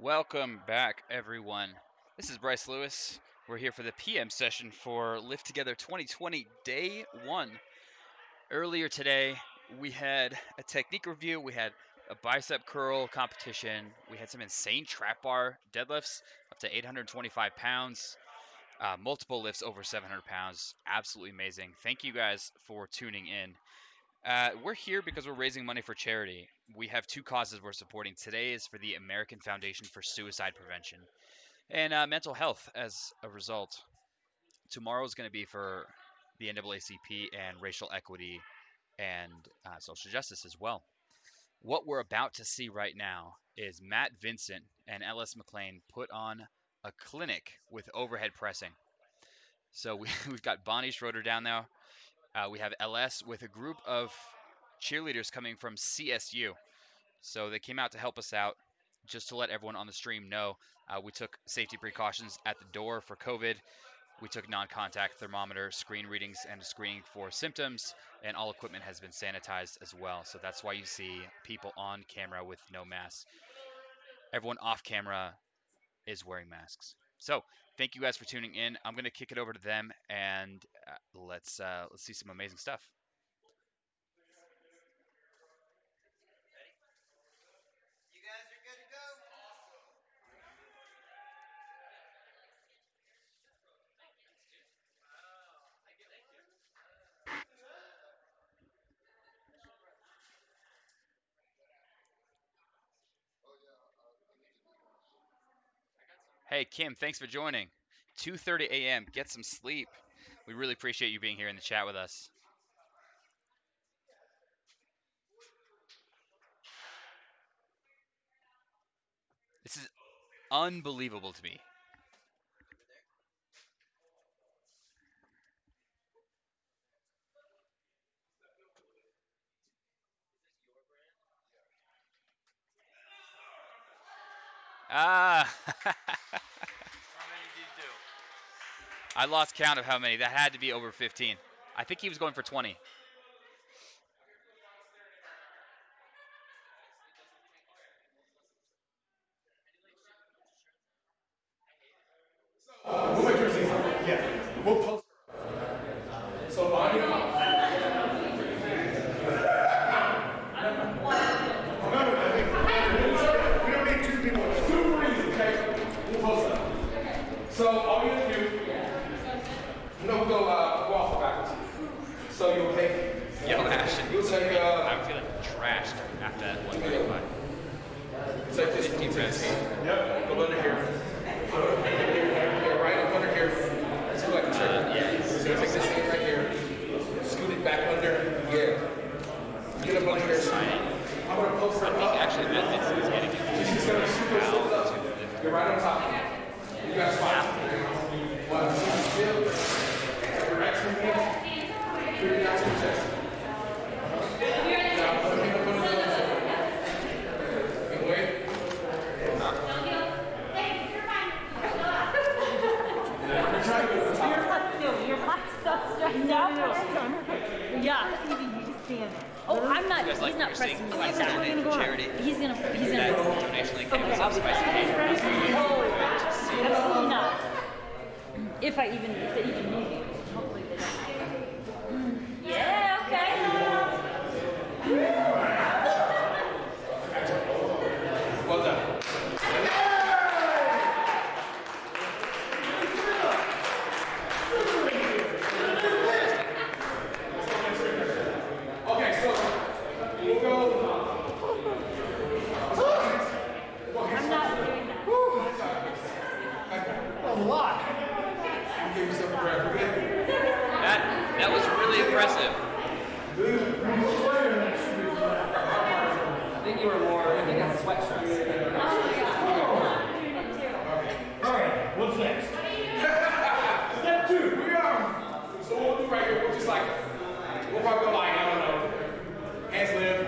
Welcome back, everyone. This is Bryce Lewis. We're here for the PM session for Lift Together 2020 Day 1. Earlier today, we had a technique review, we had a bicep curl competition, we had some insane trap bar deadlifts up to 825 pounds, multiple lifts over 700 pounds. Absolutely amazing. Thank you guys for tuning in. We're here because we're raising money for charity. We have two causes we're supporting. Today is for the American Foundation for Suicide Prevention and mental health as a result. Tomorrow is going to be for the NAACP and racial equity and social justice as well. What we're about to see right now is Matt Vincent and Ellis McLean put on a clinic with overhead pressing. So we've got Bonnie Schroeder down there. We have LS with a group of cheerleaders coming from CSU. So they came out to help us out. Just to let everyone on the stream know, we took safety precautions at the door for COVID. We took non-contact thermometer screen readings and screening for symptoms, and all equipment has been sanitized as well. So that's why you see people on camera with no masks. Everyone off camera is wearing masks. So thank you guys for tuning in. I'm going to kick it over to them, and let's see some amazing stuff. Hey, Kim, thanks for joining. 2:30 a.m. Get some sleep. We really appreciate you being here in the chat with us. This is unbelievable to me. Ah. How many did you do? I lost count of how many. That had to be over 15. I think he was going for 20. We'll make sure to say something. Yeah. We'll post. So Bonnie. We don't need two people. Two reasons, okay? We'll post that. So all you have to do, we'll go waffle backwards. So you'll take. Yo, Ashton. You'll take. I'm feeling trashed after that one break by. Take this 15 reps. Yep. Go under here. Yeah, right up under here. So like a trick. Yeah. So you take this thing right here. Scoot it back under. Yeah. Get up under here. I'm gonna post her up. Actually, Matt Vincent is getting it. She's gonna super slow up. You're right on top. You got a spot. 1, 2, still. Your right 2 hands. Bring it out to your chest. Now, put it up under the other. And wait. You're so stressed out. Yeah. You just stand there. Oh, I'm not. Guys, like He's not you're pressing saying, me please like donate that. for charity. He's gonna. That donation link Okay, is I'll on be Spicy back. Cake. Absolutely not. If they even need me. Hopefully they don't. Yeah. Okay. Well done. Okay, so we'll go. I'm not doing that. A lot. Give yourself a breath. We're good. That was really impressive. I think you were more, I think that's sweatshirts. Alright, what's next? Step 2, we are. So what we'll do right here, we'll just like, we'll probably go like, I don't know, hands lift,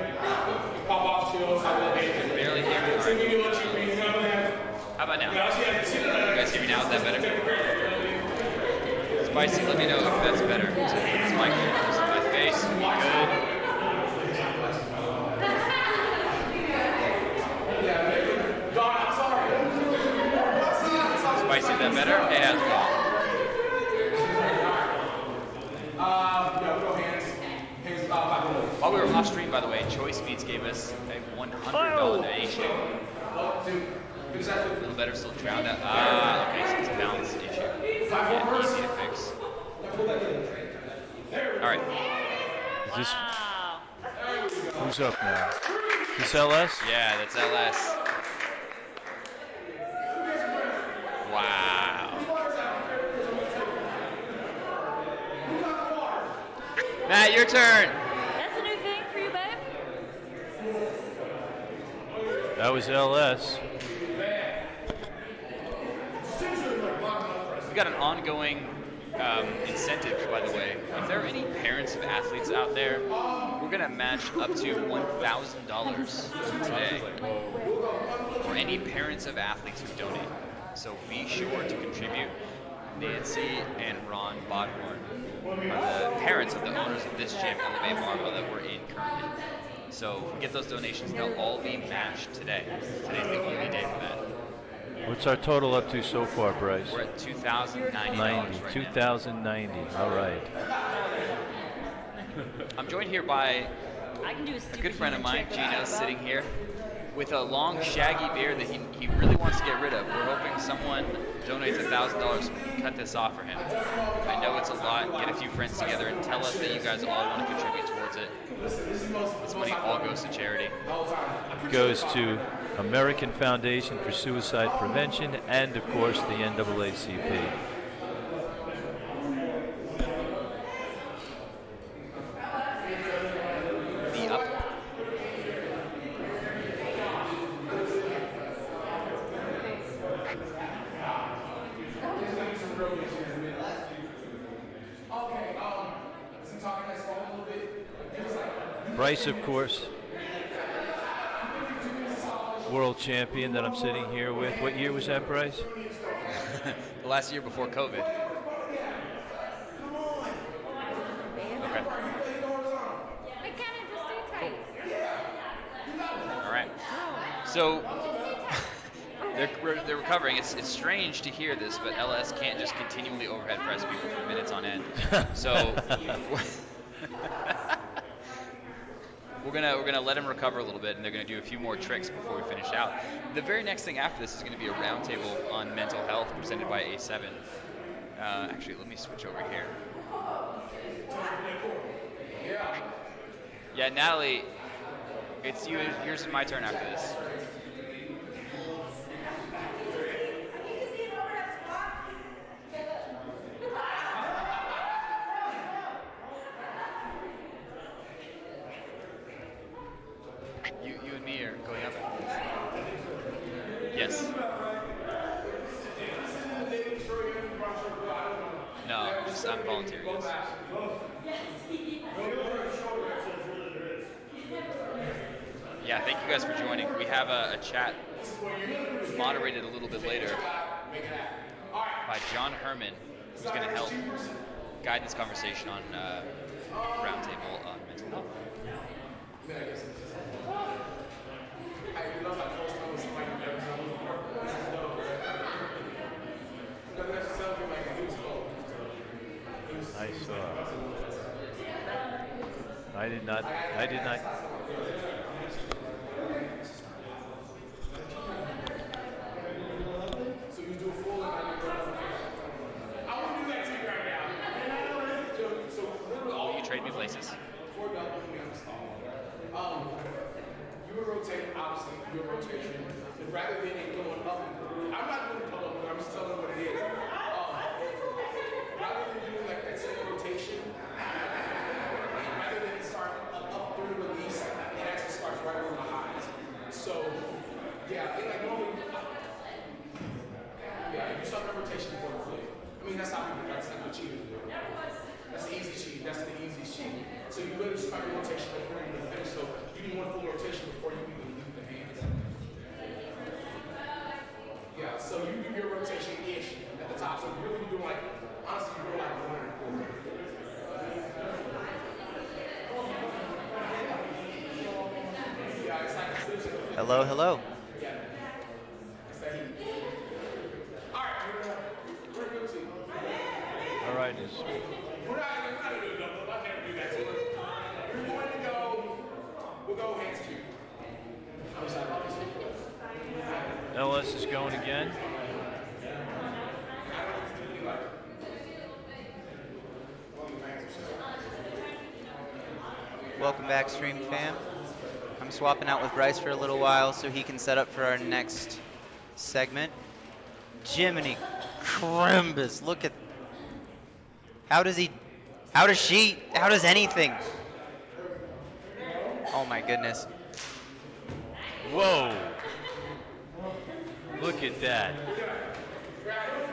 pop off, chills, have a little bit. Barely hear me. So give you a little cheap wings, you know what I mean? How about now? You guys hear me now? Is that better? Spicy, let me know if that's better. This mic close to my face. Good. Yeah, Don, I'm sorry. Spicy, that better? Yeah. Yeah, we go hands. Hands about 5 minutes. While we were off stream, by the way, Choice Meats gave us a $100 donation. Well, dude, finish that A flip. little better, still drowned out. Ah, okay, so it's a balance issue. Yeah, easy to fix. All right. Is this Wow. who's up now? This LS? Yeah, that's LS. Wow. Matt, your turn. That's a new thing for you, babe? That was LS. We got an ongoing incentive, by the way. If there are any parents of athletes out there, we're gonna match up to $1,000 today for any parents of athletes who donate. So be sure to contribute. Nancy and Ron Bodhorn are the parents of the owners of this gym, Elevate Barbell, that we're in currently. So if we get those donations, they'll all be matched today. Today's the only day for that. What's our total up to so far, Bryce? We're at $2,090 90. right 2,090. All right. now. I'm joined here by I can do a a stupid good friend of human mine, trick Gino, without sitting here with a long, shaggy beard that he really wants to get rid of. We're hoping someone donates $1,000 so we can cut this off for him. I know it's a lot. Get a few friends together and tell us that you guys all want to contribute towards it. This money all goes to charity. Goes to American Foundation for Suicide Prevention and, of course, the NAACP. The up. Bryce, of course, world champion that I'm sitting here with. What year was that, Bryce? The last year before COVID. Okay. All right. So they're recovering. It's strange to hear this, but LS can't just continually overhead press people for minutes on end. So we're gonna let him recover a little bit, and they're gonna do a few more tricks before we finish out. The very next thing after this is gonna be a roundtable on mental health presented by A7. Actually, let me switch over here. Yeah, Natalie, it's you. Yours is my turn after this. You and me are going up after this. Yes. No, I'm volunteering. Yes. Yeah, thank you guys for joining. We have a chat moderated a little bit later by John Herman, who's going to help guide this conversation on roundtable on mental health. I saw. I did not. So you do a full and I won't do that to you right now. So literally all You trade me places. before y'all put me on the stall. You were rotating, obviously, your rotation. And rather than it going up, I'm not doing pull up, I'm just telling you what it is. Rather than doing like that same rotation, rather than it start up through the release, it actually starts right on the highs. So, yeah, like normally, yeah, you start the rotation before the flip. I mean, that's how people, that's how the cheaters do it. That's the easy cheat. That's the easiest cheat. So you literally start your rotation before you even finish. So you need one full rotation before you even leave the hands. Yeah, so you do your rotation-ish at the top. So really you do like, honestly, you do like 1 and a quarter. Yeah, it's like, it's literally Hello, hello. it's that heat. All right, is. We're not going to do a double. I never do that to her. We're going to go. We'll go hands to. I'm excited about this. LS is going again. Welcome back, Stream fam. I'm swapping out with Bryce for a little while so he can set up for our next segment. Jiminy Crimbus, look at... How does anything? Oh my goodness. Whoa. Look at that.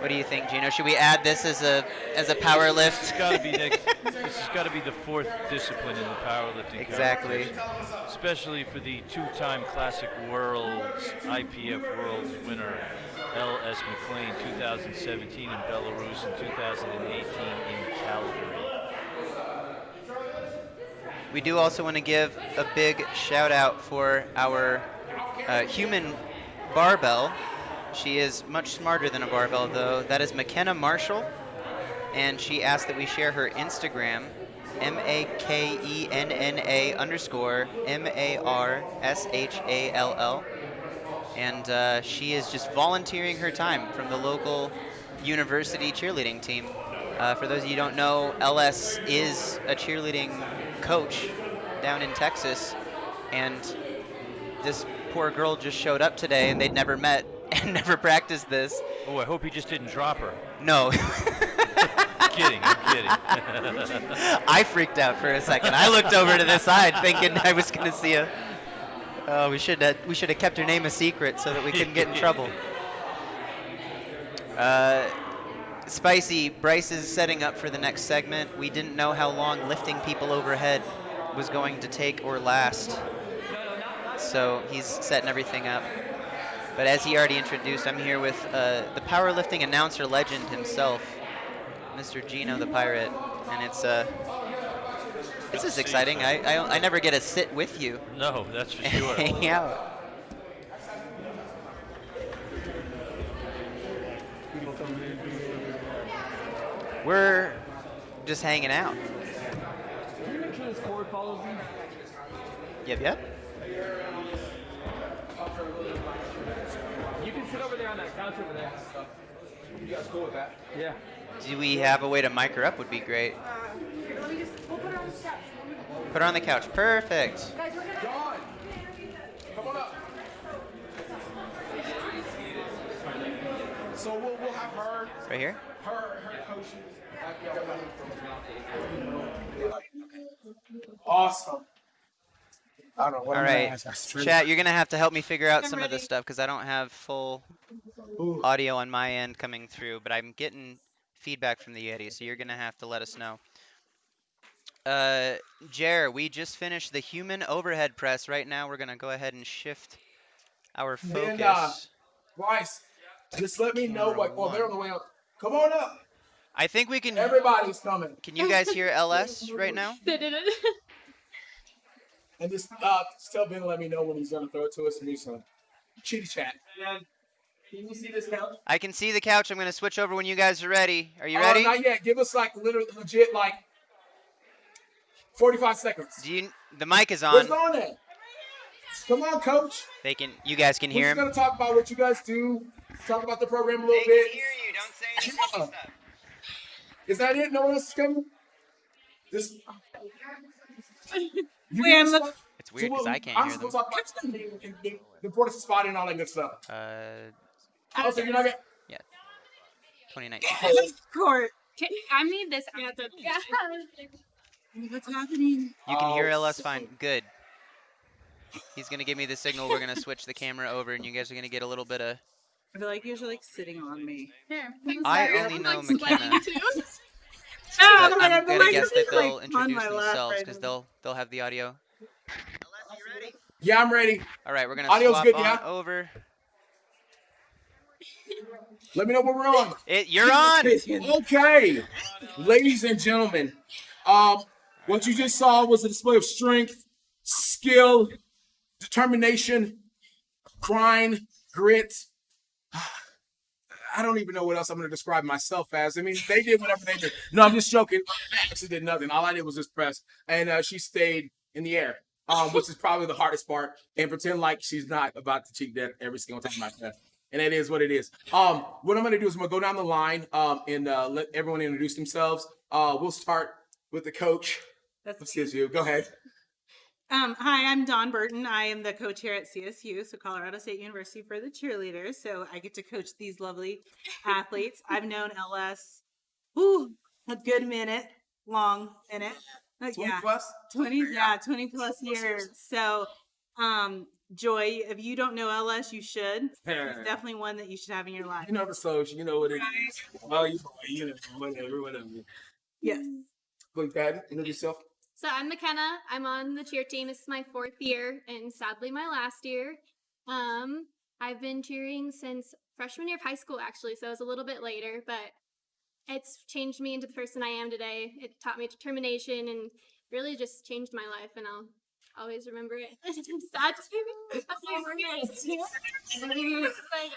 What do you think, Gino? Should we add this as a power lift? It's got to be this has got to be the fourth discipline in the powerlifting. Exactly. Especially for the two-time Classic Worlds IPF Worlds winner, L.S. McLean, 2017 in Belarus and 2018 in Calgary. We do also want to give a big shout out for our human barbell. She is much smarter than a barbell, though. That is McKenna Marshall, and she asked that we share her Instagram, MAKENNA_MARSHALL. And she is just volunteering her time from the local university cheerleading team. For those of you who don't know, LS is a cheerleading coach down in Texas, and this poor girl just showed up today, and they'd never met and never practiced this. Oh, I hope he just didn't drop her. No. I'm kidding. I freaked out for a second. I looked over to the side thinking I was going to see a... Oh, we should have kept her name a secret so that we couldn't get in trouble. Spicy, Bryce is setting up for the next segment. We didn't know how long lifting people overhead was going to take or last. So he's setting everything up. But as he already introduced, I'm here with the powerlifting announcer legend himself, Mr. Gino the Pirate. And this is exciting. I never get to sit with you. No, that's for sure. Hang out. We're just hanging out. Can you make sure this cord follows me? Yep. You can sit over there on that couch over there. You guys cool with that? Yeah. Do we have a way to mic her up? Would be great. We'll put her on the couch. Put her on the couch. Perfect. Guys, we're gonna... John, come on up. So we'll have her Right here. coaching. Awesome. I don't know what All I'm gonna right. ask. That's true. Chat, you're going to have to help me figure out some of this stuff because I don't have full Ooh. audio on my end coming through, but I'm getting feedback from the Yeti, so you're going to have to let us know. Jer, we just finished the human overhead press. Right now, we're going to go ahead and shift our focus. Then, Bryce, just let me know what. Oh, they're on the way up. Come on up. I think we can... Everybody's coming. Can you guys hear LS right now? They didn't. And just tell Ben to let me know when he's gonna throw it to us and do some chitty chat. Can you see this couch? I can see the couch. I'm going to switch over when you guys are ready. Are you ready? Not yet. Give us like literally legit like 45 seconds. The mic is What's on. on there? Come on, coach. You guys can We're hear just him. gonna talk about what you guys do. Talk about the program a little They bit. can hear you. Don't say any Yeah. stuff. Is that it? No one else is coming? This. Wait, I'm looking. It's weird because I can't I'm hear just them. gonna talk about the importance of spotting and all that good stuff. Oh, so you're not getting. 2019. Court. I need this. What's happening? You can hear LS fine. Good. He's going to give me the signal. We're going to switch the camera over, and you guys are going to get a little bit of... I feel like you're like sitting on me. Here. I only know McKenna. Oh, But my I'm God, going the to guess that microphone's, they'll like, on introduce my lap themselves right because now. they'll have the audio. LS, you ready? Yeah, I'm ready. All right, we're going to Audio's swap good, on yeah? over. Let me know when we're on. You're on! Okay, ladies and gentlemen, what you just saw was a display of strength, skill, determination, grind, grit. I don't even know what else I'm going to describe myself as. I mean, they did whatever they did. No, I'm just joking. I actually did nothing. All I did was just press, and she stayed in the air, which is probably the hardest part, and pretend like she's not about to cheat death every single time I press. And that is what it is. What I'm going to do is I'm going to go down the line and let everyone introduce themselves. We'll start with the coach. That's CSU. Go ahead. Hi, I'm Dawn Burton. I am the coach here at CSU, so Colorado State University for the cheerleaders. So I get to coach these lovely athletes. I've known LS a good minute, long minute. 20 plus? 20 plus years. So Joy, if you don't know LS, you should. It's definitely one that you should have in your life. You know the social, you know what it is. Well, you know, whatever. Yes. Go ahead, introduce yourself. So I'm McKenna. I'm on the cheer team. This is my 4th year and sadly my last year. I've been cheering since freshman year of high school actually, so it was a little bit later, but it's changed me into the person I am today. It taught me determination and really just changed my life, and I'll always remember it. I'm sad to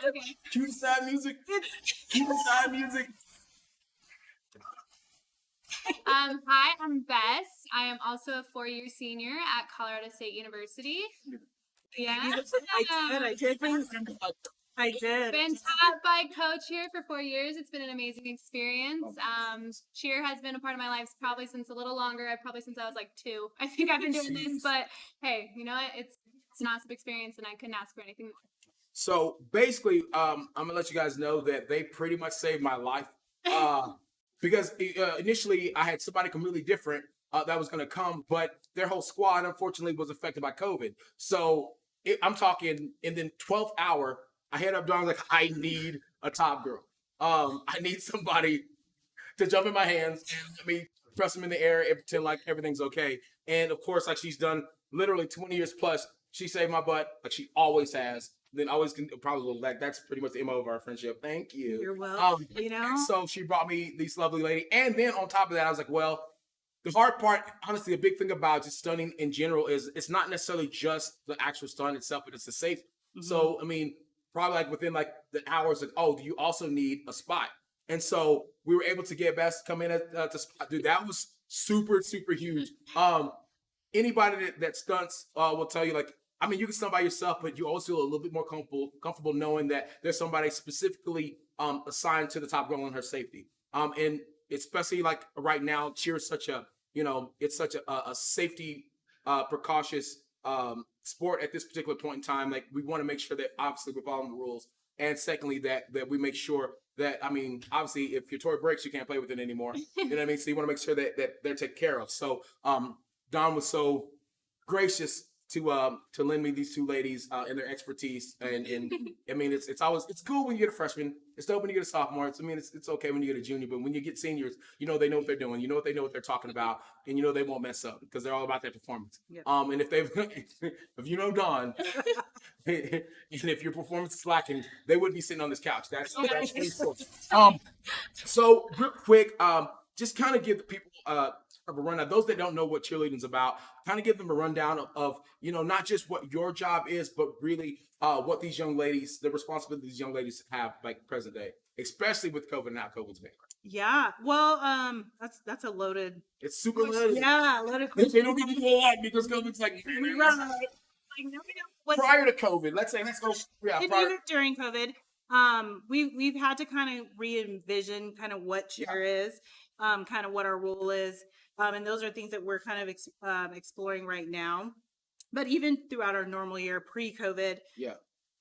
okay. Cue side music. Cue side music. Hi, I'm Bess. I am also a 4-year senior at Colorado State University. Yeah. I did. Been taught by coach here for 4 years. It's been an amazing experience. Cheer has been a part of my life probably since a little longer. Probably since I was like 2. I think I've been doing this, but hey, you know what? It's an awesome experience, and I couldn't ask for anything more. So basically, I'm gonna let you guys know that they pretty much saved my life. Because initially I had somebody completely different that was going to come, but their whole squad, unfortunately, was affected by COVID. So I'm talking in the 12th hour, I hit up Dawn, like, I need a top girl. I need somebody to jump in my hands and let me press them in the air and pretend like everything's okay. And of course, like she's done literally 20 years plus, she saved my butt like she always has. Then always can probably like that's pretty much the MO of our friendship. Thank you. You're welcome. So she brought me this lovely lady, and then on top of that, I was like, well, the hard part, honestly, the big thing about just stunning in general is it's not necessarily just the actual stun itself, but it's the safety. Mm-hmm. So I mean, probably like within like the hours, like, oh, do you also need a spot? And so we were able to get Best to come in to spot. Dude, that was super huge. Anybody that stunts will tell you like. I mean, you can stunt by yourself, but you also feel a little bit more comfortable knowing that there's somebody specifically assigned to the top girl on her safety. And especially like right now, cheer is such a, it's such a safety precautious sport at this particular point in time. Like we want to make sure that obviously we're following the rules. And secondly, that we make sure that, I mean, obviously if your toy breaks, you can't play with it anymore. You know what I mean? So you want to make sure that they're taken care of. So Dawn was so gracious to lend me these two ladies and their expertise, and I mean it's cool when you get a freshman, it's dope when you get a sophomore, it's okay when you get a junior, but when you get seniors, they know what they're doing, they know what they're talking about, and they won't mess up because they're all about their performance. Yeah. And if you know Dawn, and if your performance is lacking, they wouldn't be sitting on this couch. That's pretty cool. So real quick, just kind of give the people of a rundown. Those that don't know what cheerleading is about, kind of give them a rundown of not just what your job is, but really what these young ladies, the responsibility these young ladies have like present day, especially with COVID and how COVID's been. Yeah, well, that's a loaded. It's super loaded. Yeah, loaded question. They don't even know like because COVID's like prior to COVID. Let's go. Yeah, even during COVID, we've had to kind of re-envision kind of what cheer is, kind of what our role is. And those are things that we're kind of exploring right now. But even throughout our normal year, pre-COVID,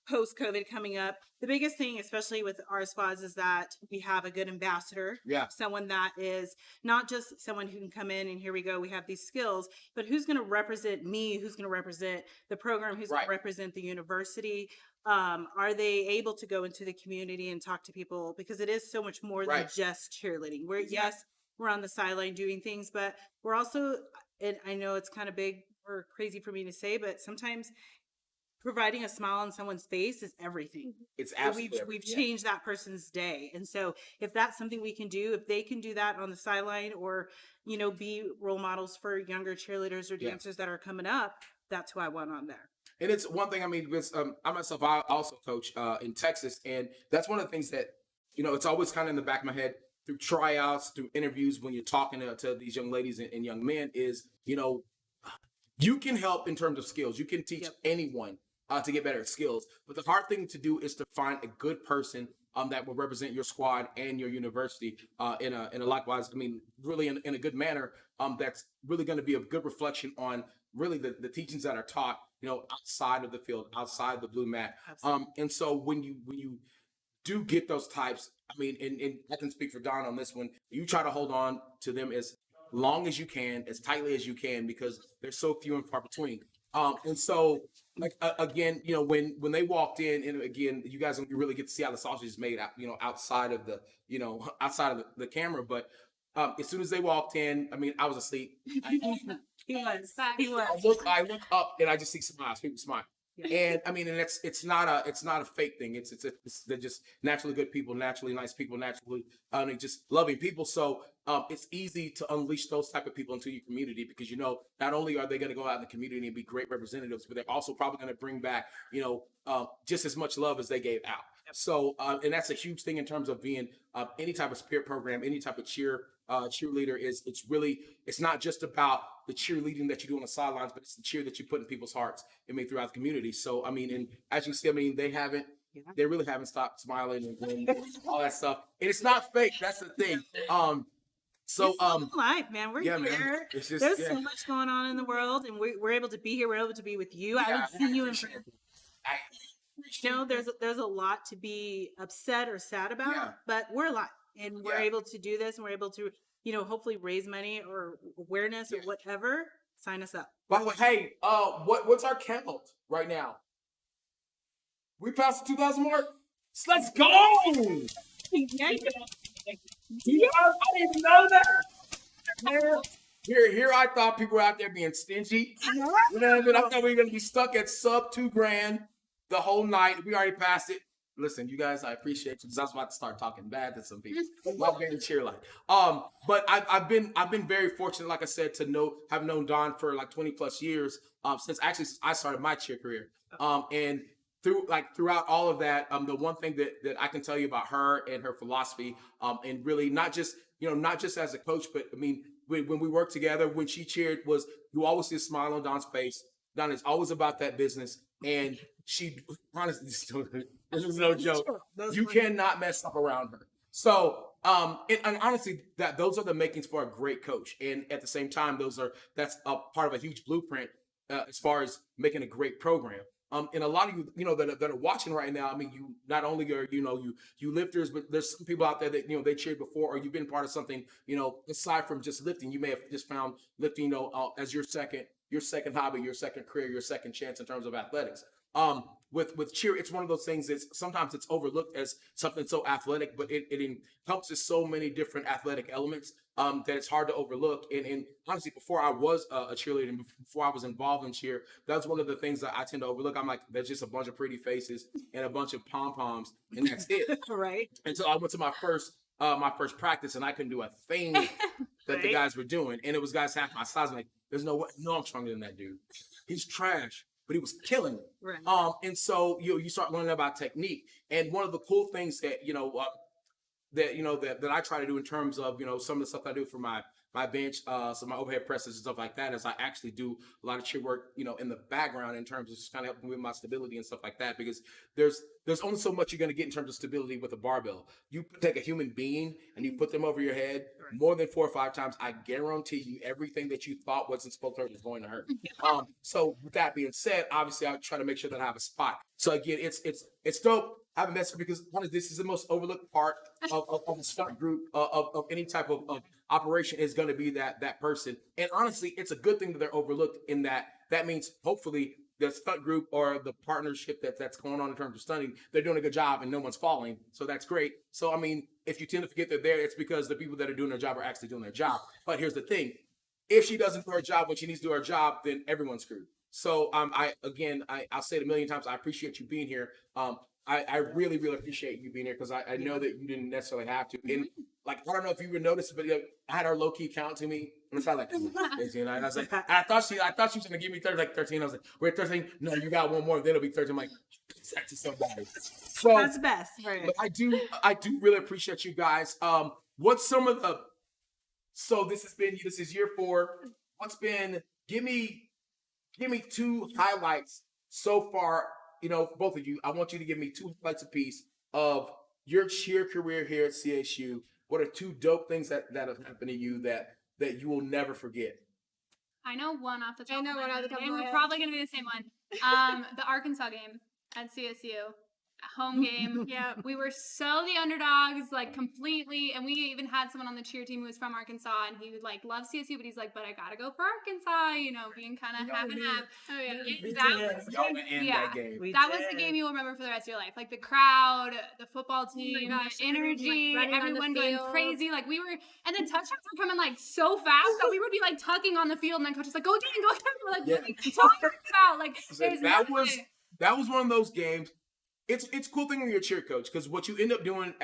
post-COVID coming up, the biggest thing, especially with our squads, is that we have a good ambassador. Yeah. Someone that is not just someone who can come in and here we go, we have these skills, but who's going to represent me, who's going to represent the program, who's going to represent the university. Are they able to go into the community and talk to people? Because it is so much more than just cheerleading. We're on the sideline doing things, but we're also, and I know it's kind of big or crazy for me to say, but sometimes providing a smile on someone's face is everything. It's absolutely we've changed that person's day. And so if that's something we can do, if they can do that on the sideline or, be role models for younger cheerleaders or dancers that are coming up, that's who I want on there. And it's one thing, I mean, because I myself, I also coach in Texas, and that's one of the things that it's always kind of in the back of my head through tryouts, through interviews, when you're talking to these young ladies and young men is, you can help in terms of skills. You can teach anyone to get better at skills. But the hard thing to do is to find a good person that will represent your squad and your university in a likewise, really in a good manner. That's really going to be a good reflection on really the teachings that are taught, outside of the field, outside the blue mat. And so when you do get those types, and I can speak for Don on this one, you try to hold on to them as long as you can, as tightly as you can, because they're so few and far between. And so, again, when they walked in, and again, you guys don't really get to see how the sausage is made, outside of the, outside of the camera. But as soon as they walked in, I was asleep. He was. I look up and I just see smiles. People smile. And and it's not a fake thing. They're just naturally good people, naturally nice people, naturally just loving people. So it's easy to unleash those type of people into your community, because not only are they going to go out in the community and be great representatives, but they're also probably going to bring back just as much love as they gave out. So and that's a huge thing in terms of being any type of spirit program, any type of cheerleader. It's not just about the cheerleading that you do on the sidelines, but it's the cheer that you put in people's hearts and make throughout the community. So and as you see, they really haven't stopped smiling and all that stuff, and it's not fake. That's the thing. Life, man. We're here. Man. There's so much going on in the world, and we're able to be here. We're able to be with you. I haven't seen you in person. There's a lot to be upset or sad about, but we're alive, and we're able to do this, and we're able to, hopefully raise money or awareness or whatever. Sign us up. By the way, hey, what's our count right now? We passed the 2,000 mark. Let's go! I didn't even know that. Here, I thought people were out there being stingy. I thought we were gonna be stuck at sub $2,000 the whole night. We already passed it. Listen, you guys, I appreciate you, because I was about to start talking bad to some people. Love being cheerleader. But I've been very fortunate, like I said, to have known Dawn for like 20 plus years, since I started my cheer career. And throughout all of that, the one thing that I can tell you about her and her philosophy, and really not just as a coach, but when we worked together, when she cheered, was you always see a smile on Dawn's face. Dawn is always about that business, and she honestly, this is no joke. You cannot mess up around her. So, and honestly, those are the makings for a great coach. And at the same time, that's a part of a huge blueprint as far as making a great program. And a lot of you, that are watching right now, you not only are, you lifters, but there's some people out there that, they cheered before, or you've been part of something, aside from just lifting. You may have just found lifting, as your second hobby, your second career, your second chance in terms of athletics. With cheer, it's one of those things that sometimes it's overlooked as something so athletic, but it encompasses so many different athletic elements that it's hard to overlook. And honestly, before I was a cheerleader, and before I was involved in cheer, that's one of the things that I tend to overlook. I'm like, there's just a bunch of pretty faces and a bunch of pom-poms, and that's it. Right. Until I went to my first practice, and I couldn't do a thing that the guys were doing. And it was guys half my size. I'm like, there's no way. No, I'm stronger than that dude. He's trash. But he was killing it. Right. And so you start learning about technique. And one of the cool things that that I try to do in terms of some of the stuff I do for my bench, so my overhead presses and stuff like that, is I actually do a lot of cheer work, in the background in terms of just kind of helping with my stability and stuff like that, because there's only so much you're going to get in terms of stability with a barbell. You take a human being and you put them over your head more than 4 or 5 times, I guarantee you everything that you thought wasn't supposed to hurt is going to hurt. So with that being said, obviously I try to make sure that I have a spot. So again, it's dope having that, because this is the most overlooked part of a stunt group, of any type of operation, is going to be that person. And honestly, it's a good thing that they're overlooked, in that means hopefully the stunt group or the partnership that's going on in terms of stunting, they're doing a good job and no one's falling. So that's great. So, if you tend to forget they're there, it's because the people that are doing their job are actually doing their job. But here's the thing. If she doesn't do her job when she needs to do her job, then everyone's screwed. So I'll say it a million times. I appreciate you being here. I really, really appreciate you being here, because I know that you didn't necessarily have to. And I don't know if you even noticed, but I had her low key count to me. And it's like, 18. I was like, I thought she was gonna give me 13. I was like, we're at 13. No, you got one more. Then it'll be 13. I'm like, that to somebody. So That's best. Right. but I do really appreciate you guys. What's some of the so this is year 4. Give me 2 highlights so far, for both of you. I want you to give me 2 highlights apiece of your cheer career here at CSU. What are 2 dope things that have happened to you that you will never forget? I know one off the top. I know one off the top of and my we're head. probably gonna be the same one. The Arkansas game at CSU. Home game. Yeah. We were so the underdogs, like completely, and we even had someone on the cheer team who was from Arkansas, and he would like love CSU, but he's like, but I gotta go for Arkansas, being kind of half and half. Oh yeah. Y'all went in that game. That was the game you will remember for the rest of your life. Like the crowd, the football team, gosh, the energy, everyone, like, running on the everyone going field. crazy. Like we were, and then touchdowns were coming like so fast that we would be like tugging on the field, and then coach was like, go again, go again. We're like, Yeah. what are you talking about? Like there's That was one of those games. It's a cool thing when you're a cheer coach, because what you end up doing,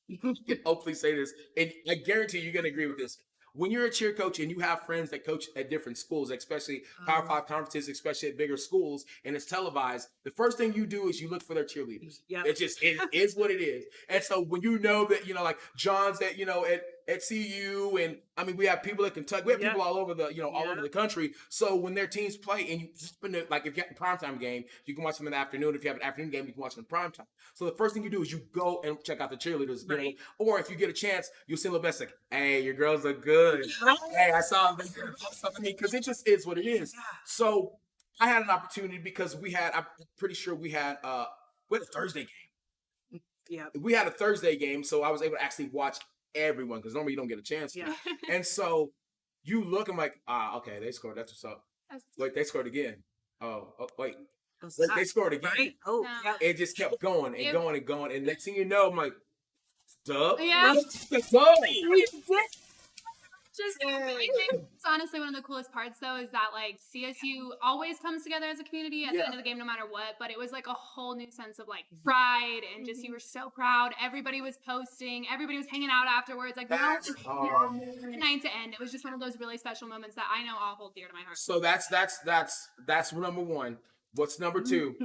you can hopefully say this, and I guarantee you're gonna agree with this. When you're a cheer coach and you have friends that coach at different schools, especially Power 5 conferences, especially at bigger schools, and it's televised, the first thing you do is you look for their cheerleaders. Yep. It is what it is. And so when you know that, like John's that, at CU, and I mean, we have people at Kentucky, we have people all over the, all over the country. So when their teams play, and you spend it, like if you have a primetime game, you can watch them in the afternoon. If you have an afternoon game, you can watch them in primetime. So the first thing you do is you go and check out the cheerleaders, or if you get a chance, you'll send a best like, hey, your girls look good. Hey, I saw them. I mean, because it just is what it is. So I had an opportunity because I'm pretty sure we had a Thursday game. Yeah. We had a Thursday game, so I was able to actually watch everyone, because normally you don't get a chance to. And so you look, I'm like, okay, they scored. That's what's up. Wait, they scored again. Oh wait. Wait, they scored again. Right. Oh, No. yeah. It just kept going and going and going. And next thing you know, I'm like, dub? Yeah. Let's go. It's honestly one of the coolest parts though is that like CSU always comes together as a community at the end of the game no matter what, but it was like a whole new sense of like pride and just you were so proud. Everybody was posting, everybody was hanging out afterwards, like That's the night to end. It was just one of those really special moments that I know I'll hold dear to my heart. So that's number 1. What's number 2?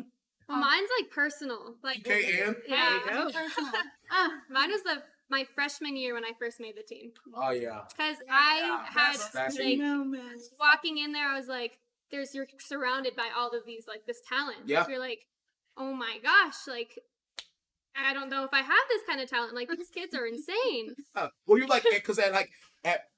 Well, mine's like personal. Like Okay, Ann? yeah, There you go. personal. Mine was my freshman year when I first made the team. Oh yeah. Because I had that's- like walking in there, I was like, you're surrounded by all of these like this talent. Yeah. You're like, oh my gosh, like I don't know if I have this kind of talent. Like these kids are insane. Well, you're like, because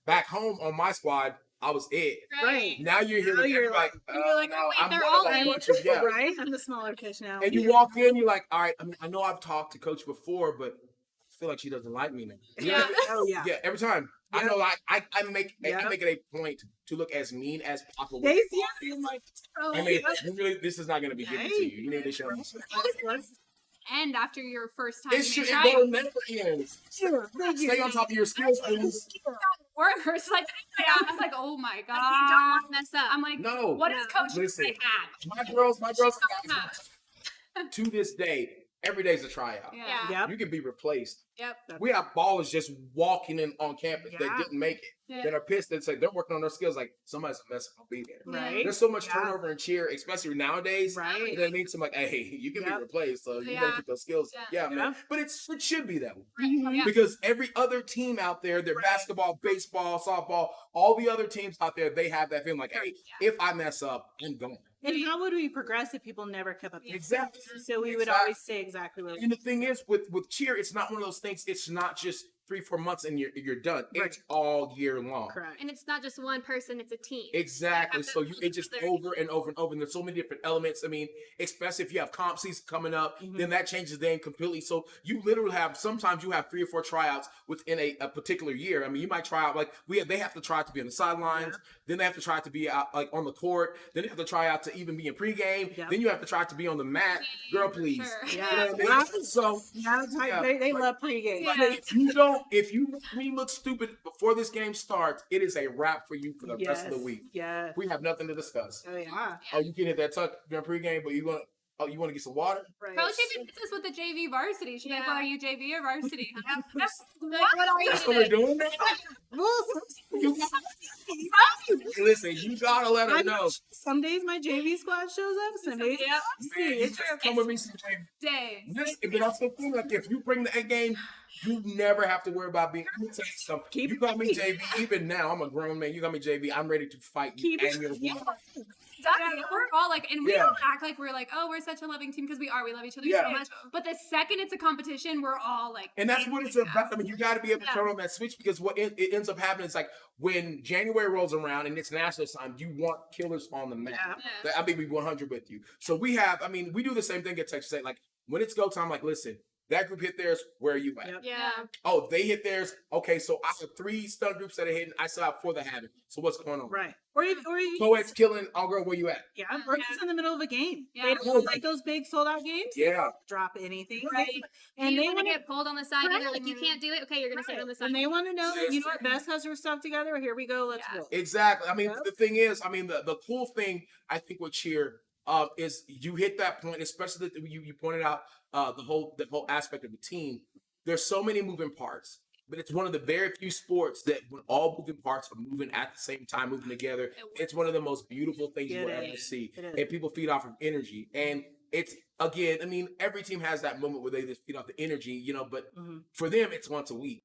back home on my squad, I was it. Right. Now you're here. Now you're like, you're like, no, oh, wait, I'm they're one all of in. bunch of- yeah. Right. I'm the smaller fish now. And you walk in, you're like, all right. I mean, I know I've talked to Coach before, but I feel like she doesn't like me now. Yeah. Oh yeah. Yeah, every time. I know I make Yeah. it a point to look as mean as possible. They see it. I'm like, oh, I mean, really, this is not going to be given to you. You need to show me. And after your first time, It should try go never end. Stay on top of your skills, please. worse. Like I was like, oh my god, You don't want to mess up. I'm like, No. what is Coach Listen. like at? My girls, Have. to this day, every day's a tryout. Yeah. Yep. You can be replaced. Yep. We have ballers just walking in on campus that Yeah. didn't make it, Yeah. that are pissed and say they're working on their skills. Like somebody's a mess, I'll be there. Right. There's so much Yeah. turnover in cheer, especially nowadays. Right. That means I'm like, hey, you can Yep. be replaced, so you Yeah. gotta get those skills. Yeah. Yeah, man. But it should be that way. Yeah. Because every other team out there, their basketball, baseball, softball, all the other teams out there, they have that feeling like, hey, if I mess up, I'm going. And how would we progress if people never kept up? Exactly. So we would Exactly. always stay exactly where we And the thing is, with cheer, it's not one of those things. It's not just 3-4 months and you're done. Right. It's all year long. Correct. And it's not just one person, it's a team. Exactly. have So to it just there. over and over and over. And there's so many different elements. I mean, especially if you have comp season coming up, then that changes the game completely. So you literally sometimes you have 3 or 4 tryouts within a particular year. I mean, you might try out they have to try out to be on the sidelines. Then they have to try out to be out like on the court. Then they have to try out to even be in pregame. Yeah. Then you have to try out to be on the mat. Girl, please. Sure. You Yeah. know what I mean? So Yeah, they love pregame. Yeah. if you make me look stupid before this game starts, it is a wrap for you for the rest of the week. Yeah. We have nothing to discuss. Oh yeah. Oh, you can hit that tuck during pregame, but you want to get some water? Right. Coach even did this with the JV varsity. She's like, Yeah. well, are you JV or varsity? Like, what are you That's what we're doing now? Well, You- Listen, you gotta let her know. Some days my JV squad shows up. Some days, Yeah. Man, you just come with me sometime. Days. Listen, but that's the thing. Like, if you bring the A game, you never have to worry about being. Let me tell you something. You got me JV. Even now, I'm a grown man. You got me JV. I'm ready to fight you. And you're Exactly. We're all like, and we Yeah. don't act like we're like, oh, we're such a loving team because we are. We love each other Yeah. so much. But the second it's a competition, we're all like, And that's what it's about. I mean, you got to be able to turn on that switch because what it ends up happening is like when January rolls around and it's national time, you want killers on the map. Yeah. I mean, we 100 with you. So we have, I mean, we do the same thing at Texas State. Like when it's go time, like, listen, that group hit theirs. Where are you at? yeah. Oh, they hit theirs. Okay, so I have 3 stunt groups that are hitting. I still have 4 that haven't. So what's going on? right? Or you, Co-ed's killing. All girl, where you at? yeah, or just in the middle of a game. Yeah. They don't like those big sold out games. Yeah. Drop anything, Right. And you they want to want get pulled on the side. Either like you can't do it. Okay, you're gonna sit on the side. and they want to know that you know what Bess has her stuff together. Here we go. Let's Yeah. go. Exactly. I mean, Yep. the thing is, I mean, the cool thing I think with cheer is you hit that point, especially that you pointed out the whole aspect of the team. There's so many moving parts, but it's one of the very few sports that when all moving parts are moving at the same time, moving together, it's one of the most beautiful things you It will ever is. see. It is. And people feed off of energy. And it's again, I mean, every team has that moment where they just feed off the energy, you know, but Mhm. for them, it's once a week.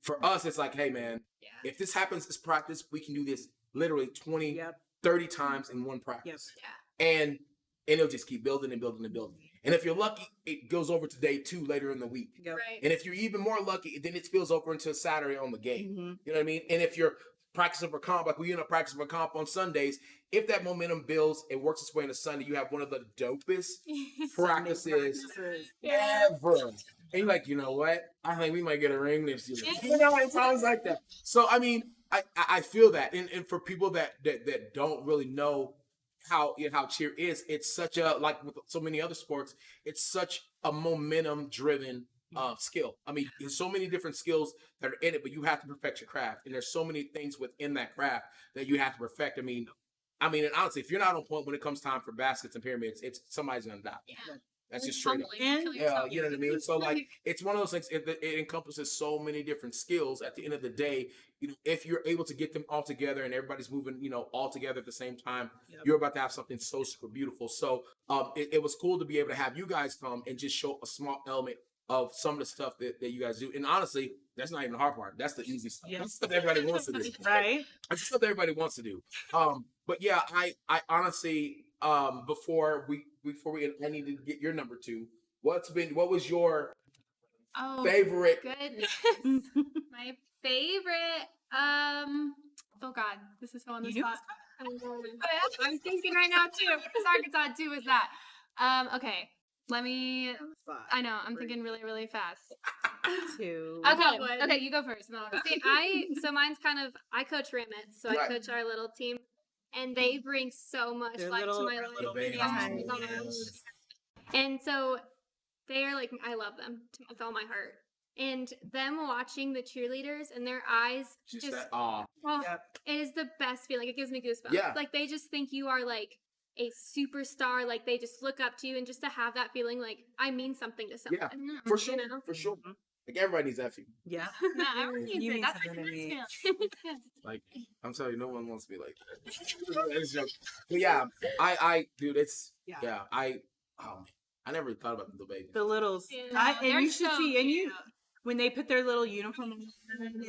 For us, it's like, hey man, if this happens this practice, we can do this literally 20, Yep. 30 times in one practice. And it'll just keep building and building and building. And if you're lucky, it goes over to day 2 later in the week. Yep. Right. And if you're even more lucky, then it spills over into Saturday on the game. Mhm. You know what I mean? And if you're practicing for comp, like we end up practicing for comp on Sundays, if that momentum builds, it works its way into Sunday, you have one of the dopest practices ever. And you're like, you know what? I think we might get a ring this year. You know, it sounds like that. So I mean, I feel that. And for people that don't really know how cheer is, it's such a, like with so many other sports, it's such a momentum driven skill. I mean, there's so many different skills that are in it, but you have to perfect your craft. And there's so many things within that craft that you have to perfect. I mean, and honestly, if you're not on point when it comes time for baskets and pyramids, it's somebody's gonna die. That's just straight up. And Yeah, you know what I mean? So like, it's one of those things, it encompasses so many different skills. At the end of the day, you know, if you're able to get them all together and everybody's moving, you know, all together at the same time, you're about to have something so super beautiful. So it was cool to be able to have you guys come and just show a small element of some of the stuff that you guys do. And honestly, that's not even the hard part. That's the easy stuff. Yeah. That's stuff everybody wants to do. right. That's stuff everybody wants to do. But yeah, I honestly, before we I need to get your number 2. What was your Oh, favorite? goodness. My favorite. Oh God, this is so on the You spot. I'm thinking right now too. Because Arkansas too is that. Okay. Let me. I know. I'm thinking really, really fast. 2. Okay, you go first. And then I'll go. See, so mine's kind of, I coach Rimmets, so I Right. coach our little team, and they bring so much They're life little- to my they're life. little babies. Yes. And so they are like, I love them with all my heart. And them watching the cheerleaders and their eyes Just just, that awe. oh, Yep. it is the best feeling. It gives me goosebumps. Yeah. Like they just think you are like a superstar. Like they just look up to you, and just to have that feeling, like I mean something to someone. Yeah, for sure, You know? for sure. Like everybody needs that feeling. Yeah. No, everyone needs You it. mean That's something like to the me. best feeling. Like I'm telling you, no one wants to be like that. It's just- but yeah, I dude, it's Yeah. I never thought about the baby. The littles. Yeah, And they're you should so see, and you cute. when they put their little uniform on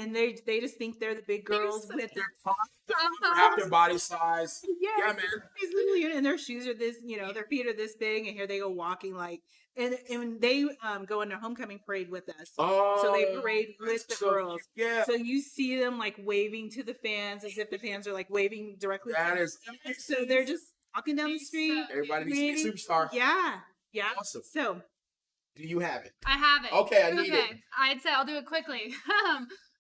and they just think they're the big girls with their Half their body size. yes, Yeah, man. these little and their shoes are this, their feet are this big, and here they go walking like, and they go in their homecoming parade with us. Oh, So they parade with the so- girls. Yeah, So you see them like waving to the fans as if the fans are like waving directly. to that them. is So they're just walking down the street. everybody needs to be a Maybe- superstar. Yeah, yeah. Awesome. So Do you have it? I have it. Okay, I need it. I'd say I'll do it quickly.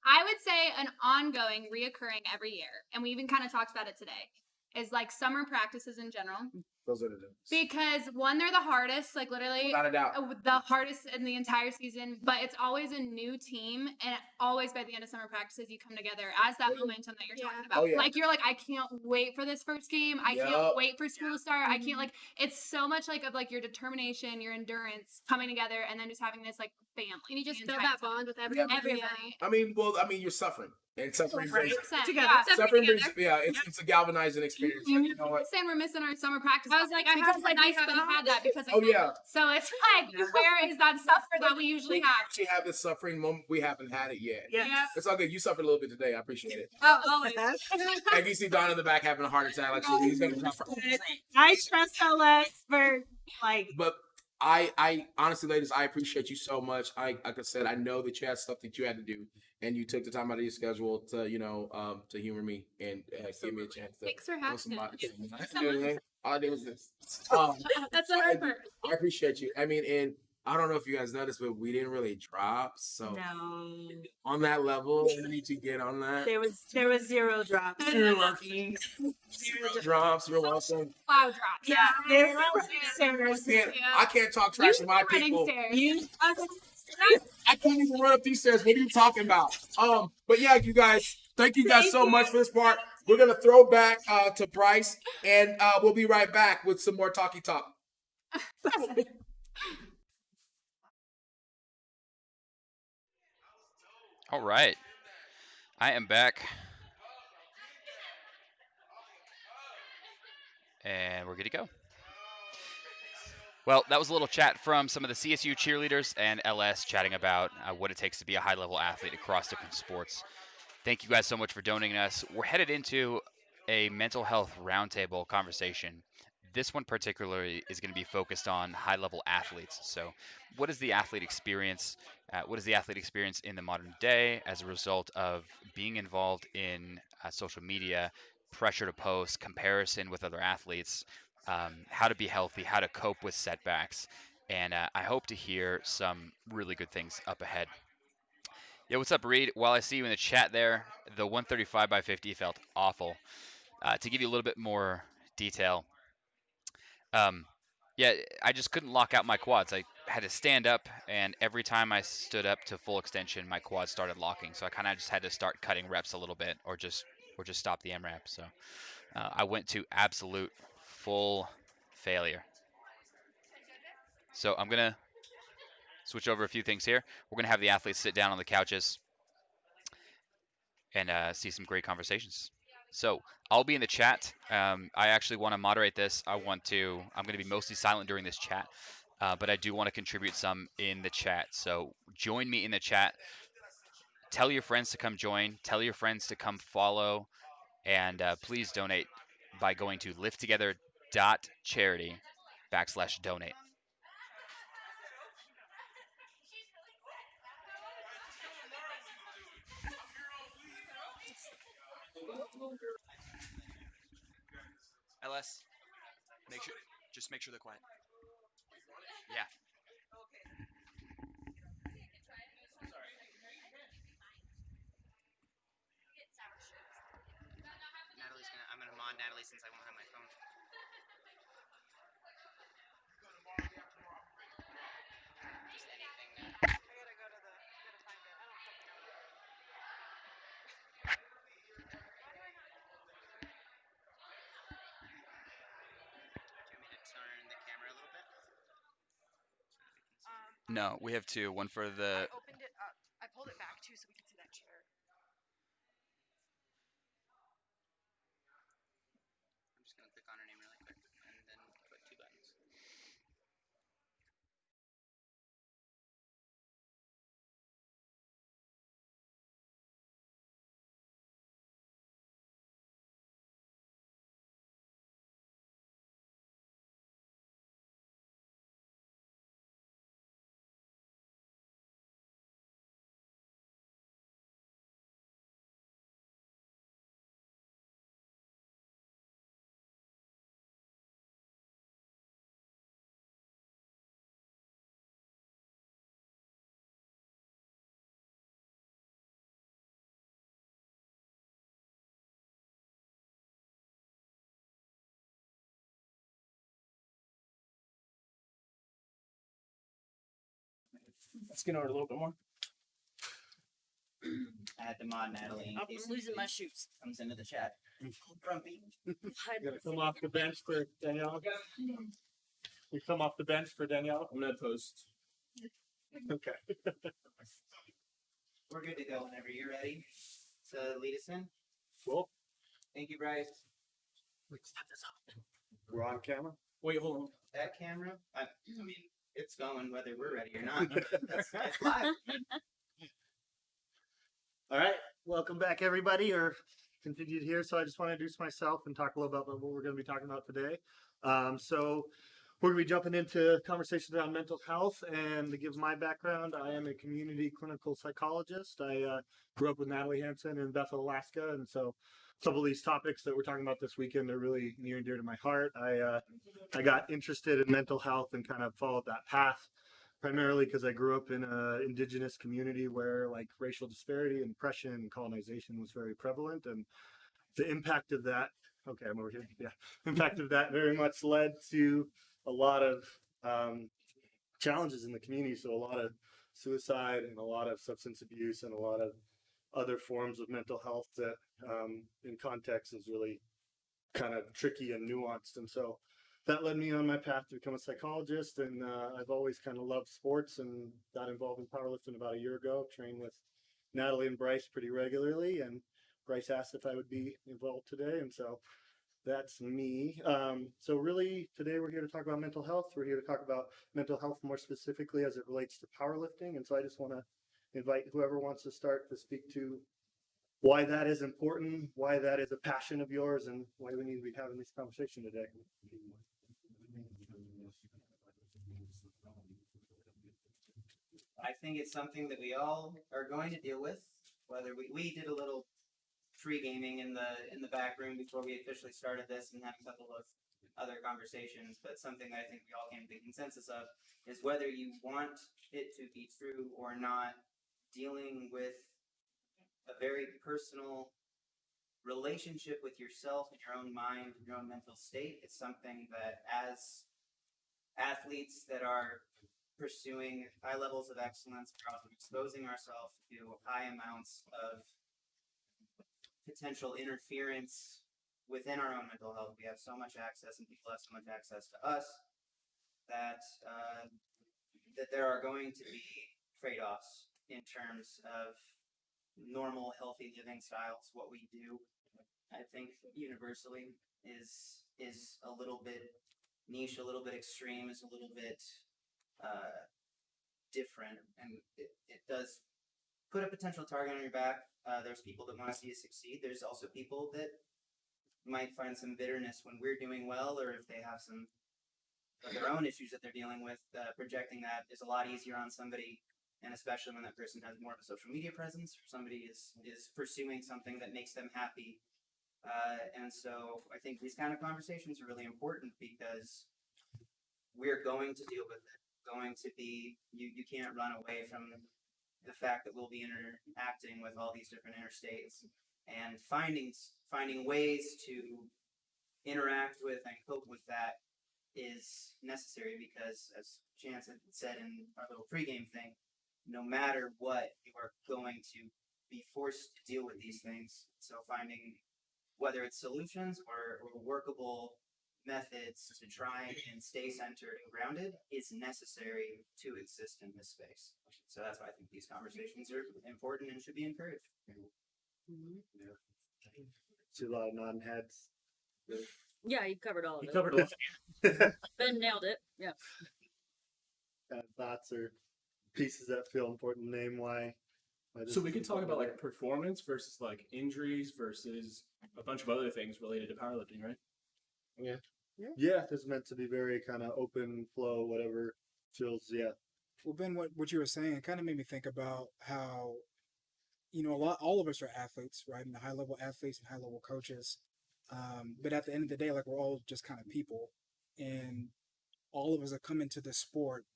I would say an ongoing, reoccurring every year, and we even kind of talked about it today, is like summer practices in general. Those are the dudes. Because one, they're the hardest, like literally Without a doubt. the hardest in the entire season, but it's always a new team, and always by the end of summer practices, you come together as that momentum that you're talking about. Oh, yeah. Like you're like, I can't wait for this first game. I Yup. can't wait for school to start. I can't it's so much like of like your determination, your endurance coming together, and then just having this like family. And you just the build entire that time. bond with everybody. Everybody. You're suffering. And suffering Right. brings, Together. suffering brings, yeah, it's a galvanizing experience. Mhm. You know what? Saying we're missing our summer practice. I was like, I Because, have like, like, we I haven't haven't had that because Oh, yeah. So it's like, where is that suffer that we usually We have? actually have this suffering moment. We haven't had it yet. Yeah. It's all good. You suffered a little bit today. I appreciate it. Oh, always. And you see Don in the back having a heart attack. Like, he's going to drop her. I trust LS for like. But I honestly, ladies, I appreciate you so much. Like I said, I know that you had stuff that you had to do, and you took the time out of your schedule to, to humor me and give me a chance to. Thanks for having me. All I did was this. That's a hard I appreciate you. I mean, and I don't know if you guys noticed, but we didn't really drop. So No. on that level, we need to get on that. There was 0 drops. You're lucky. 0 drops. You're welcome. Cloud drops. Yeah, there were stairs. I can't talk trash to my Running people. stairs. I can't even run up these stairs. What are you talking about? But yeah, you guys, thank you guys so much for this part. We're gonna throw back to Bryce, and we'll be right back with some more talky talk. All right. I am back. And we're good to go. Well, that was a little chat from some of the CSU cheerleaders and LS chatting about what it takes to be a high-level athlete across different sports. Thank you guys so much for donating us. We're headed into a mental health roundtable conversation. This one particularly is going to be focused on high-level athletes. So what is the athlete experience? What is the athlete experience in the modern day as a result of being involved in social media, pressure to post, comparison with other athletes, how to be healthy, how to cope with setbacks. And I hope to hear some really good things up ahead. Yeah, what's up, Reed? While I see you in the chat there, the 135 by 50 felt awful. To give you a little bit more detail, yeah, I just couldn't lock out my quads. I had to stand up, and every time I stood up to full extension, my quads started locking. So I kind of just had to start cutting reps a little bit, or just stop the MRAP. So I went to absolute full failure. So I'm gonna switch over a few things here. We're gonna have the athletes sit down on the couches and see some great conversations. So I'll be in the chat. I actually want to moderate this. I'm going to be mostly silent during this chat, but I do want to contribute some in the chat. So join me in the chat. Tell your friends to come join. Tell your friends to come follow. And please donate by going to lifttogether.charity/donate. LS, just make sure they're quiet. Yeah. I'm gonna mod Natalie since I won't have my phone. Just anything. I gotta go to the. I gotta find it. I don't fucking know. Do you want me to turn the camera a little bit? No, we have two. One for the. I opened it up. I pulled it back too so we can see that chair. I'm just gonna click on her name really quick and then click 2 buttons. Let's get over a little bit more. I had to mod Natalie. I'm losing my shoes. Comes into the chat. Grumpy. You gotta come off the bench for Danielle. You come off the bench for Danielle. I'm gonna post. Okay. We're good to go whenever you're ready. to lead us in. Cool. Thank you, Bryce. We're on camera. Wait, hold on. That camera, I mean, it's going whether we're ready or not. That's live. All right, welcome back, everybody, or continued here. So I just want to introduce myself and talk a little about what we're going to be talking about today. So we're going to be jumping into conversations around mental health, and to give my background, I am a community clinical psychologist. I grew up with Natalie Hansen in Bethel, Alaska, and so a couple of these topics that we're talking about this weekend are really near and dear to my heart. I got interested in mental health and kind of followed that path, primarily because I grew up in an indigenous community where like racial disparity and oppression and colonization was very prevalent, and the impact of that, okay, I'm over here, yeah, impact of that very much led to a lot of challenges in the community. So a lot of suicide and a lot of substance abuse and a lot of other forms of mental health that in context is really kind of tricky and nuanced. And so that led me on my path to become a psychologist. And I've always kind of loved sports and got involved in powerlifting about a year ago, trained with Natalie and Bryce pretty regularly. And Bryce asked if I would be involved today. And so that's me. So really today we're here to talk about mental health. We're here to talk about mental health more specifically as it relates to powerlifting. And so I just want to invite whoever wants to start to speak to why that is important, why that is a passion of yours, and why we need to be having this conversation today. I think it's something that we all are going to deal with. Whether we did a little pre-gaming in the back room before we officially started this and had a couple of other conversations, but something that I think we all came to a consensus of is whether you want it to be true or not, dealing with a very personal relationship with yourself and your own mind, your own mental state. It's something that as athletes that are pursuing high levels of excellence, we're often exposing ourselves to high amounts of potential interference within our own mental health. We have so much access, and people have so much access to us that that there are going to be trade-offs in terms of normal, healthy living styles. What we do, I think, universally is a little bit niche, a little bit extreme, is a little bit different, and it does put a potential target on your back. There's people that want to see you succeed. There's also people that might find some bitterness when we're doing well, or if they have some of their own issues that they're dealing with. Projecting that is a lot easier on somebody, and especially when that person has more of a social media presence, or somebody is pursuing something that makes them happy. And so I think these kind of conversations are really important because we're going to deal with it. Going to be, you can't run away from the fact that we'll be interacting with all these different interstates, and finding ways to interact with and cope with that is necessary, because as Chance had said in our little pregame thing, no matter what, you are going to be forced to deal with these things. So finding whether it's solutions or workable methods to try and stay centered and grounded is necessary to exist in this space. So that's why I think these conversations are important and should be encouraged. Yeah. See a lot of nodding heads. Yeah, you covered all of You it. covered it. Ben nailed it. Yeah. Thoughts or pieces that feel important, name why So we could talk about like performance versus like injuries versus a bunch of other things related to powerlifting, right? Yeah, this is meant to be very kind of open flow, whatever feels, yeah. Well, Ben, what you were saying kind of made me think about how, all of us are athletes, right? And high level athletes and high level coaches. But at the end of the day, like, we're all just kind of people, and all of us are coming to this sport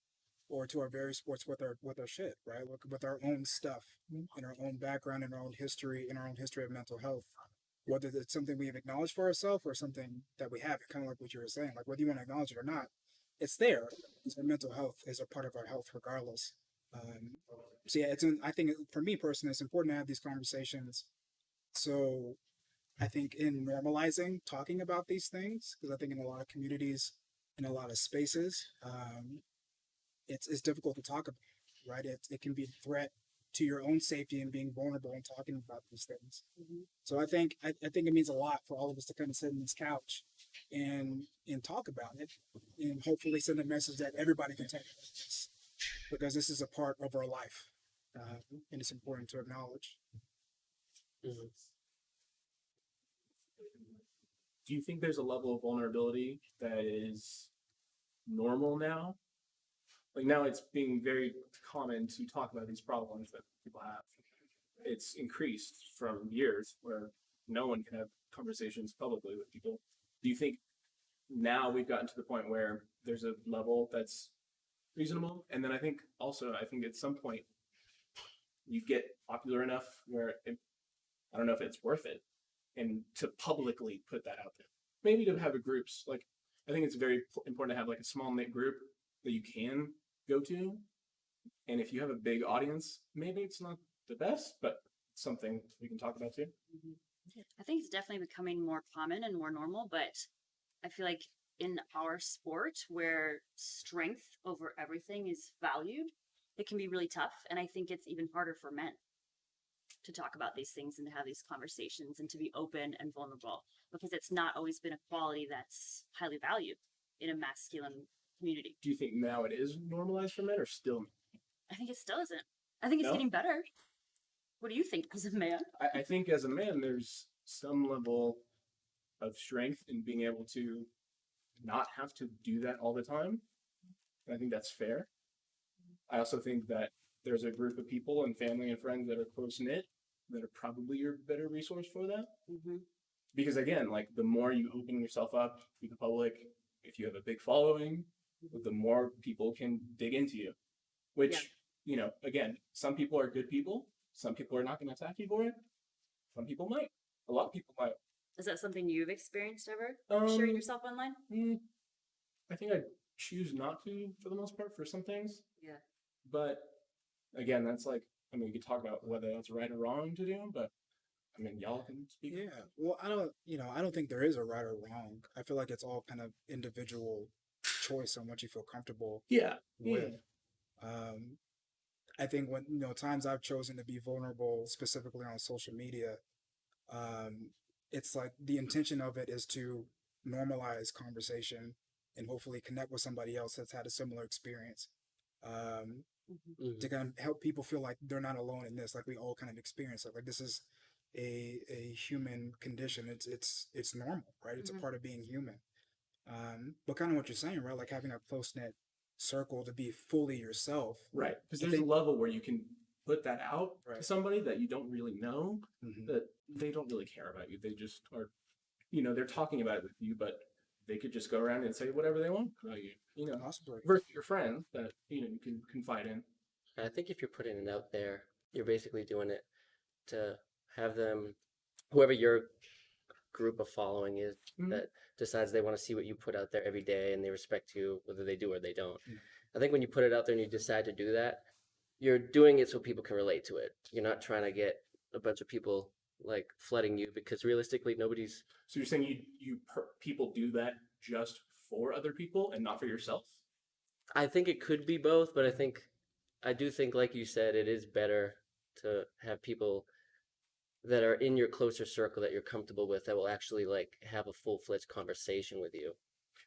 or to our various sports with our shit, right? With our own stuff and our own background and our own history and our own history of mental health. Whether it's something we've acknowledged for ourselves or something that we haven't, kind of like what you were saying, like whether you want to acknowledge it or not, it's there. Our mental health is a part of our health regardless. So yeah, I think for me personally, it's important to have these conversations. So I think in normalizing talking about these things, because I think in a lot of communities, in a lot of spaces, it's difficult to talk about, right? It can be a threat to your own safety and being vulnerable and talking about these things. So I think it means a lot for all of us to kind of sit on this couch and talk about it, and hopefully send a message that everybody can take about this, because this is a part of our life, and it's important to acknowledge. Do you think there's a level of vulnerability that is normal now? Like now it's being very common to talk about these problems that people have. It's increased from years where no one can have conversations publicly with people. Do you think now we've gotten to the point where there's a level that's reasonable? And then I think at some point you get popular enough where I don't know if it's worth it, and to publicly put that out there. Maybe to have a groups, like I think it's very important to have like a small knit group that you can go to. And if you have a big audience, maybe it's not the best, but it's something we can talk about too. I think it's definitely becoming more common and more normal, but I feel like in our sport where strength over everything is valued, it can be really tough. And I think it's even harder for men to talk about these things and to have these conversations and to be open and vulnerable, because it's not always been a quality that's highly valued in a masculine community. Do you think now it is normalized for men or still? I think it still isn't. I think it's getting better. What do you think as a man? I think as a man, there's some level of strength in being able to not have to do that all the time. And I think that's fair. I also think that there's a group of people and family and friends that are close knit that are probably your better resource for that. Because again, like the more you open yourself up to the public, if you have a big following, the more people can dig into you. Which, you know, again, some people are good people. Some people are not going to attack you for it. Some people might. A lot of people might. Is that something you've experienced ever? Sharing yourself online? I think I choose not to for the most part for some things. Yeah. But again, that's like, I mean, we could talk about whether that's right or wrong to do, but I mean, y'all can speak. Yeah. Well, I don't think there is a right or wrong. I feel like it's all kind of individual choice on what you feel comfortable with. I think when, times I've chosen to be vulnerable specifically on social media, it's like the intention of it is to normalize conversation and hopefully connect with somebody else that's had a similar experience. To kind of help people feel like they're not alone in this, like we all kind of experience it. Like this is a human condition. It's normal, right? It's a part of being human. But kind of what you're saying, right? Like having a close-knit circle to be fully yourself. Right. Because there's a level where you can put that out to somebody that you don't really know, that they don't really care about you. They just are, they're talking about it with you, but they could just go around and say whatever they want about you, Possibly. versus your friend that, you can confide in. I think if you're putting it out there, you're basically doing it to have them, whoever your group of following is, that decides they want to see what you put out there every day and they respect you, whether they do or they don't. I think when you put it out there and you decide to do that, you're doing it so people can relate to it. You're not trying to get a bunch of people like flooding you, because realistically nobody's. So you're saying people do that just for other people and not for yourself? I think it could be both, but I do think, like you said, it is better to have people that are in your closer circle that you're comfortable with, that will actually like have a full-fledged conversation with you.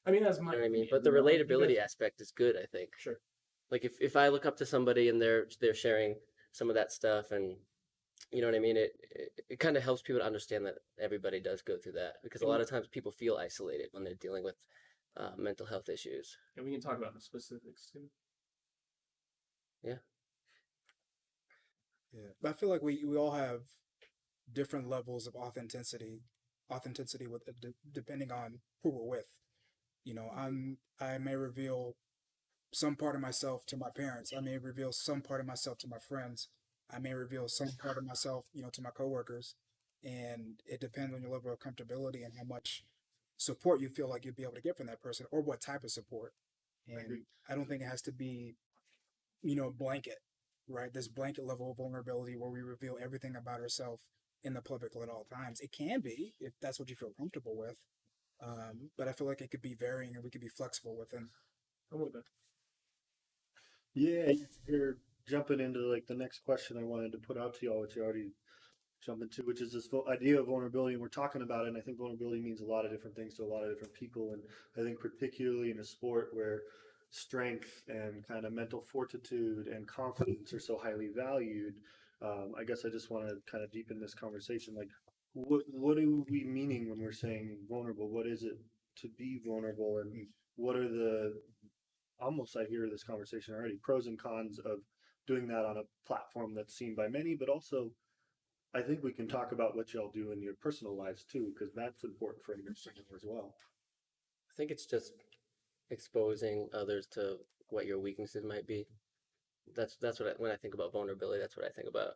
I mean, that's my. You know what I mean? But the relatability aspect is good, I think. Sure. Like if I look up to somebody and they're sharing some of that stuff, and you know what I mean, it kind of helps people to understand that everybody does go through that, because a lot of times people feel isolated when they're dealing with mental health issues. And we can talk about the specifics too. Yeah. Yeah, but I feel like we all have different levels of authenticity with depending on who we're with. I may reveal some part of myself to my parents. I may reveal some part of myself to my friends. I may reveal some part of myself, to my coworkers. And it depends on your level of comfortability and how much support you feel like you'll be able to get from that person, or what type of support. And I don't think it has to be, blanket, right? This blanket level of vulnerability where we reveal everything about ourselves in the public at all times. It can be, if that's what you feel comfortable with. But I feel like it could be varying, and we could be flexible within. I'm with that. Yeah, you're jumping into like the next question I wanted to put out to y'all, which you already jump into, which is this idea of vulnerability. And we're talking about it, and I think vulnerability means a lot of different things to a lot of different people. And I think particularly in a sport where strength and kind of mental fortitude and confidence are so highly valued, I guess I just want to kind of deepen this conversation. Like, what are we meaning when we're saying vulnerable? What is it to be vulnerable, and what are the almost, I hear this conversation already, pros and cons of doing that on a platform that's seen by many, but also I think we can talk about what y'all do in your personal lives too, because that's important for understanding as well. I think it's just exposing others to what your weaknesses might be. That's what when I think about vulnerability, that's what I think about.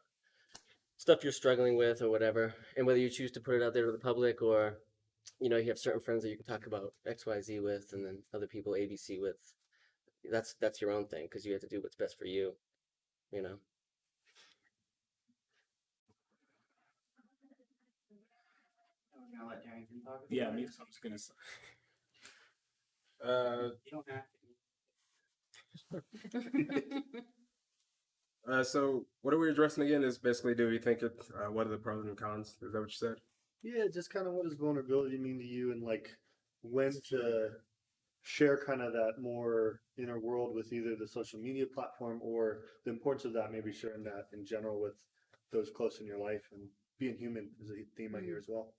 Stuff you're struggling with or whatever, and whether you choose to put it out there to the public, or you know, you have certain friends that you can talk about XYZ with, and then other people ABC with. That's your own thing, because you have to do what's best for you, you know. Yeah, me. So I'm just gonna say. You don't have so what are we addressing again? Is basically, do we think it? What are the pros and cons? Is that what you said? Yeah, just kind of what does vulnerability mean to you, and like when to share kind of that more inner world with either the social media platform, or the importance of that, maybe sharing that in general with those close in your life, and being human is a theme I hear as well.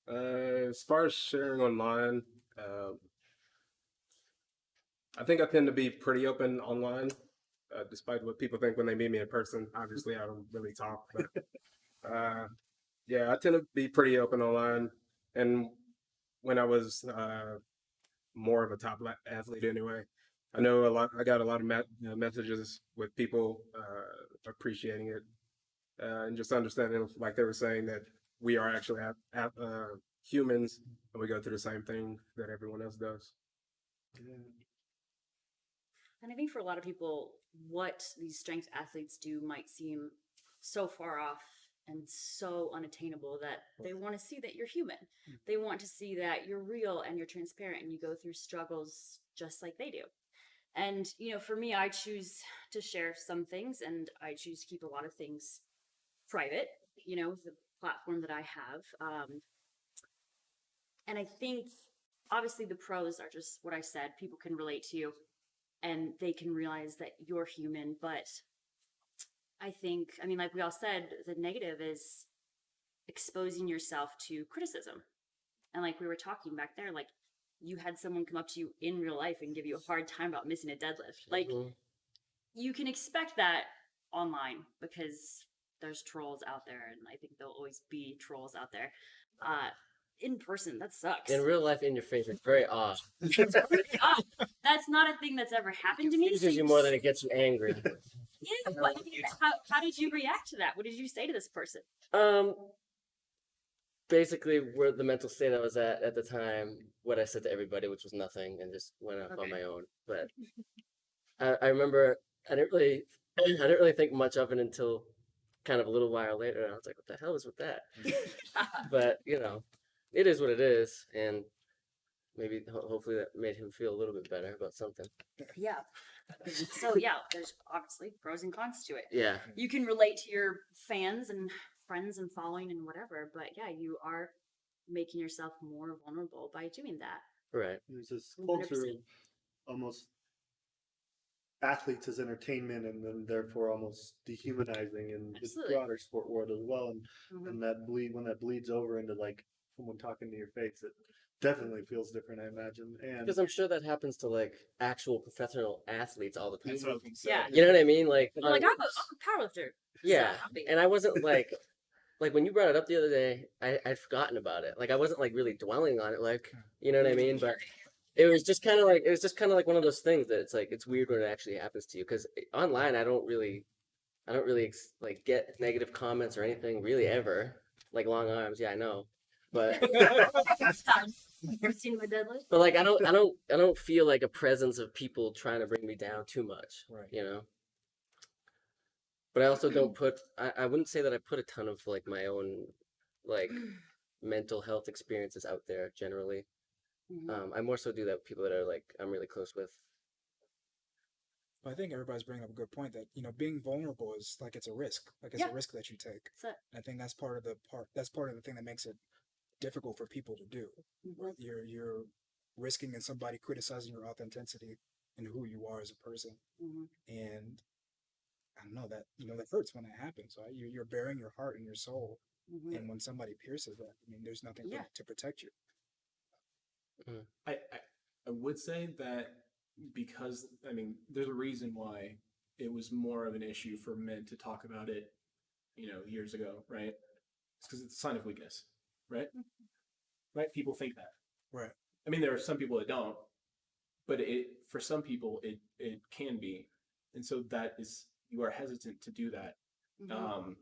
As far as sharing online, I think I tend to be pretty open online, despite what people think when they meet me in person. Obviously, I don't really talk, but yeah, I tend to be pretty open online. And when I was more of a top athlete anyway, I know I got a lot of messages with people appreciating it, and just understanding, like they were saying, that we are actually humans, and we go through the same thing that everyone else does. Yeah. And I think for a lot of people, what these strength athletes do might seem so far off and so unattainable that they want to see that you're human. They want to see that you're real and you're transparent and you go through struggles just like they do. And, you know, for me, I choose to share some things, and I choose to keep a lot of things private, you know, the platform that I have. And I think obviously the pros are just what I said. People can relate to you and they can realize that you're human. But I think, I mean, like we all said, the negative is exposing yourself to criticism. And like we were talking back there, like you had someone come up to you in real life and give you a hard time about missing a deadlift. Like you can expect that online because there's trolls out there, and I think there'll always be trolls out there. In person, that sucks. In real life, in your face, it's very odd. It's really odd. That's not a thing that's ever happened to me. It confuses you more than it gets you angry. Yeah, but how did you react to that? What did you say to this person? Basically, where the mental state I was at the time, what I said to everybody, which was nothing, and just went off on my own. But I remember I didn't really think much of it until kind of a little while later. I was like, what the hell is with that? But you know, it is what it is, and maybe hopefully that made him feel a little bit better about something. Yeah. So yeah, there's obviously pros and cons to it. Yeah. You can relate to your fans and friends and following and whatever, but yeah, you are making yourself more vulnerable by doing that. Right. There's this culture of almost athletes as entertainment, and then therefore almost dehumanizing in the broader sport world as well. And and that when that bleeds over into like someone talking to your face, it definitely feels different, I imagine. And Because I'm sure that happens to like actual professional athletes all the time. That's what I was gonna say. Yeah. You know what I mean? Like, I'm like, I'm a powerlifter. yeah. So I'll be- And I wasn't like when you brought it up the other day, I'd forgotten about it. Like I wasn't like really dwelling on it, like, you know what I mean? But it was just kind of like one of those things that it's like it's weird when it actually happens to you, because online I don't really like get negative comments or anything really ever. Like long arms, yeah, I know. But You've seen my deadlift? but like I don't feel like a presence of people trying to bring me down too much. Right. You know. But I also don't put I wouldn't say that I put a ton of like my own like mental health experiences out there generally. I more so do that with people that are like I'm really close with. But I think everybody's bringing up a good point that, you know, being vulnerable is like it's a risk. Like it's Yeah. a risk that you take. That's it. And I think that's part of the thing that makes it difficult for people to do. Right? You're risking in somebody criticizing your authenticity and who you are as a person. Mhm. And I don't know that, you know, that hurts when that happens, right? You're bearing your heart and your soul. Mhm. And when somebody pierces that, I mean, there's nothing Yeah. to protect you. I would say that because I mean there's a reason why it was more of an issue for men to talk about it, you know, years ago, right? It's because it's a sign of weakness, right? Right? People think that. Right. I mean, there are some people that don't, but for some people it can be, and so that is you are hesitant to do that. Mhm.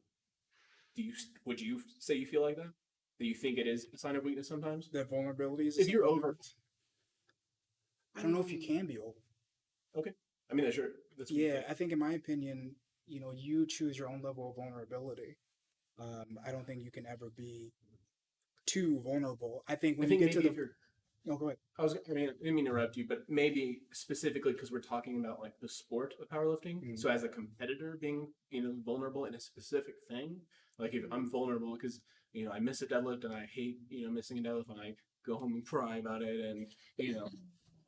Would you say you feel like that? That you think it is a sign of weakness sometimes? That vulnerability is. If you're over. I don't know if you can be over. Okay. I mean, that's what you Yeah, think. I think in my opinion, you know, you choose your own level of vulnerability. I don't think you can ever be too vulnerable. I think when you get to maybe the. if you're No, go ahead. I mean, I didn't mean to interrupt you, but maybe specifically because we're talking about like the sport of powerlifting. So as a competitor being, you know, vulnerable in a specific thing, like if I'm vulnerable because, you know, I miss a deadlift and I hate, you know, missing a deadlift and I go home and cry about it. And, you know,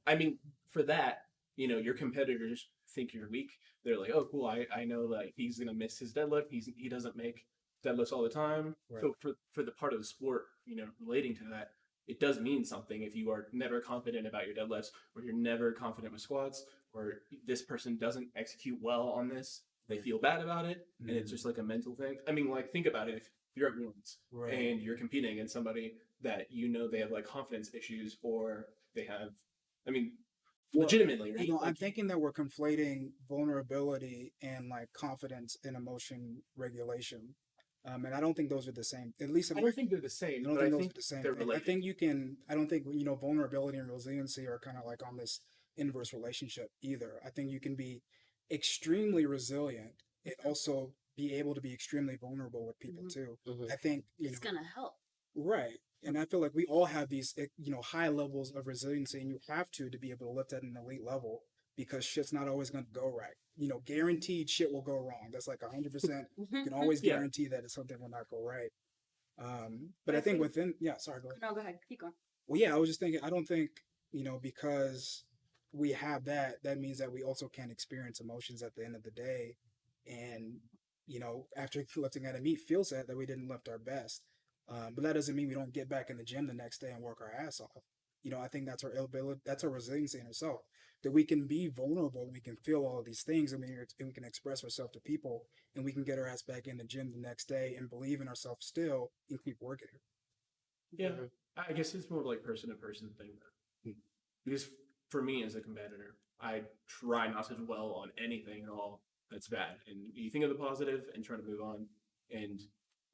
I mean, for that, you know, your competitors think you're weak. They're like, oh, cool. I know that he's going to miss his deadlift. He doesn't make deadlifts all the time. Right. So for the part of the sport, you know, relating to that, it does mean something if you are never confident about your deadlifts, or you're never confident with squats, or this person doesn't execute well on this, they feel bad about it, and it's just like a mental thing. I mean, like, think about it. If you're at Wounds Right. and you're competing against somebody that you know they have like confidence issues, or they have, I mean, legitimately, right? You know, I'm Like, thinking that we're conflating vulnerability and like confidence and emotion regulation. And I don't think those are the same. At least I don't think they're the same, I don't but think I those think are the same they're thing. I related. think you can. I don't think, you know, vulnerability and resiliency are kind of like on this inverse relationship either. I think you can be extremely resilient and also be able to be extremely vulnerable with people too. I think It's gonna help. Right. And I feel like we all have these, you know, high levels of resiliency, and you have to be able to lift at an elite level because shit's not always going to go right. You know, guaranteed shit will go wrong. That's like 100%. You can always Yeah. guarantee that something will not go right. But I think within, yeah, sorry, go ahead. No, go ahead. Keep going. Well, yeah, I was just thinking, I don't think, you know, because we have that, that means that we also can experience emotions at the end of the day. And, you know, after lifting at a meet, feel sad that we didn't lift our best. But that doesn't mean we don't get back in the gym the next day and work our ass off. You know, I think that's our ability, that's our resiliency in itself. That we can be vulnerable, we can feel all of these things, and we can express ourselves to people, and we can get our ass back in the gym the next day and believe in ourselves still and keep working. Yeah, I guess it's more like person to person thing. Because for me as a competitor, I try not to dwell on anything at all that's bad, and you think of the positive and try to move on. And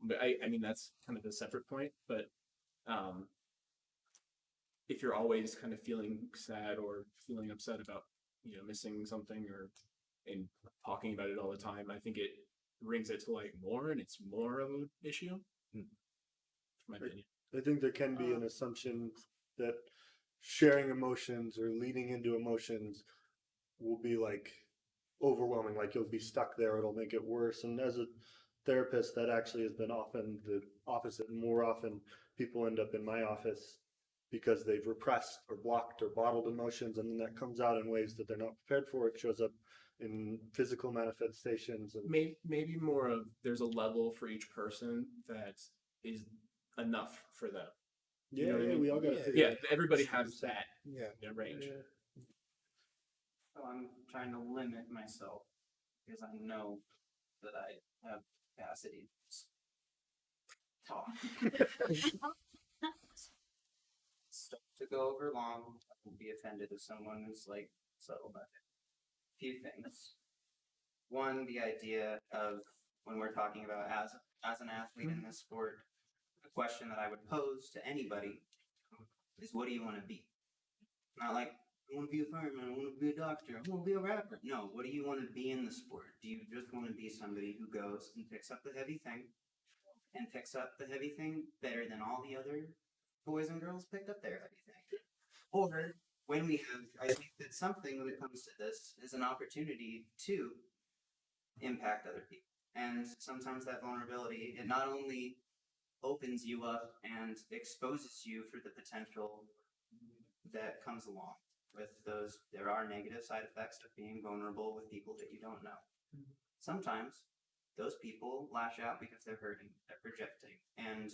but I mean that's kind of a separate point, but if you're always kind of feeling sad or feeling upset about, you know, missing something or and talking about it all the time, I think it brings it to like more, and it's more of an issue. In my opinion. I think there can be an assumption that sharing emotions or leading into emotions will be like overwhelming, like you'll be stuck there, it'll make it worse. And as a therapist, that actually has been often the opposite. More often, people end up in my office because they've repressed or blocked or bottled emotions, and then that comes out in ways that they're not prepared for. It shows up in physical manifestations. And Maybe more of there's a level for each person that is enough for them. You know what I mean? we all got to figure Yeah, out. everybody has that range. So I'm trying to limit myself because I know that I have capacity to talk. Stuff to go over long. I will be offended if someone is like subtle about it. Few things. One, the idea of when we're talking about as an athlete in this sport, the question that I would pose to anybody is, what do you want to be? Not like, I want to be a fireman, I want to be a doctor, I want to be a rapper. No, what do you want to be in the sport? Do you just want to be somebody who goes and picks up the heavy thing and picks up the heavy thing better than all the other boys and girls picked up their heavy thing? Or when we have, I think that something when it comes to this is an opportunity to impact other people. And sometimes that vulnerability, it not only opens you up and exposes you for the potential that comes along with those, there are negative side effects of being vulnerable with people that you don't know. Sometimes those people lash out because they're hurting, they're projecting, and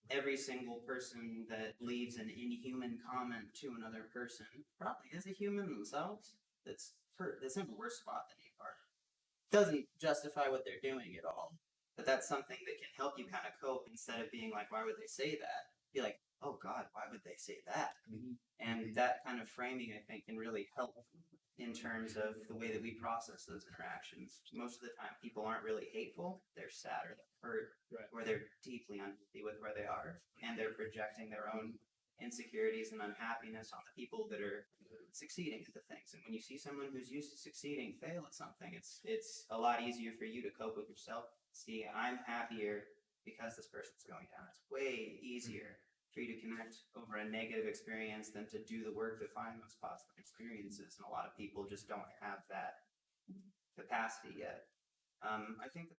every single person that leaves an inhuman comment to another person probably is a human themselves that's hurt, that's in a worse spot than you are. Doesn't justify what they're doing at all, but that's something that can help you kind of cope instead of being like, why would they say that? Be like, oh God, why would they say that? And that kind of framing, I think, can really help in terms of the way that we process those interactions. Most of the time, people aren't really hateful. They're sad or they're hurt, or they're deeply unhappy with where they are, and they're projecting their own insecurities and unhappiness on the people that are succeeding at the things. And when you see someone who's used to succeeding fail at something, it's a lot easier for you to cope with yourself. See, I'm happier because this person's going down. It's way easier for you to connect over a negative experience than to do the work to find those positive experiences. And a lot of people just don't have that capacity yet. I think that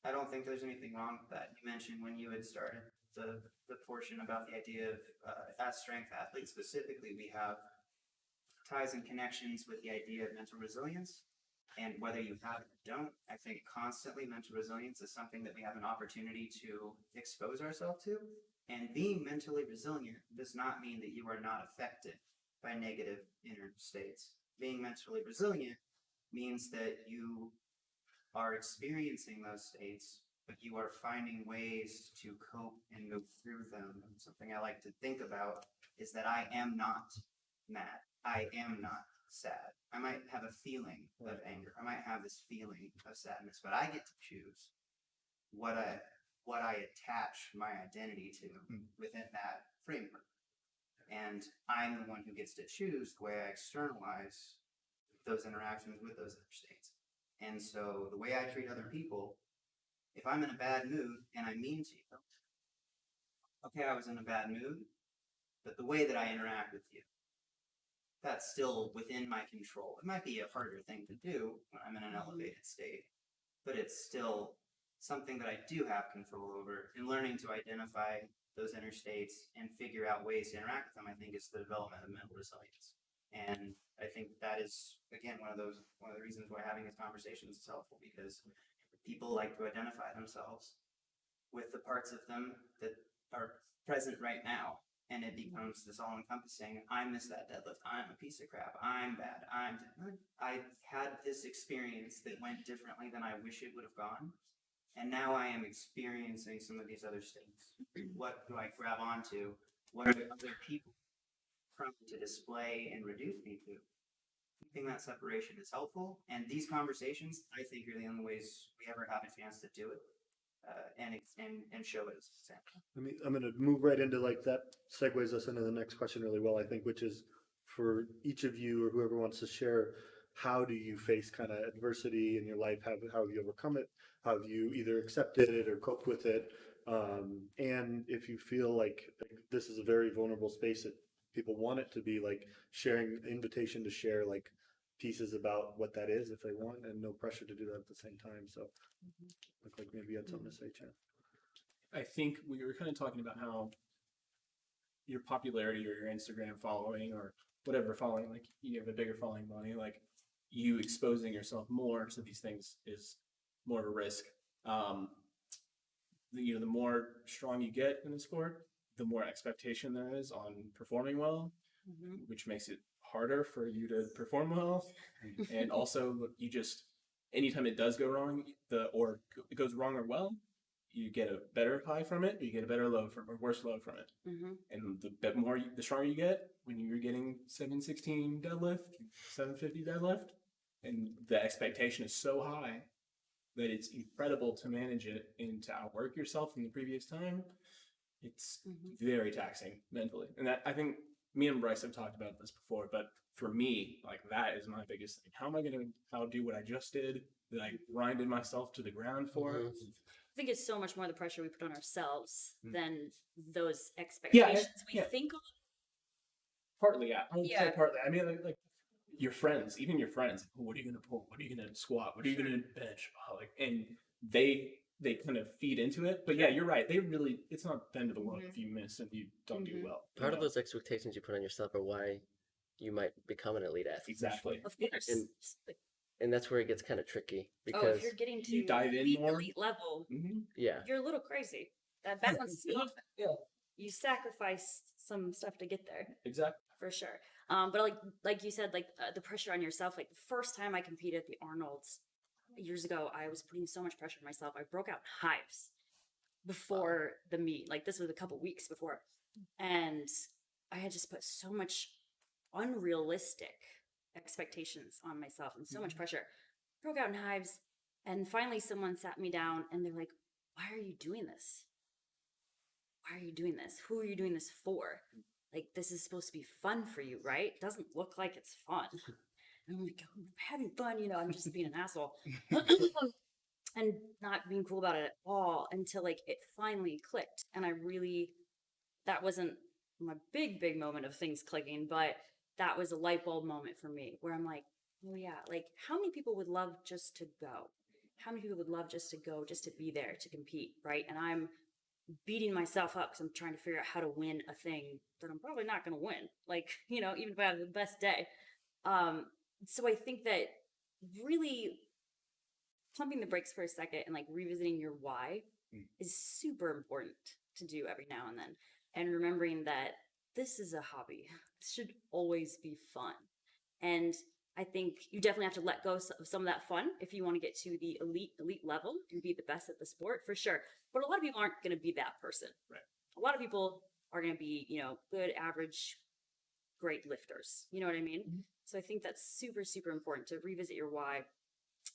I don't think there's anything wrong with that. You mentioned when you had started the portion about the idea of as strength athletes specifically, we have ties and connections with the idea of mental resilience. And whether you have it or don't, I think constantly mental resilience is something that we have an opportunity to expose ourselves to. And being mentally resilient does not mean that you are not affected by negative inner states. Being mentally resilient means that you are experiencing those states, but you are finding ways to cope and move through them. And something I like to think about is that I am not mad. I am not sad. I might have a feeling of anger. I might have this feeling of sadness, but I get to choose what I attach my identity to within that framework. And I'm the one who gets to choose the way I externalize those interactions with those other states. And so the way I treat other people, if I'm in a bad mood and I'm mean to you, okay, I was in a bad mood, but the way that I interact with you, that's still within my control. It might be a harder thing to do when I'm in an elevated state, but it's still something that I do have control over. And learning to identify those inner states and figure out ways to interact with them, I think, is the development of mental resilience. And I think that is, again, one of the reasons why having these conversations is helpful, because people like to identify themselves with the parts of them that are present right now. And it becomes this all-encompassing, I missed that deadlift, I'm a piece of crap, I'm bad, I had this experience that went differently than I wish it would have gone. And now I am experiencing some of these other states. What do I grab onto? What are the other people trying to display and reduce me to? I think that separation is helpful. And these conversations, I think, are the only ways we ever have a chance to do it. And show it as an example. I'm going to move right into like that segues us into the next question really well, I think, which is for each of you or whoever wants to share, how do you face kind of adversity in your life? How have you overcome it? How have you either accepted it or coped with it? And if you feel like this is a very vulnerable space that people want it to be, like sharing invitation to share like pieces about what that is if they want, and no pressure to do that at the same time. So look like maybe you had something to say, Chad. I think we were kind of talking about how your popularity or your Instagram following or whatever following, like you have a bigger following money, like you exposing yourself more to these things is more of a risk. The more strong you get in the sport, the more expectation there is on performing well, which makes it harder for you to perform well. And also, you just, anytime it does go wrong, it goes wrong or well, you get a better high from it, you get a better low from, or worse low from it. And the stronger you get, when you're getting 716 deadlift, 750 deadlift, and the expectation is so high that it's incredible to manage it and to outwork yourself from the previous time. It's very taxing mentally. And I think me and Bryce have talked about this before, but for me, like, that is my biggest thing. How am I going to outdo what I just did, that I grinded myself to the ground for? I think it's so much more the pressure we put on ourselves than those expectations we think of. Partly, yeah. I would say partly. I mean, like your friends, even your friends. What are you gonna pull? What are you gonna squat? What are you gonna bench? And they kind of feed into it. But yeah, you're right. They really, it's not the end of the world if you miss and you don't do well. Part of those expectations you put on yourself are why you might become an elite athlete. Exactly. Of course. And that's where it gets kind of tricky because if you're getting to you dive in more, elite level, yeah, you're a little crazy. That balance is off. You sacrifice some stuff to get there. Exactly. For sure. But like you said, the pressure on yourself. Like the first time I competed at the Arnold's years ago, I was putting so much pressure on myself. I broke out hives before the meet. Like this was a couple weeks before, and I had just put so much unrealistic expectations on myself and so much pressure. Broke out in hives, and finally someone sat me down and they're like, "Why are you doing this? Why are you doing this? Who are you doing this for? Like, this is supposed to be fun for you, right? It doesn't look like it's fun." And I'm like, "I'm having fun, you know, I'm just being an asshole." And not being cool about it at all until like it finally clicked. And that wasn't my big moment of things clicking, but that was a light bulb moment for me where I'm like, oh yeah, like how many people would love just to go? How many people would love just to go, just to be there, to compete, right? And I'm beating myself up because I'm trying to figure out how to win a thing that I'm probably not going to win. Like, you know, even if I have the best day. So I think that really pumping the brakes for a second and like revisiting your why is super important to do every now and then. And remembering that this is a hobby. This should always be fun. And I think you definitely have to let go of some of that fun if you want to get to the elite level and be the best at the sport, for sure. But a lot of people aren't going to be that person. Right. A lot of people are going to be, you know, good, average, great lifters. You know what I mean? So I think that's super, super important to revisit your why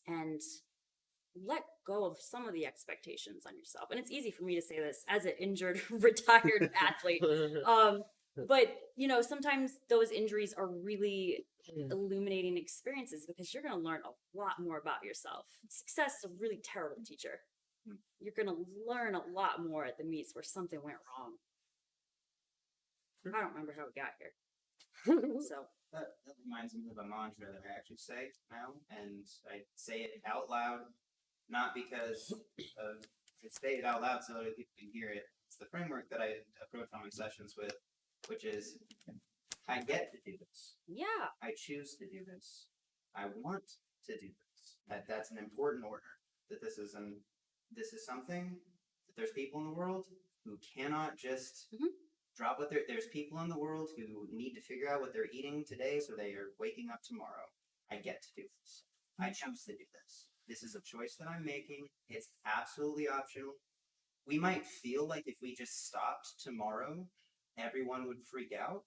and let go of some of the expectations on yourself. And it's easy for me to say this as an injured, retired athlete. But, you know, sometimes those injuries are really illuminating experiences because you're going to learn a lot more about yourself. Success is a really terrible teacher. You're going to learn a lot more at the meets where something went wrong. I don't remember how we got here. So that reminds me of a mantra that I actually say now, and I say it out loud, not because of I say it out loud so other people can hear it. It's the framework that I approach on my sessions with, which is, I get to do this. Yeah. I choose to do this. I want to do this. That's an important order. That this is something that there's people in the world who cannot just drop what there's people in the world who need to figure out what they're eating today so they are waking up tomorrow. I get to do this. I choose to do this. This is a choice that I'm making. It's absolutely optional. We might feel like if we just stopped tomorrow, everyone would freak out,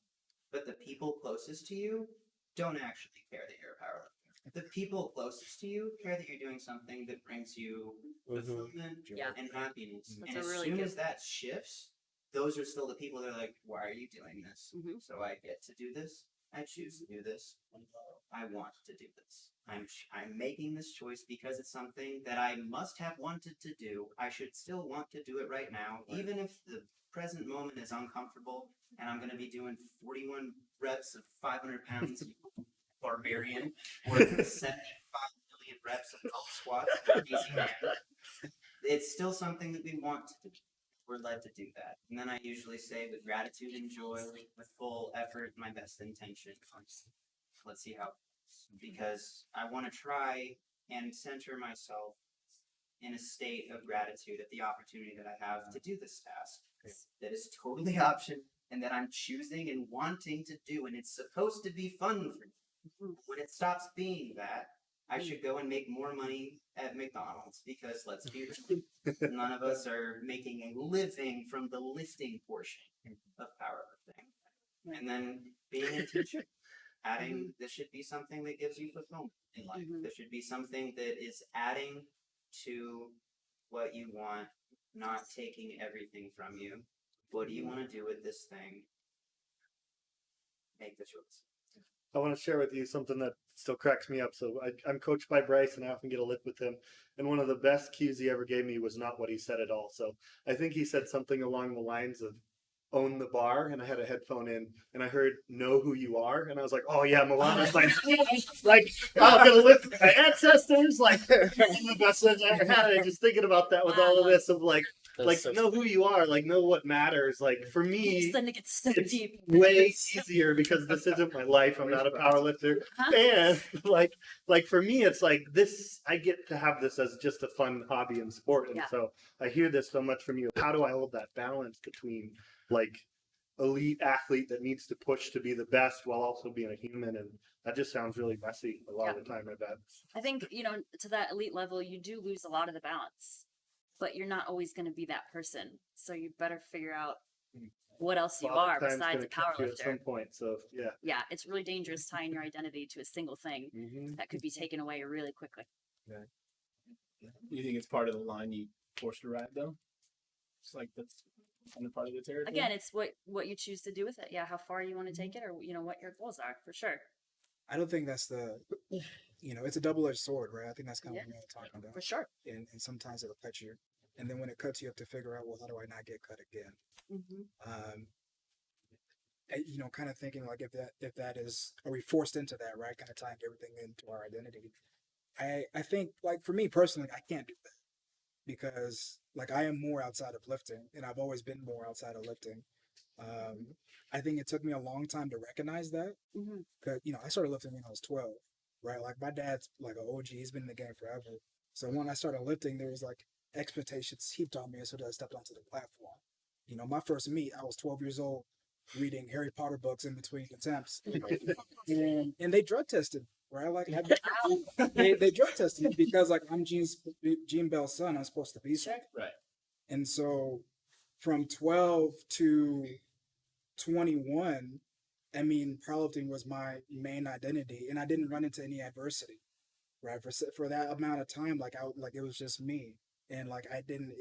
but the people closest to you don't actually care that you're a powerlifter. The people closest to you care that you're doing something that brings you fulfillment and happiness. That's and as really soon good as that shifts, those are still the people that are like, why are you doing this? So I get to do this. I choose to do this. I want to do this. I'm making this choice because it's something that I must have wanted to do. I should still want to do it right now, even if the present moment is uncomfortable and I'm going to be doing 41 reps of 500 pounds barbarian or 75 million reps of gulp squats easy man. It's still something that we want to do. We're led to do that. And then I usually say with gratitude and joy, with full effort, my best intention. Let's see how, because I want to try and center myself in a state of gratitude at the opportunity that I have to do this task. that is totally optional and that I'm choosing and wanting to do, and it's supposed to be fun for me. When it stops being that, I should go and make more money at McDonald's because let's be real, none of us are making a living from the lifting portion of powerlifting. And then being a teacher, adding this should be something that gives you fulfillment in life. This should be something that is adding to what you want, not taking everything from you. What do you want to do with this thing? Make the choice. I want to share with you something that still cracks me up. So I'm coached by Bryce, and I often get a lift with him. And one of the best cues he ever gave me was not what he said at all. So I think he said something along the lines of own the bar, and I had a headphone in, and I heard know who you are, and I was like, oh yeah, Milana's like I'm gonna lift my ancestors, like the best lives I ever had. And just thinking about that with all of this of like so know who you are, like know what matters. Like for me, Starting to get so it's deep. way easier because this isn't my life. I'm not a power lifter. And like for me, it's like this, I get to have this as just a fun hobby and sport. And Yeah. so I hear this so much from you. How do I hold that balance between like elite athlete that needs to push to be the best while also being a human? And that just sounds really messy a lot of the time, I bet. I think, to that elite level, you do lose a lot of the balance, but you're not always going to be that person. So you better figure out what else you A lot are of times besides a gonna catch you at powerlifter. some point. So yeah. Yeah, it's really dangerous tying your identity to a single thing that could be taken away really quickly. You think it's part of the line you forced to ride though? It's like that's kind of part of the territory. Again, it's what you choose to do with it. Yeah, how far you want to take it, or what your goals are, for sure. I don't think that's it's a double-edged sword, right? I think that's kind of what we're talking about. For sure. And sometimes it'll cut you. And then when it cuts, you have to figure out, well, how do I not get cut again? Kind of thinking like if that is, are we forced into that, right? Kind of tying everything into our identity. I think like for me personally, I can't do that because like I am more outside of lifting, and I've always been more outside of lifting. I think it took me a long time to recognize that because I started lifting when I was 12, right? Like my dad's like an OG, he's been in the game forever. So when I started lifting, there was like expectations heaped on me as soon as I stepped onto the platform. My first meet, I was 12 years old, reading Harry Potter books in between attempts, and they drug tested, right? Like they drug tested me because like I'm Gene Bell's son, I'm supposed to be sick, right? And so from 12 to 21, I mean, powerlifting was my main identity, and I didn't run into any adversity, right? For that amount of time, like it was just me, and like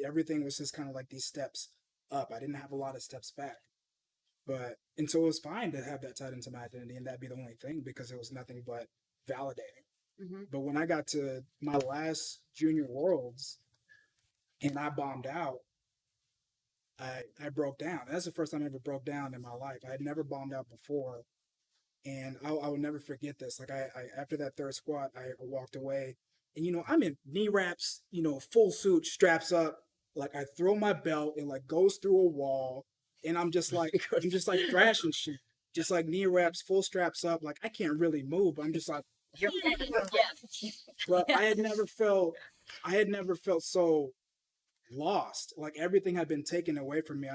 everything was just kind of like these steps up. I didn't have a lot of steps back, and so it was fine to have that tied into my identity, and that'd be the only thing because it was nothing but validating. But when I got to my last junior worlds, and I bombed out, I broke down. That's the first time I ever broke down in my life. I had never bombed out before. And I will never forget this. Like I after that third squat, I walked away and, I'm in knee wraps, full suit, straps up. Like I throw my belt and like goes through a wall. And I'm just like thrashing shit. Just like knee wraps, full straps up. Like I can't really move. I'm just like, but I had never felt so lost. Like everything had been taken away from me. I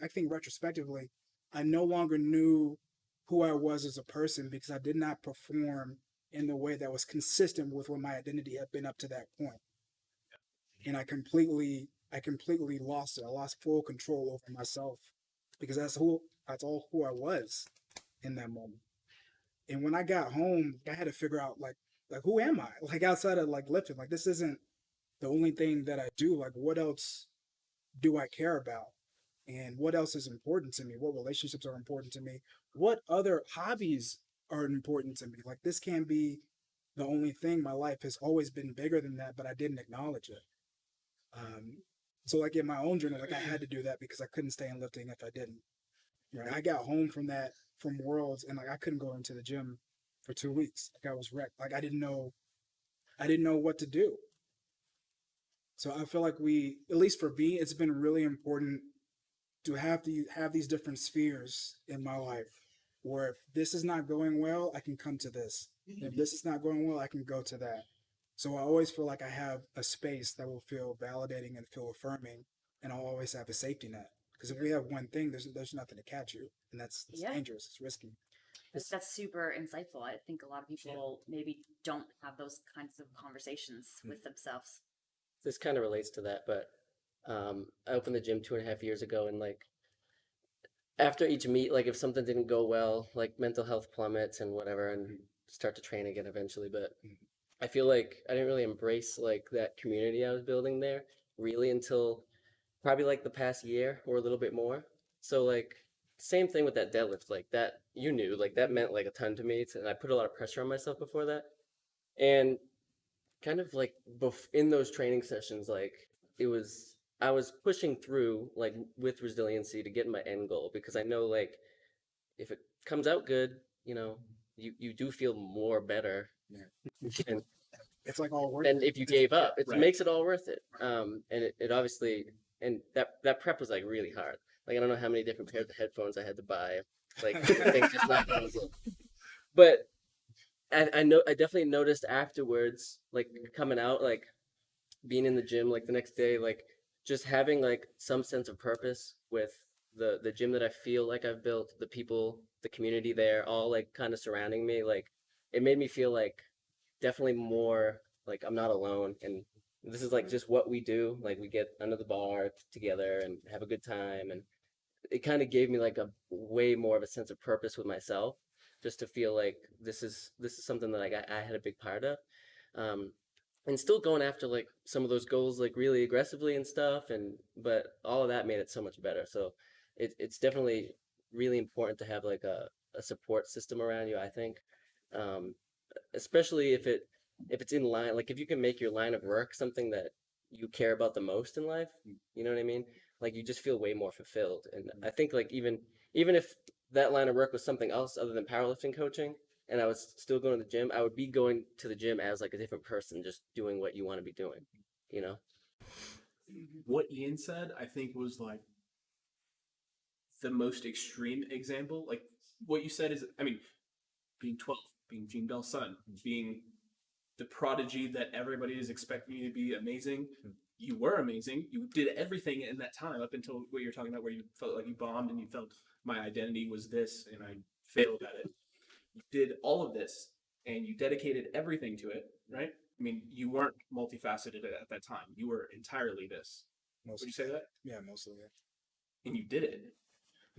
think retrospectively, I no longer knew who I was as a person because I did not perform in the way that was consistent with what my identity had been up to that point. And I completely lost it. I lost full control over myself because that's all who I was in that moment. And when I got home, I had to figure out like who am I? Like outside of like lifting, like this isn't the only thing that I do. Like what else do I care about? And what else is important to me? What relationships are important to me? What other hobbies are important to me? Like this can't be the only thing. My life has always been bigger than that, but I didn't acknowledge it. So like in my own journey, like I had to do that because I couldn't stay in lifting if I didn't. Right? I got home from Worlds and like I couldn't go into the gym for 2 weeks. Like I was wrecked. Like I didn't know what to do. So I feel like at least for me, it's been really important to have these different spheres in my life where if this is not going well, I can come to this. If this is not going well, I can go to that. So I always feel like I have a space that will feel validating and feel affirming and I'll always have a safety net. Because if we have one thing, there's nothing to catch you, and that's Yeah. dangerous. It's risky. That's super insightful. I think a lot of people maybe don't have those kinds of conversations with themselves. This kind of relates to that, but I opened the gym 2.5 years ago, and like after each meet, like if something didn't go well, like mental health plummets and whatever, and start to train again eventually. But I feel like I didn't really embrace like that community I was building there really until probably like the past year or a little bit more. So like same thing with that deadlift, like that you knew, like that meant like a ton to me, and I put a lot of pressure on myself before that, and kind of like in those training sessions, like I was pushing through like with resiliency to get my end goal, because I know like if it comes out good, you know, you do feel more better. And it's like all worth and if you gave up, it Right. makes it all worth it. And it obviously, and that prep was like really hard. Like I don't know how many different pairs of headphones I had to buy. Like things just not going good. But I know I definitely noticed afterwards, like coming out, like being in the gym, like the next day, like just having like some sense of purpose with the gym that I feel like I've built, the people, the community there, all like kind of surrounding me. Like it made me feel like definitely more like I'm not alone, and this is like just what we do. Like we get under the bar together and have a good time, and it kind of gave me like a way more of a sense of purpose with myself, just to feel like this is something that I had a big part of, and still going after like some of those goals like really aggressively and stuff, but all of that made it so much better. So it's definitely really important to have like a support system around you, I think, especially if it's in line, like if you can make your line of work something that you care about the most in life, you know what I mean? Like you just feel way more fulfilled. And I think like even if that line of work was something else other than powerlifting coaching, and I was still going to the gym, I would be going to the gym as like a different person, just doing what you want to be doing, you know? What Ian said, I think, was like the most extreme example. Like what you said is, I mean, being 12, being Gene Bell's son, being the prodigy that everybody is expecting you to be amazing. You were amazing. You did everything in that time up until what you're talking about, where you felt like you bombed and you felt my identity was this and I failed at it. You did all of this and you dedicated everything to it, right? I mean, you weren't multifaceted at that time. You were entirely this. Would you say that? Yeah, mostly. Yeah. And you did it.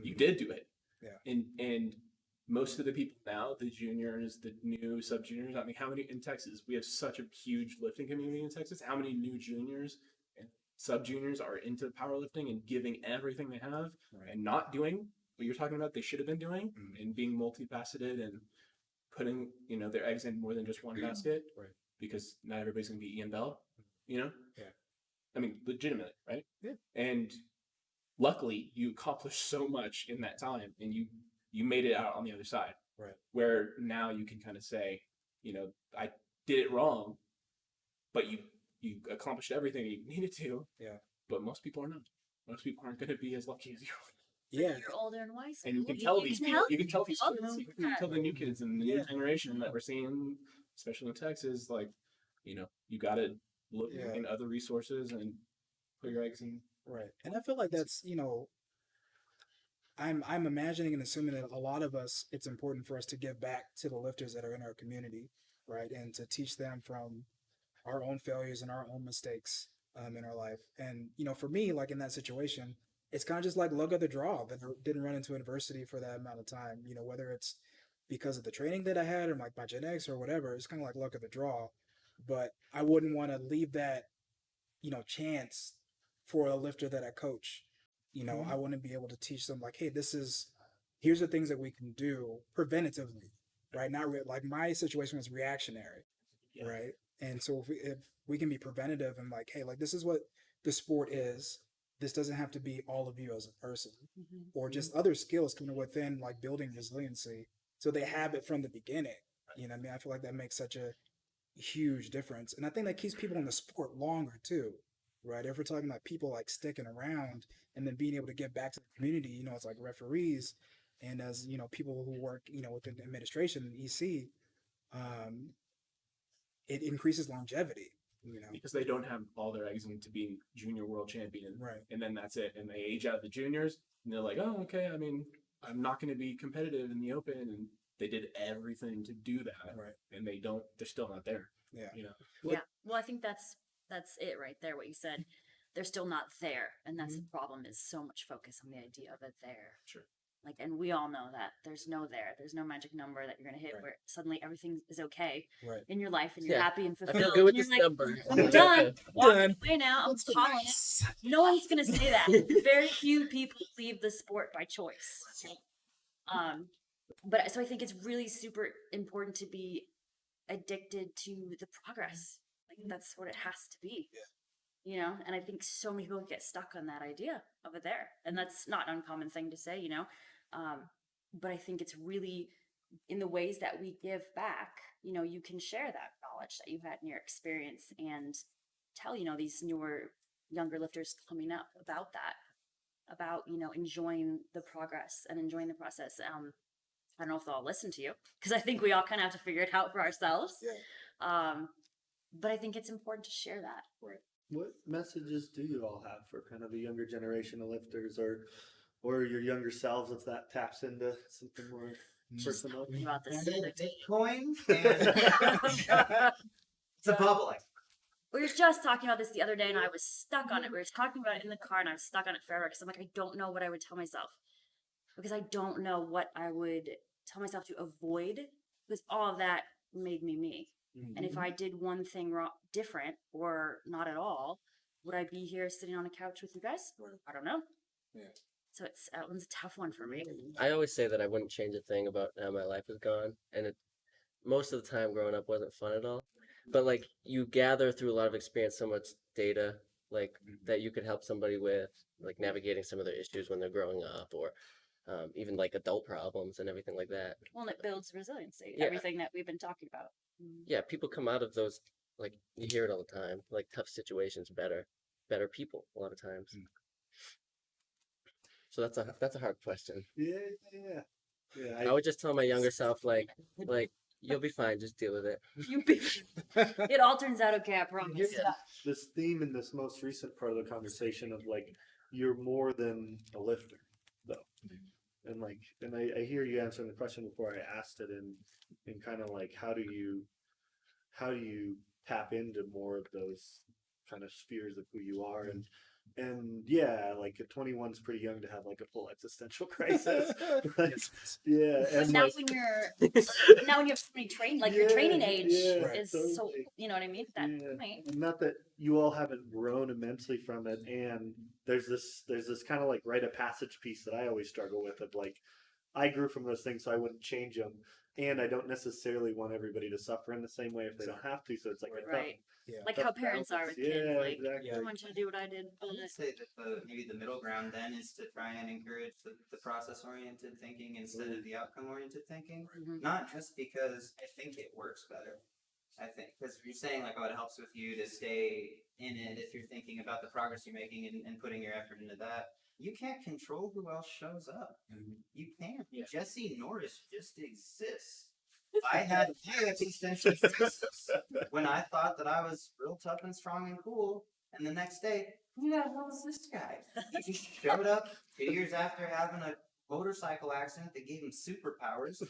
You did do it. Yeah. And most of the people now, the juniors, the new sub juniors, I mean, how many in Texas? We have such a huge lifting community in Texas. How many new juniors and sub juniors are into powerlifting and giving everything they have and not doing what you're talking about they should have been doing, and being multifaceted and putting, you know, their eggs in more than just one basket, right? Because not everybody's going to be Ian Bell, you know? Yeah. I mean, legitimately, right? Yeah. And luckily, you accomplished so much in that time, and you made it out on the other side. Right. Where now you can kind of say, you know, I did it wrong, but you accomplished everything you needed to. Yeah. But most people are not. Most people aren't going to be as lucky as you are. Yeah. You're older and wiser. And you can tell these people, you can tell these help kids, them. you can tell the new kids and the new Yeah. generation that we're seeing, especially in Texas, like, you know, you got to look Yeah. in other resources and put your eggs in. Right. And I feel like that's, you know, I'm imagining and assuming that a lot of us, it's important for us to give back to the lifters that are in our community, right? And to teach them from our own failures and our own mistakes in our life. And, you know, for me, like in that situation, it's kind of just like luck of the draw that I didn't run into adversity for that amount of time, you know, whether it's because of the training that I had or like my genetics or whatever, it's kind of like luck of the draw. But I wouldn't want to leave that, you know, chance for a lifter that I coach. You know, I want to be able to teach them like, hey, here's the things that we can do preventatively, right? Not like my situation was reactionary, right? And so if we can be preventative and like, hey, like this is what the sport is. This doesn't have to be all of you as a person, or just other skills coming within like building resiliency, so they have it from the beginning. You know what I mean? I feel like that makes such a huge difference, and I think that keeps people in the sport longer too, right? If we're talking about people like sticking around and then being able to give back to the community, you know, it's like referees and as, you know, people who work, you know, within administration and EC, it increases longevity, You know, because they don't have all their eggs into being junior world champion, Right. and then that's it, and they age out of the juniors, and they're like, oh, okay, I mean, I'm not going to be competitive in the open, and they did everything to do that, Right. and they're still not there. Yeah. You know. Yeah. Well, I think that's it right there. What you said, they're still not there, and that's the problem. Is so much focus on the idea of it there. Sure. Like, and we all know that there's no there. There's no magic number that you're gonna hit where suddenly everything is okay Right. in your life and you're Yeah. happy and I fulfilled. feel good with and this you're like, number. I'm done. Walking Done. away now. I'm That's calling nice. it. No one's gonna say that. Very few people leave the sport by choice. But so I think it's really super important to be addicted to the progress. Like that's what it has to be. Yeah. You know, and I think so many people get stuck on that idea of it there, and that's not an uncommon thing to say, you know. But I think it's really in the ways that we give back. You know, you can share that knowledge that you had in your experience and tell, you know, these younger lifters coming up about that, about, you know, enjoying the progress and enjoying the process. I don't know if they'll all listen to you because I think we all kind of have to figure it out for ourselves. Yeah. But I think it's important to share that. Right. What messages do you all have for kind of the younger generation of lifters, or your younger selves, if that taps into something more personal? Talking about this the other day. Bitcoin and it's a bubbling. We were just talking about this the other day, and I was stuck on it. We were talking about it in the car, and I was stuck on it forever because I'm like, I don't know what I would tell myself because I don't know what I would tell myself to avoid because all of that made me me. And if I did one thing wrong, different or not at all, would I be here sitting on a couch with you guys? I don't know. Yeah. So that one's a tough one for me. I always say that I wouldn't change a thing about how my life has gone, and most of the time growing up wasn't fun at all. But like you gather through a lot of experience, so much data, like that you could help somebody with, like navigating some of their issues when they're growing up, or even like adult problems and everything like that. Well, and it builds resiliency. Yeah. Everything that we've been talking about. Yeah, people come out of those, like you hear it all the time, like tough situations better people a lot of times. So that's a hard question. Yeah. I would just tell my younger self like you'll be fine, just deal with it. It all turns out okay, I promise. This theme in this most recent part of the conversation of like you're more than a lifter, though, and I hear you answering the question before I asked it, and kind of like how do you tap into more of those kind of spheres of who you are, and yeah, like at 21 is pretty young to have like a full existential crisis. But, yeah, But and now like, when you have so many your training age is so, totally. you know what I mean? That point. And not that you all haven't grown immensely from it, and there's this kind of like rite of passage piece that I always struggle with of like I grew from those things, so I wouldn't change them, and I don't necessarily want everybody to suffer in the same way if they don't have to. So it's like a Right. tough, Like how parents are with kids. Yeah, Like, exactly. I don't want you to do what I did. I would say that maybe the middle ground then is to try and encourage the process-oriented thinking instead of the outcome-oriented thinking. Not just because I think it works better. I think because you're saying like, oh, it helps with you to stay in it if you're thinking about the progress you're making and putting your effort into that. You can't control who else shows up. You can't. Jesse Norris just exists. I had existential crisis when I thought that I was real tough and strong and cool, and the next day, who the hell is this guy? He just showed up 2 years after having a motorcycle accident that gave him superpowers.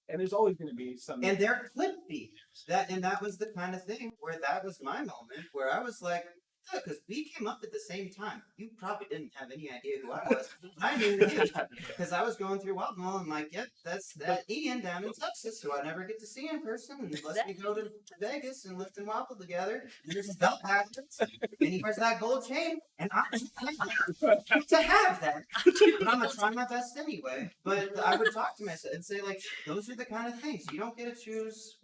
And there's always going to be some. And there could be that, and that was the kind of thing where that was my moment where I was like, because we came up at the same time. You probably didn't have any idea who I was. I knew you because I was going through Wildmore. I'm like, yep, that's that Ian down in Texas, who I never get to see in person unless we go to Vegas and lift and wobble together. And there's his belt packets, and he wears that gold chain, and I'm to have that. But I'm gonna try my best anyway. But I would talk to myself and say, like, those are the kind of things you don't get to choose.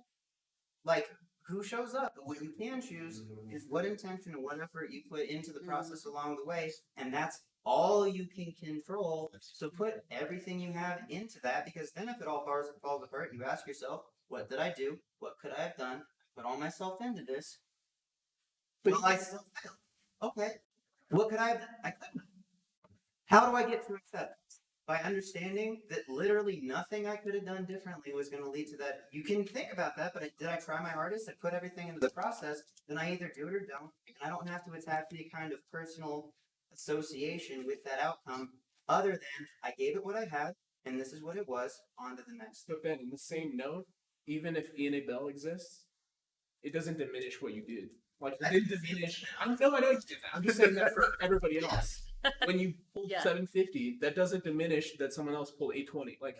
Like, who shows up? But what you can choose is what intention and what effort you put into the process along the way, and that's all you can control. So put everything you have into that, because then if it all falls apart, you ask yourself, what did I do? What could I have done? Put all myself into this. Well, I still failed. Okay. What could I have done? I couldn't. How do I get to acceptance? by understanding that literally nothing I could have done differently was going to lead to that. You can think about that, but did I try my hardest? I put everything into the process. Then I either do it or don't, and I don't have to attach any kind of personal association with that outcome, other than I gave it what I had, and this is what it was. On to the next. But Ben, in the same note, even if ENA Bell exists, it doesn't diminish what you did. Like, it didn't diminish. I know you did that. I'm just saying that for everybody else. When you pulled 750, that doesn't diminish that someone else pulled 820. Like,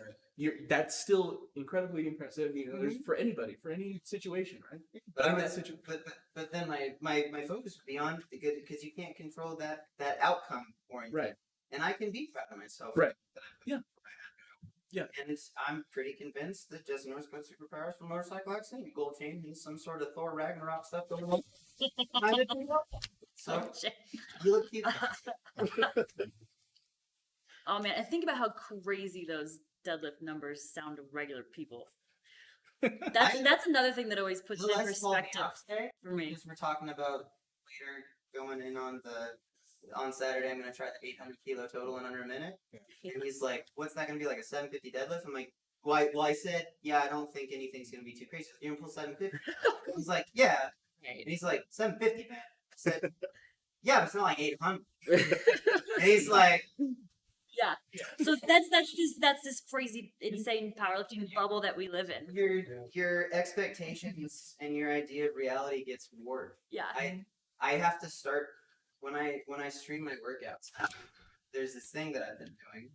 that's still incredibly impressive. You know, there's for anybody, for any situation, right? But then my focus would be on the good, because you can't control that outcome oriented. Right. And I can be proud of myself. Right. Yeah. Yeah. And I'm pretty convinced that Jesse North's got superpowers for motorcycle accident, gold chain, and some sort of Thor Ragnarok stuff going on. So you look cute. Oh man, and think about how crazy those deadlift numbers sound to regular people. That's another thing that always puts it in perspective for me. Because we're talking about later going in on Saturday, I'm going to try the 800 kilo total in under a minute. Yeah. And he's like, what's that going to be, like a 750 deadlift? I'm like, well, I said, yeah, I don't think anything's going to be too crazy. You're going to pull 750? He's like, yeah. And he's like, 750, man. I said, yeah, but it's not like 800. And he's like, yeah. So that's this crazy, insane powerlifting bubble that we live in. Your expectations and your idea of reality gets warped. Yeah. I have to start when I stream my workouts. There's this thing that I've been doing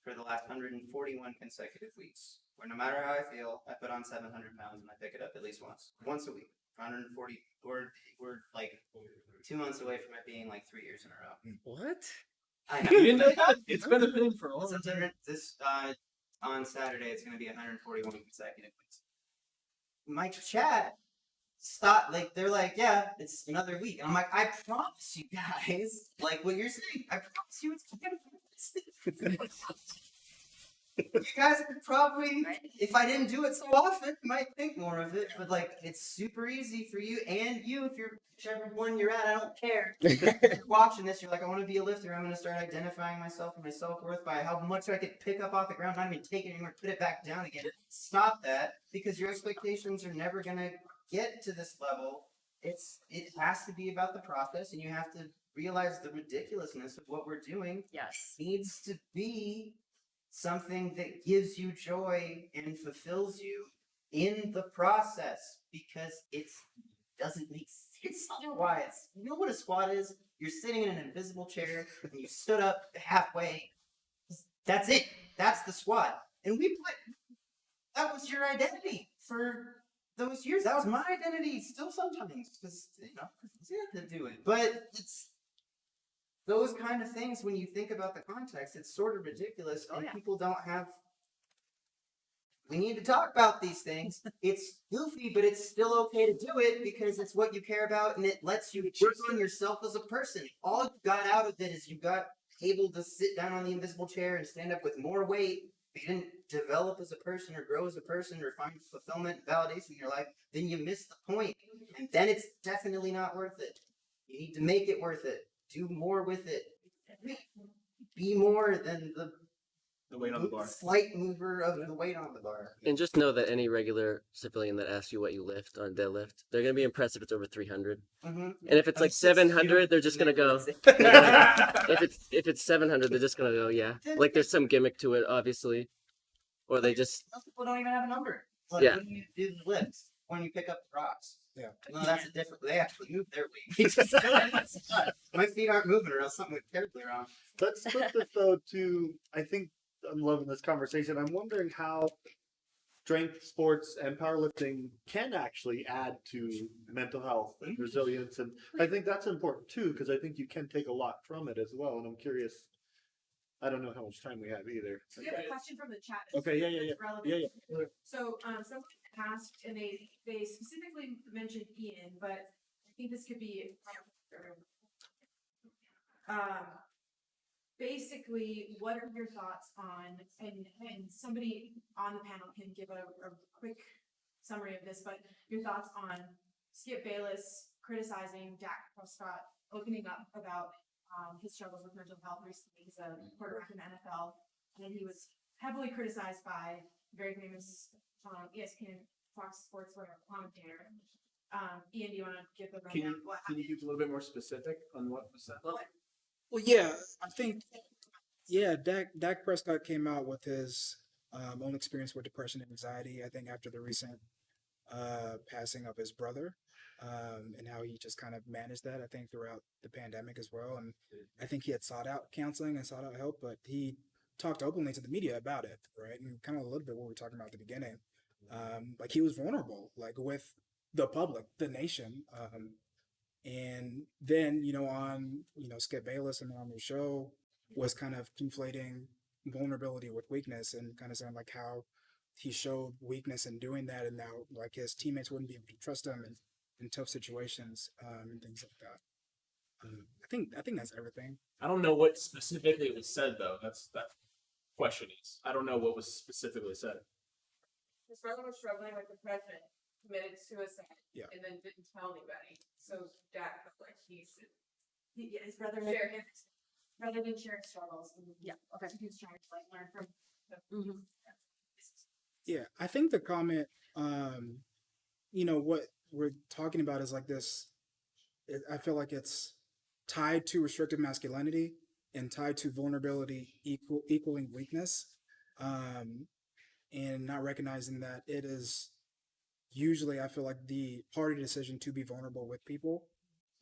for the last 141 consecutive weeks, where no matter how I feel, I put on 700 pounds and I pick it up at least once a week. 140. We're like 2 months away from it being like 3 years in a row. What? I know. You didn't know that? It's been a thing for a long time. On Saturday, it's going to be 141 consecutive weeks. My chat stopped. Like, they're like, yeah, it's another week. And I'm like, I promise you guys, like what you're saying, I promise you it's going to You guys would probably, if I didn't do it so often, might think more of it. But like, it's super easy for you, and you, if you're whichever one you're at, I don't care. If you're watching this, you're like, I want to be a lifter. I'm going to start identifying myself and my self-worth by how much I could pick up off the ground, not even take it anymore, put it back down again. Stop that, because your expectations are never going to get to this level. It has to be about the process, and you have to realize the ridiculousness of what we're doing. Yes. Needs to be something that gives you joy and fulfills you in the process, because it doesn't make sense otherwise. You know what a squat is? You're sitting in an invisible chair and you stood up halfway. That's it. That's the squat. And that was your identity for those years. That was my identity still sometimes, because, you know, you have to do it. But it's those kind of things, when you think about the context, it's sort of ridiculous, and people don't have. We need to talk about these things. It's goofy, but it's still okay to do it because it's what you care about, and it lets you work on yourself as a person. All you got out of it is you got able to sit down on the invisible chair and stand up with more weight. If you didn't develop as a person or grow as a person or find fulfillment and validation in your life, then you miss the point, and then it's definitely not worth it. You need to make it worth it. Do more with it. Be more than the weight on the bar. Slight mover of the weight on the bar. And just know that any regular civilian that asks you what you lift on deadlift, they're gonna be impressed if it's over 300. Mm-hmm. And if it's like 700, they're just gonna go. if it's 700, they're just gonna go, yeah. Like there's some gimmick to it, obviously, or they just. Most people don't even have a number. Like, yeah. When you do the lifts, when you pick up the rocks. Yeah. No, that's a different. They actually move their weight. My feet aren't moving, or else something went terribly wrong. Let's flip this though to. I think I'm loving this conversation. I'm wondering how strength sports and powerlifting can actually add to mental health and resilience, and I think that's important too, because I think you can take a lot from it as well. And I'm curious. I don't know how much time we have either. We have a question from the chat. Okay, yeah. So someone asked, and they specifically mentioned Ian, but I think this could be basically, what are your thoughts on, and somebody on the panel can give a quick summary of this, but your thoughts on Skip Bayless criticizing Dak Prescott, opening up about his struggles with mental health recently. He's a quarterback in the NFL. and he was heavily criticized by very famous ESPN Fox Sports commentator. Ian, do you want to give the Can rundown? you can you be a little bit more specific on what was said? Well, yeah, I think, yeah, Dak Prescott came out with his own experience with depression and anxiety. I think after the recent passing of his brother, and how he just kind of managed that. I think throughout the pandemic as well, and I think he had sought out counseling and sought out help, but he talked openly to the media about it, right? And kind of a little bit what we were talking about at the beginning. Like he was vulnerable, like with the public, the nation. And then, on, Skip Bayless and on the show was kind of conflating vulnerability with weakness and kind of saying like how he showed weakness in doing that. And now like his teammates wouldn't be able to trust him in tough situations, and things like that. I think that's everything. I don't know what specifically was said though. That's that question is. I don't know what was specifically said. His brother was struggling with depression, committed suicide, Yeah. and then didn't tell anybody. So Dak felt like he should His brother share didn't- his. rather than sharing struggles. Yeah. Okay. He was trying to like learn from. Yeah, I think the comment, what we're talking about is like this. I feel like it's tied to restrictive masculinity and tied to vulnerability equaling weakness, and not recognizing that it is usually, I feel like, the harder decision to be vulnerable with people,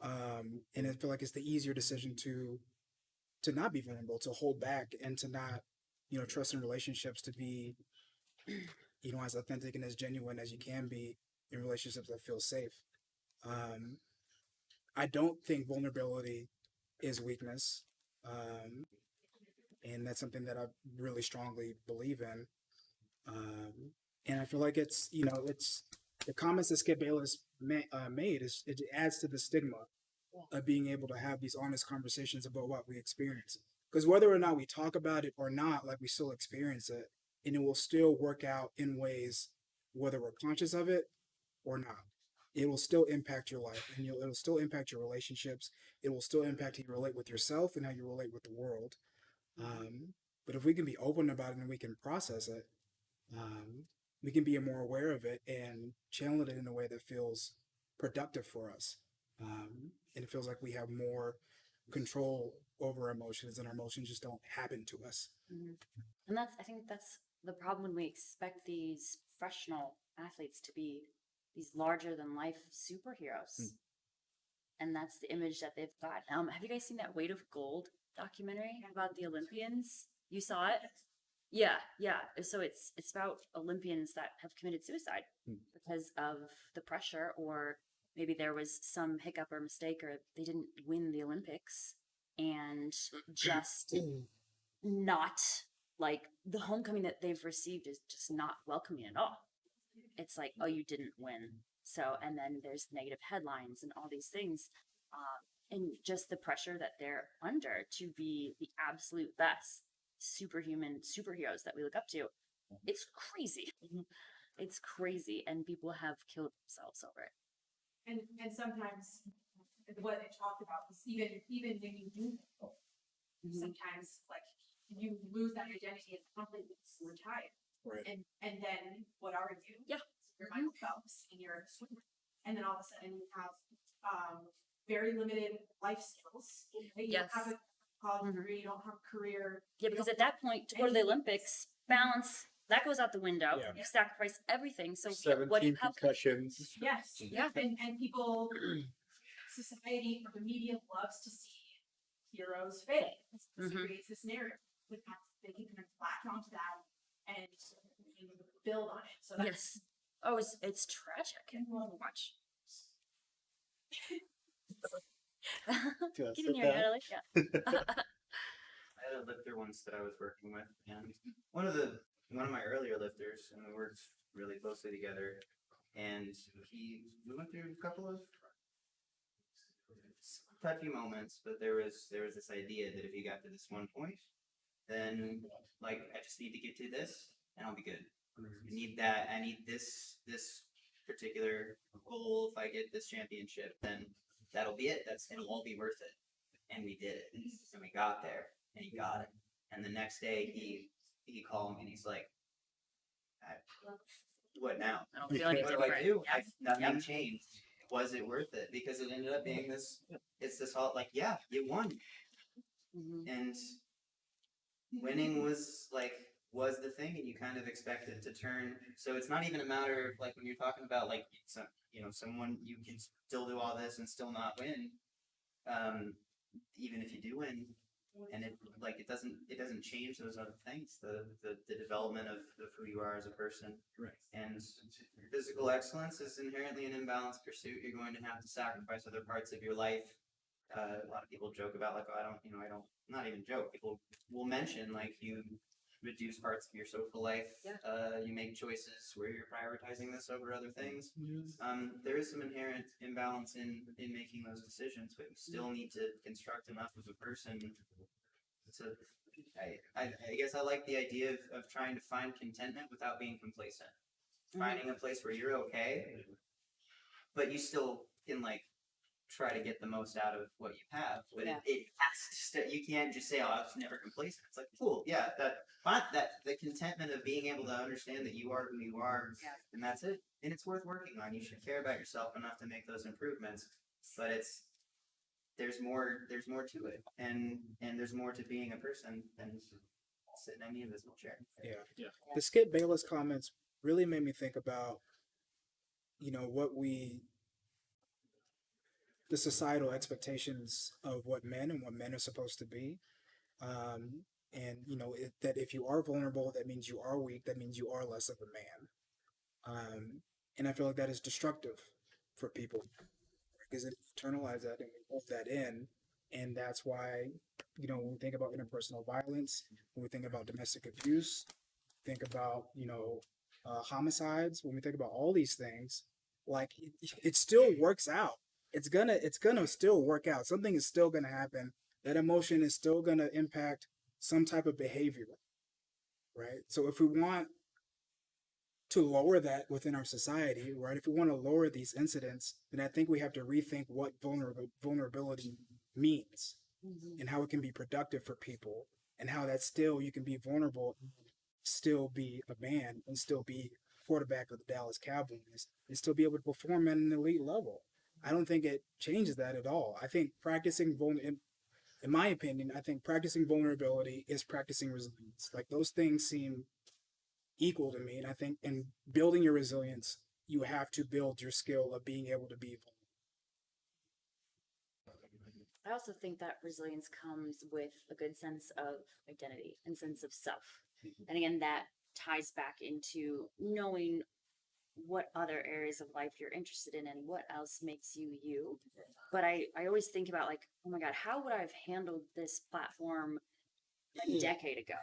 and I feel like it's the easier decision to not be vulnerable, to hold back, and to not, trust in relationships to be, as authentic and as genuine as you can be in relationships that feel safe. I don't think vulnerability is weakness. And that's something that I really strongly believe in. And I feel like it's the comments that Skip Bayless made it adds to the stigma of being able to have these honest conversations about what we experience. Because whether or not we talk about it or not, like we still experience it, and it will still work out in ways, whether we're conscious of it or not. It will still impact your life, and it'll still impact your relationships. It will still impact how you relate with yourself and how you relate with the world. But if we can be open about it and we can process it, we can be more aware of it and channel it in a way that feels productive for us. And it feels like we have more control over emotions, and our emotions just don't happen to us. And I think that's the problem when we expect these professional athletes to be these larger than life superheroes. And that's the image that they've got. Have you guys seen that Weight of Gold documentary about the Olympians? You saw it? Yeah. So it's about Olympians that have committed suicide because of the pressure, or maybe there was some hiccup or mistake, or they didn't win the Olympics, and just not like the homecoming that they've received is just not welcoming at all. It's like, oh, you didn't win. So, and then there's negative headlines and all these things. And just the pressure that they're under to be the absolute best superhuman superheroes that we look up to. It's crazy. It's crazy. And people have killed themselves over it. And sometimes what they talked about was even when you do, sometimes like you lose that identity as completely retired. Right. And then what are you? Yeah. You're Michael Phelps and you're a swimmer. And then all of a sudden you have very limited life skills. You Yes. don't have a college degree, you don't have a career. Yeah, because at that point, to go to the Olympics, balance, that goes out the window. Yeah. You sacrifice everything. So what do 17 you have? concussions. Yes. Yeah. And people, society, or the media loves to see heroes fail. It creates this narrative. But they can kind of latch onto that and build on it. So that's, Yes. Oh, it's tragic. Watch. Get in here, Natalie. Yeah. I had a lifter once that I was working with, and one of my earlier lifters, and we worked really closely together. And we went through a couple of touchy moments, but there was this idea that if you got to this one point, then like I just need to get to this, and I'll be good. I need that. I need this particular goal. If I get this championship, then that'll be it. It'll all be worth it. And we did it, and we got there, and he got it. And the next day, he he called me and he's like, what now? I don't feel any What do I different. do? Yes. Nothing Yep. changed. Was it worth it? Because it ended up being this, it's this whole, like, yeah, you won. And winning was the thing, and you kind of expect it to turn. So it's not even a matter of, like, when you're talking about, like, someone, you can still do all this and still not win. Even if you do win, and it doesn't change those other things, the development of who you are as a person. Right. And physical excellence is inherently an imbalanced pursuit. You're going to have to sacrifice other parts of your life. A lot of people joke about, like, oh, I don't, not even joke. People will mention, like, you reduce parts of your social life. You make choices where you're prioritizing this over other things. There is some inherent imbalance in making those decisions, but you still need to construct enough of a person to. I guess I like the idea of trying to find contentment without being complacent. Finding a place where you're okay, but you still can, like, try to get the most out of what you have. But it has to you can't just say, oh, I was never complacent. It's like, cool, yeah, that the contentment of being able to understand that you are who you are, and that's it. And it's worth working on. You should care about yourself enough to make those improvements. But there's more to it, and there's more to being a person than sitting in the invisible chair. Yeah. The Skip Bayless comments really made me think about, the societal expectations of what men are supposed to be. And, that if you are vulnerable, that means you are weak, that means you are less of a man. And I feel like that is destructive for people because it internalize that and we hold that in. And that's why, when we think about interpersonal violence, when we think about domestic abuse, think about, homicides, when we think about all these things, like it still works out. It's gonna still work out. Something is still gonna happen. That emotion is still gonna impact some type of behavior, right? So if we want to lower that within our society, right? If we want to lower these incidents, then I think we have to rethink what vulnerability means and how it can be productive for people, and how that still you can be vulnerable, still be a man, and still be quarterback of the Dallas Cowboys, and still be able to perform at an elite level. I don't think it changes that at all. I think in my opinion, I think practicing vulnerability is practicing resilience. Like those things seem equal to me. And I think in building your resilience, you have to build your skill of being able to be vulnerable. I also think that resilience comes with a good sense of identity and sense of self. And again, that ties back into knowing what other areas of life you're interested in and what else makes you you. But I always think about, like, oh my God, how would I have handled this platform a decade ago?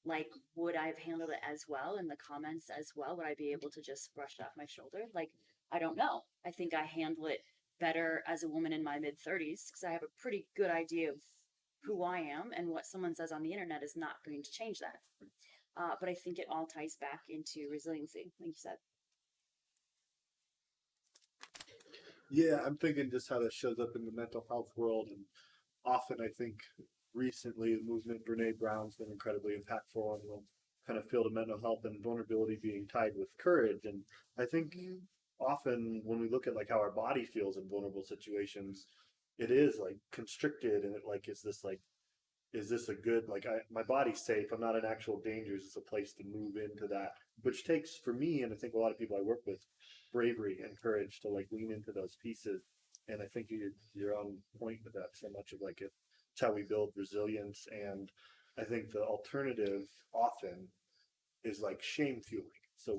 Like, would I have handled it as well in the comments as well? Would I be able to just brush it off my shoulder? Like, I don't know. I think I handle it better as a woman in my mid-30s because I have a pretty good idea of who I am, and what someone says on the internet is not going to change that. But I think it all ties back into resiliency, like you said. Yeah, I'm thinking just how that shows up in the mental health world, and often I think recently the movement Brene Brown's been incredibly impactful and will kind of feel the mental health and vulnerability being tied with courage. And I think often when we look at like how our body feels in vulnerable situations, it is like constricted, and it like is this a good, like my body's safe, I'm not in actual danger, is this a place to move into that, which takes for me, and I think a lot of people I work with, bravery and courage to like lean into those pieces. And I think you're on point with that so much of like it's how we build resilience. And I think the alternative often is like shame fueling. So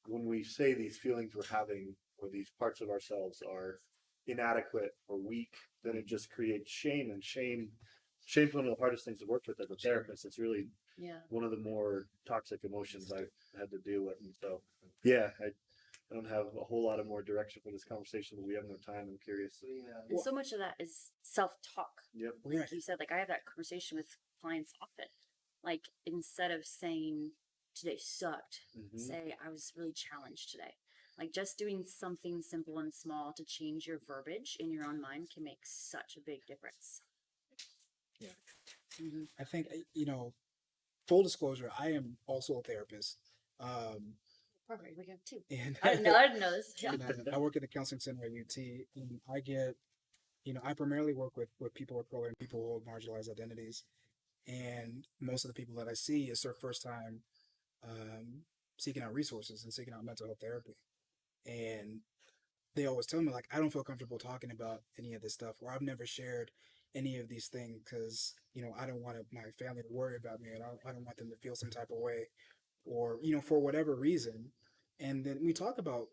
when we say these feelings we're having or these parts of ourselves are inadequate or weak, then it just creates shame, and shame's one of the hardest things to work with as a therapist. It's really one of the more toxic emotions I've had to deal with. And so I don't have a whole lot of more direction for this conversation, but we have no time. I'm curious. And so much of that is self-talk. Yep. Like you said, like I have that conversation with clients often. Like instead of saying today sucked, say I was really challenged today. Like just doing something simple and small to change your verbiage in your own mind can make such a big difference. Yeah. I think, full disclosure, I am also a therapist. Perfect. We have two. And I didn't know this. Yeah. and I work at the counseling center at UT, and I get, I primarily work with people of color and people who hold marginalized identities. And most of the people that I see, it's their first time seeking out resources and seeking out mental health therapy. And they always tell me, like, I don't feel comfortable talking about any of this stuff, or I've never shared any of these things because, I don't want my family to worry about me, and I don't want them to feel some type of way, or, for whatever reason. And then we talk about,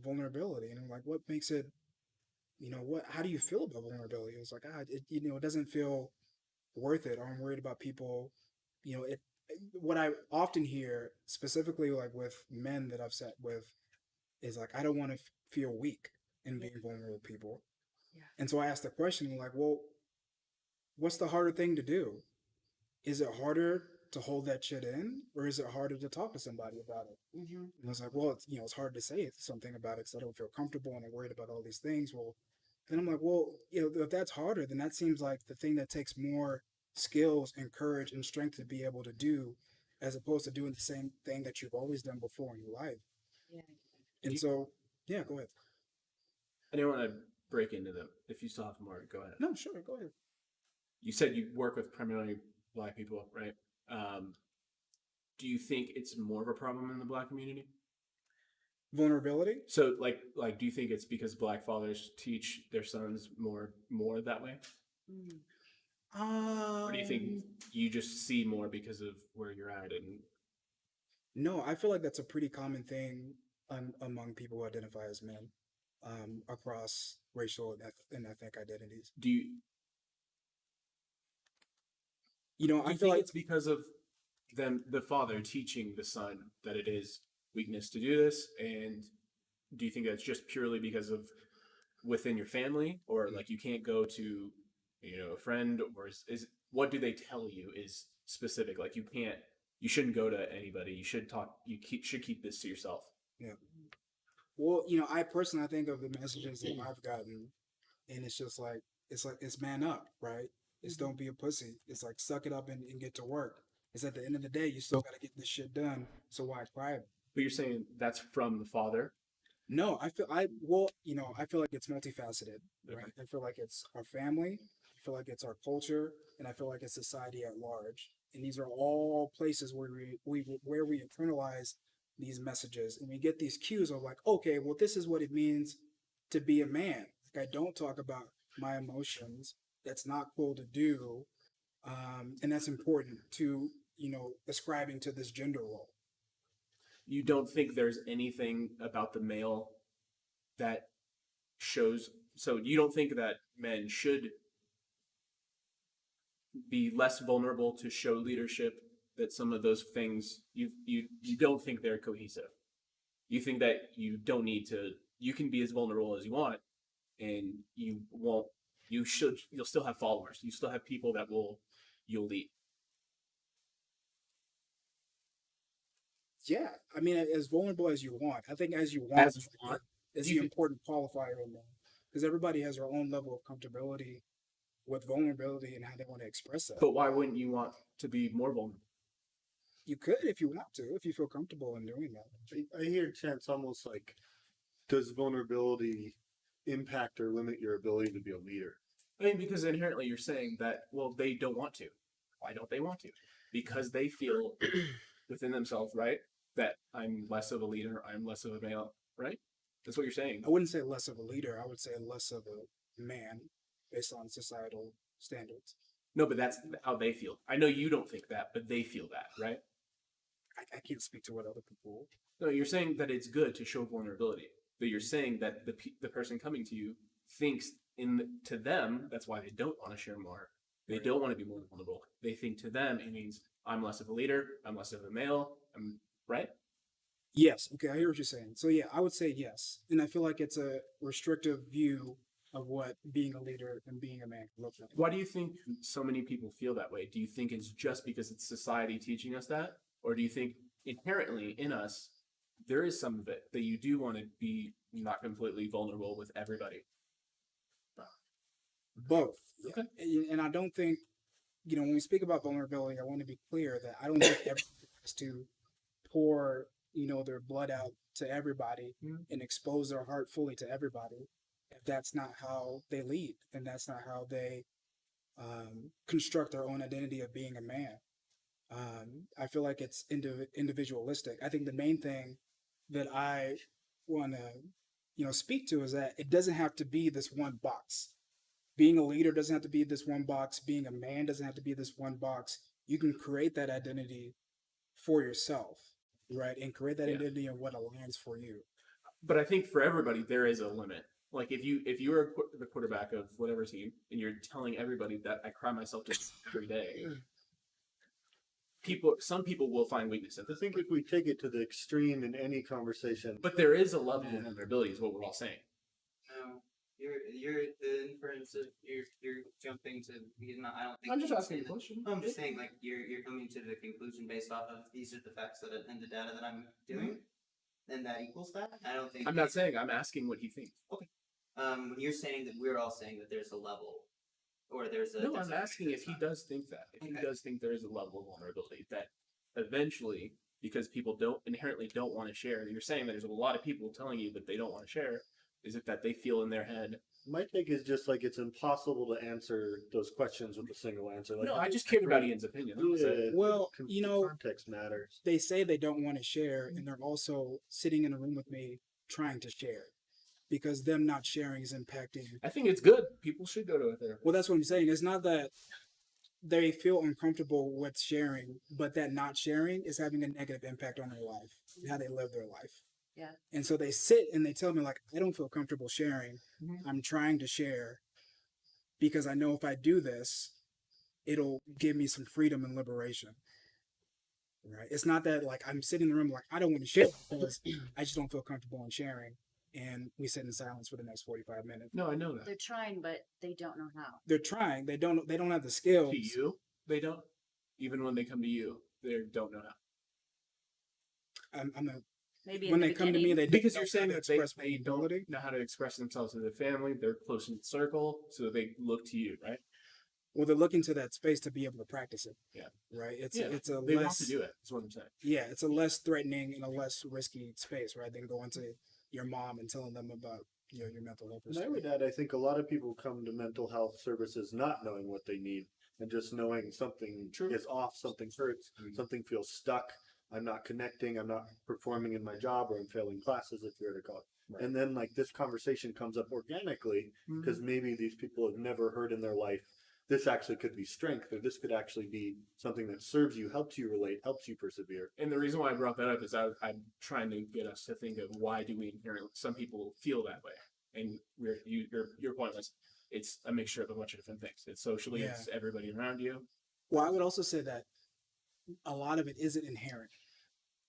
vulnerability, and I'm like, what makes it, how do you feel about vulnerability? It's like, it doesn't feel worth it, or I'm worried about people, what I often hear, specifically like with men that I've sat with, is like, I don't want to feel weak in being vulnerable with people. Yeah. And so I asked the question, like, well, what's the harder thing to do? Is it harder to hold that shit in, or is it harder to talk to somebody about it? Mm-hmm. And I was like, well, it's hard to say something about it because I don't feel comfortable and I'm worried about all these things. Well, then I'm like, well, if that's harder, then that seems like the thing that takes more skills and courage and strength to be able to do, as opposed to doing the same thing that you've always done before in your life. Yeah. And so, yeah, go ahead. I didn't want to break into them. If you still have more, go ahead. No, sure, go ahead. You said you work with primarily Black people, right? Do you think it's more of a problem in the Black community? Vulnerability? So, like, do you think it's because Black fathers teach their sons more that way? Or do you think you just see more because of where you're at? And no, I feel like that's a pretty common thing among people who identify as men, across racial and ethnic identities. Do you? I feel like it's because of the father teaching the son that it is weakness to do this, and do you think that's just purely because of within your family, or like you can't go to a friend, or is what do they tell you is specific, like you shouldn't go to anybody, you should should keep this to yourself? Yeah. Well, I personally think of the messages that I've gotten, and it's just like it's man up, right? It's don't be a pussy. It's like suck it up and get to work. It's at the end of the day, you still got to get this shit done. So why cry? But you're saying that's from the father? No, I feel like it's multifaceted, right? Okay. I feel like it's our family. I feel like it's our culture, and I feel like it's society at large. And these are all places where we internalize these messages, and we get these cues of like, okay, well, this is what it means to be a man. Like, I don't talk about my emotions. That's not cool to do, and that's important to ascribing to this gender role. You don't think there's anything about the male that shows, so you don't think that men should be less vulnerable to show leadership, that some of those things you don't think they're cohesive? You think that you don't need to, you can be as vulnerable as you want, and you'll still have followers, you still have people that you'll lead? Yeah, I mean, as vulnerable as you want. I think as you want is the important qualifier in there, because everybody has their own level of comfortability with vulnerability and how they want to express that. But why wouldn't you want to be more vulnerable? You could if you want to, if you feel comfortable in doing that. I hear Chance almost like, does vulnerability impact or limit your ability to be a leader? I mean, because inherently you're saying that, well, they don't want to. Why don't they want to? Because they feel within themselves, right, that I'm less of a leader, I'm less of a male, right? That's what you're saying. I wouldn't say less of a leader. I would say less of a man based on societal standards. No, but that's how they feel. I know you don't think that, but they feel that, right? I can't speak to what other people. No, you're saying that it's good to show vulnerability, but you're saying that the person coming to you thinks to them, that's why they don't want to share more. They don't want to be more vulnerable. They think to them it means I'm less of a leader, I'm less of a male, right? Yes. Okay, I hear what you're saying. So yeah, I would say yes. And I feel like it's a restrictive view of what being a leader and being a man can look like. Why do you think so many people feel that way? Do you think it's just because it's society teaching us that? Or do you think inherently in us, there is some of it that you do want to be not completely vulnerable with everybody? Both. Okay. And I don't think when we speak about vulnerability, I want to be clear that I don't think everyone has to pour, their blood out to everybody and expose their heart fully to everybody. If that's not how they lead, and that's not how they construct their own identity of being a man. I feel like it's individualistic. I think the main thing that I want to, speak to is that it doesn't have to be this one box. Being a leader doesn't have to be this one box. Being a man doesn't have to be this one box. You can create that identity for yourself, right? And create that identity and what aligns for you. But I think for everybody there is a limit. Like if you're the quarterback of whatever team and you're telling everybody that I cry myself to every day, some people will find weakness in I this. think if we take it to the extreme in any conversation, But there is a level of vulnerability, is what we're all saying. No, you're the inference of you're jumping to. I don't think. I'm just he's asking a saying that. question. No, I'm just saying like you're coming to the conclusion based off of these are the facts and the data that I'm doing, and that equals that. I don't think. I'm not saying. I'm asking what he thinks. Okay. When you're saying that we're all saying that there's a level, or there's a. No, I'm asking if he does think that. If he does think there is a level of vulnerability that eventually, because people inherently don't want to share, you're saying that there's a lot of people telling you that they don't want to share. Is it that they feel in their head? my take is just like it's impossible to answer those questions with a single answer. Like, No, I just cared about Ian's opinion. That was it. Well, context matters. they say they don't want to share, and they're also sitting in a room with me trying to share because them not sharing is impacting. I think it's good. People should go to a therapist. Well, that's what I'm saying. It's not that they feel uncomfortable with sharing, but that not sharing is having a negative impact on their life, how they live their life. Yeah. And so they sit and they tell me, like, I don't feel comfortable sharing. I'm trying to share because I know if I do this, it'll give me some freedom and liberation. Right? It's not that, like, I'm sitting in the room like, I don't want to share because I just don't feel comfortable in sharing. And we sit in silence for the next 45 minutes. No, I know that. They're trying, but they don't know how. They're trying. They don't have the skills. To you, they don't. Even when they come to you, they don't know how. I'm not. Maybe when in the they come to me, beginning. they Because don't you're saying know how that to express they don't know how to express themselves to their family. They're close in the circle, so they look to you, right? Well, they're looking to that space to be able to practice it. Yeah. Right. It's Yeah, it's a they less want to do it. That's what I'm saying. Yeah, it's a less threatening and a less risky space, right? Than going to your mom and telling them about your mental health. And I would add, I think a lot of people come to mental health services not knowing what they need and just knowing something is off, something hurts, something feels stuck. I'm not connecting, I'm not performing in my job, or I'm failing classes, if you were to call it. Right. And then like this conversation comes up organically because maybe these people have never heard in their life, this actually could be strength, or this could actually be something that serves you, helps you relate, helps you persevere. And the reason why I brought that up is I'm trying to get us to think of why do we inherently, some people feel that way. And your point was, it's a mixture of a bunch of different things. It's socially, it's everybody around you. Well, I would also say that a lot of it isn't inherent.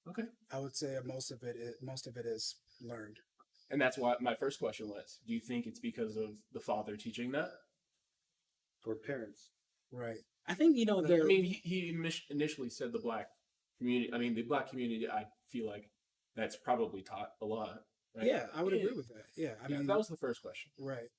Okay. I would say most of it is learned. And that's why my first question was, do you think it's because of the father teaching that? Or parents? Right. I think, I mean, he initially said the black community. I mean, the black community, I feel like that's probably taught a lot. Right? Yeah, I would agree with that. Yeah. I mean, that was the first question. Right.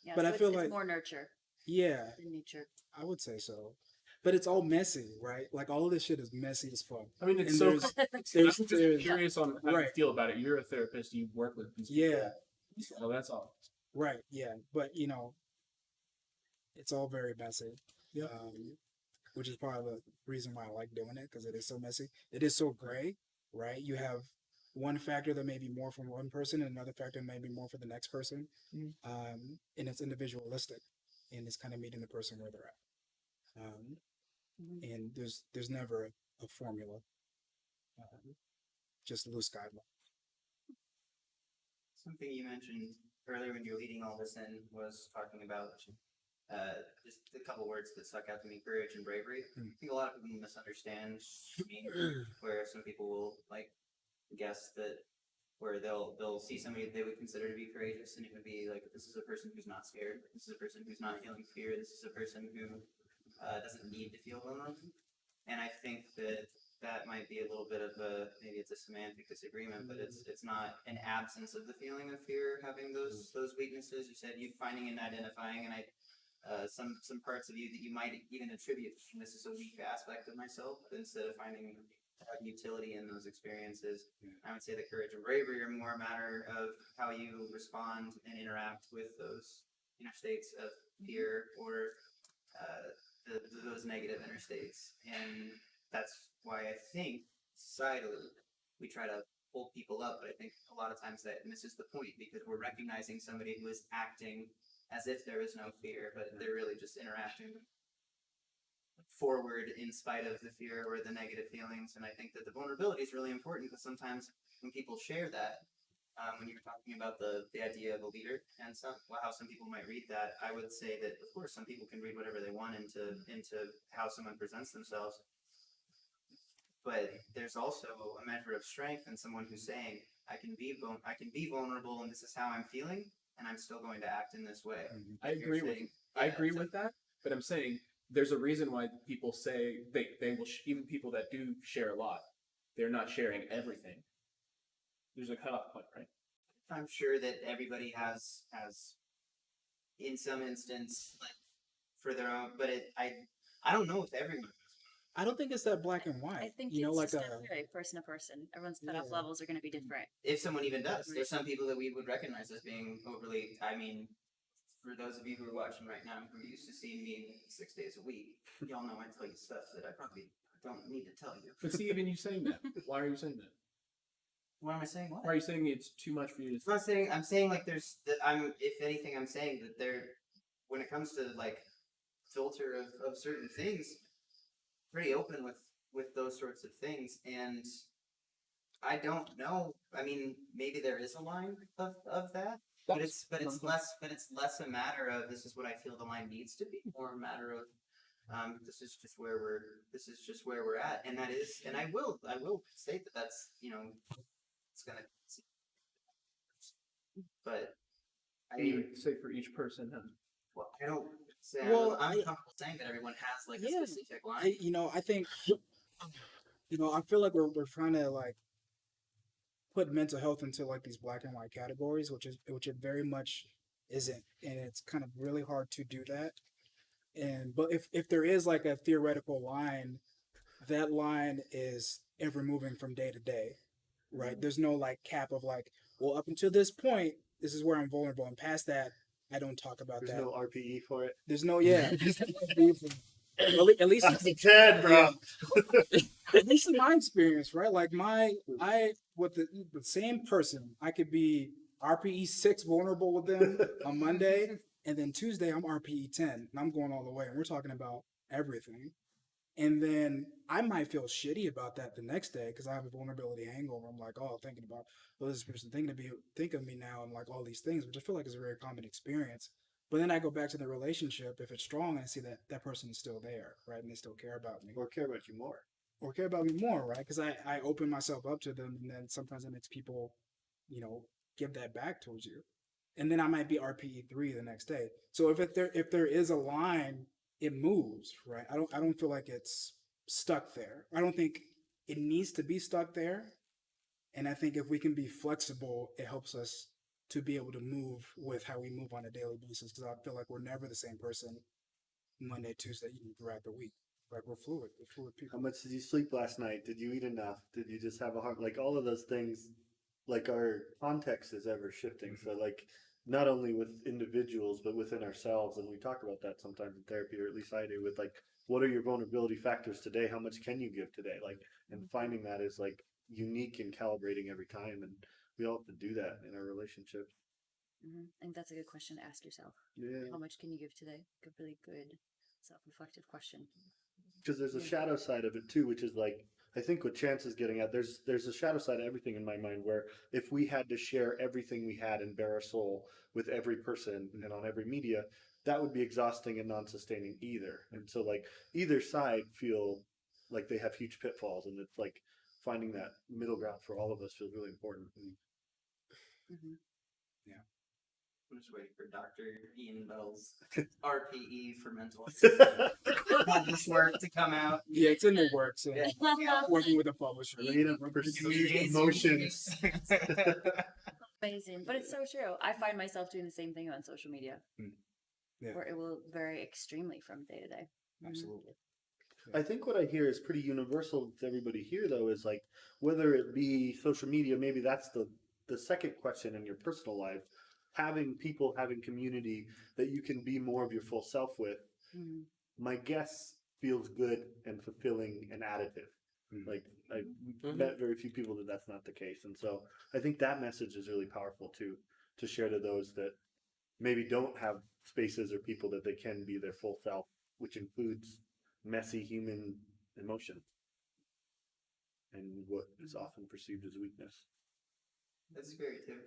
Yeah, but so I feel it's like more nurture yeah, than nature. I would say so. But it's all messy, right? Like all of this shit is messy as fuck. I mean, it's And so. there's I'm just curious on how you feel about it. You're a therapist. You work with these people. Yeah. Oh, that's all. Right. Yeah. But it's all very messy. Yeah. Which is part of the reason why I like doing it, because it is so messy. It is so gray, right? You have one factor that may be more for one person and another factor may be more for the next person. And it's individualistic, and it's kind of meeting the person where they're at. And there's never a formula, just loose guidelines. Something you mentioned earlier when you were leading all this in was talking about just a couple words that stuck out to me: courage and bravery. I think a lot of people misunderstand me, where some people will like guess that where they'll see somebody they would consider to be courageous, and it would be like, this is a person who's not scared, this is a person who's not feeling fear, this is a person who doesn't need to feel vulnerable. And I think that might be a little bit of maybe it's a semantic disagreement, but it's not an absence of the feeling of fear, having those weaknesses. You said you finding and identifying, and some parts of you that you might even attribute this is a weak aspect of myself, but instead of finding utility in those experiences, I would say that courage and bravery are more a matter of how you respond and interact with those inner states of fear or those negative inner states. And that's why I think societally we try to pull people up, but I think a lot of times that misses the point because we're recognizing somebody who is acting as if there is no fear, but they're really just interacting forward in spite of the fear or the negative feelings. And I think that the vulnerability is really important because sometimes when people share that, when you were talking about the idea of a leader and how some people might read that, I would say that of course some people can read whatever they want into how someone presents themselves, but there's also a measure of strength in someone who's saying, I can be vulnerable, and this is how I'm feeling, and I'm still going to act in this way. I agree with that, but I'm saying there's a reason why people say they will even people that do share a lot, they're not sharing everything. There's a cutoff point, right? I'm sure that everybody has in some instance like for their own, but I don't know if everyone. I don't think it's that black and white. I think you know, it's like just very person to person. Everyone's cutoff levels are going to be different. If someone even does, there's some people that we would recognize as being overly. I mean, for those of you who are watching right now who are used to seeing me 6 days a week, y'all know I tell you stuff that I probably don't need to tell you. But see, even you saying that, why are you saying that? Why am I saying what? Why are you saying it's too much for you to say? I'm not saying. I'm saying like there's. If anything, I'm saying that there, when it comes to like filter of certain things, pretty open with those sorts of things, and I don't know. I mean, maybe there is a line of that, but it's less a matter of this is what I feel the line needs to be, more a matter of this is just where we're at, and that is, and I will state that that's it's gonna, but you say for each person, huh? Well, I don't. Well, I'm comfortable saying that everyone has like a specific line. I think, I feel like we're trying to like put mental health into like these black and white categories, which it very much isn't, and it's kind of really hard to do that. But if there is like a theoretical line, that line is ever moving from day to day, right? There's no like cap of like, well, up until this point, this is where I'm vulnerable, and past that, I don't talk about that. There's no RPE for it. There's no there's no RPE for it. At least that's a 10, bro. At least in my experience, right? Like with the same person, I could be RPE 6 vulnerable with them on Monday, and then Tuesday I'm RPE 10, and I'm going all the way, and we're talking about everything. And then I might feel shitty about that the next day because I have a vulnerability hangover. I'm like, thinking about, this person think of me now and like all these things, which I feel like is a very common experience. But then I go back to the relationship, if it's strong, and I see that person is still there, right? And they still care about me. Or care about you more. Or care about me more, right? Because I open myself up to them, and then sometimes it makes people, give that back towards you. And then I might be RPE 3 the next day. So if there is a line, it moves, right? I don't feel like it's stuck there. I don't think it needs to be stuck there. And I think if we can be flexible, it helps us to be able to move with how we move on a daily basis. Because I feel like we're never the same person Monday, Tuesday, even throughout the week. Like we're fluid people. How much did you sleep last night? Did you eat enough? Did you just have a heart? Like all of those things, like our context is ever shifting. So like not only with individuals, but within ourselves. And we talk about that sometimes in therapy, or at least I do, with like, what are your vulnerability factors today? How much can you give today? Like, and finding that is like unique and calibrating every time. And we all have to do that in our relationships. I think that's a good question to ask yourself. Yeah. How much can you give today? A really good self-reflective question. Because there's a shadow side of it too, which is like, I think what Chance is getting at, there's a shadow side of everything in my mind, where if we had to share everything we had and bare our soul with every person and on every media, that would be exhausting and non-sustaining either. And so like either side feel like they have huge pitfalls, and it's like finding that middle ground for all of us feels really important. Yeah. I'm just waiting for Dr. Ian Bell's RPE for mental this work to come out. Yeah, it's in the works. So Yeah. Working with a publisher. Emotions. Amazing, but it's so true. I find myself doing the same thing on social media. Yeah. or it will vary extremely from day to day. Absolutely. I think what I hear is pretty universal with everybody here, though, is like whether it be social media, maybe that's the second question in your personal life, having people, having community that you can be more of your full self with. Mhm. My guess feels good and fulfilling and additive. Like I've Mhm. met very few people that that's not the case, and so I think that message is really powerful too, to share to those that maybe don't have spaces or people that they can be their full self, which includes messy human emotion and what is often perceived as weakness. That's scary too.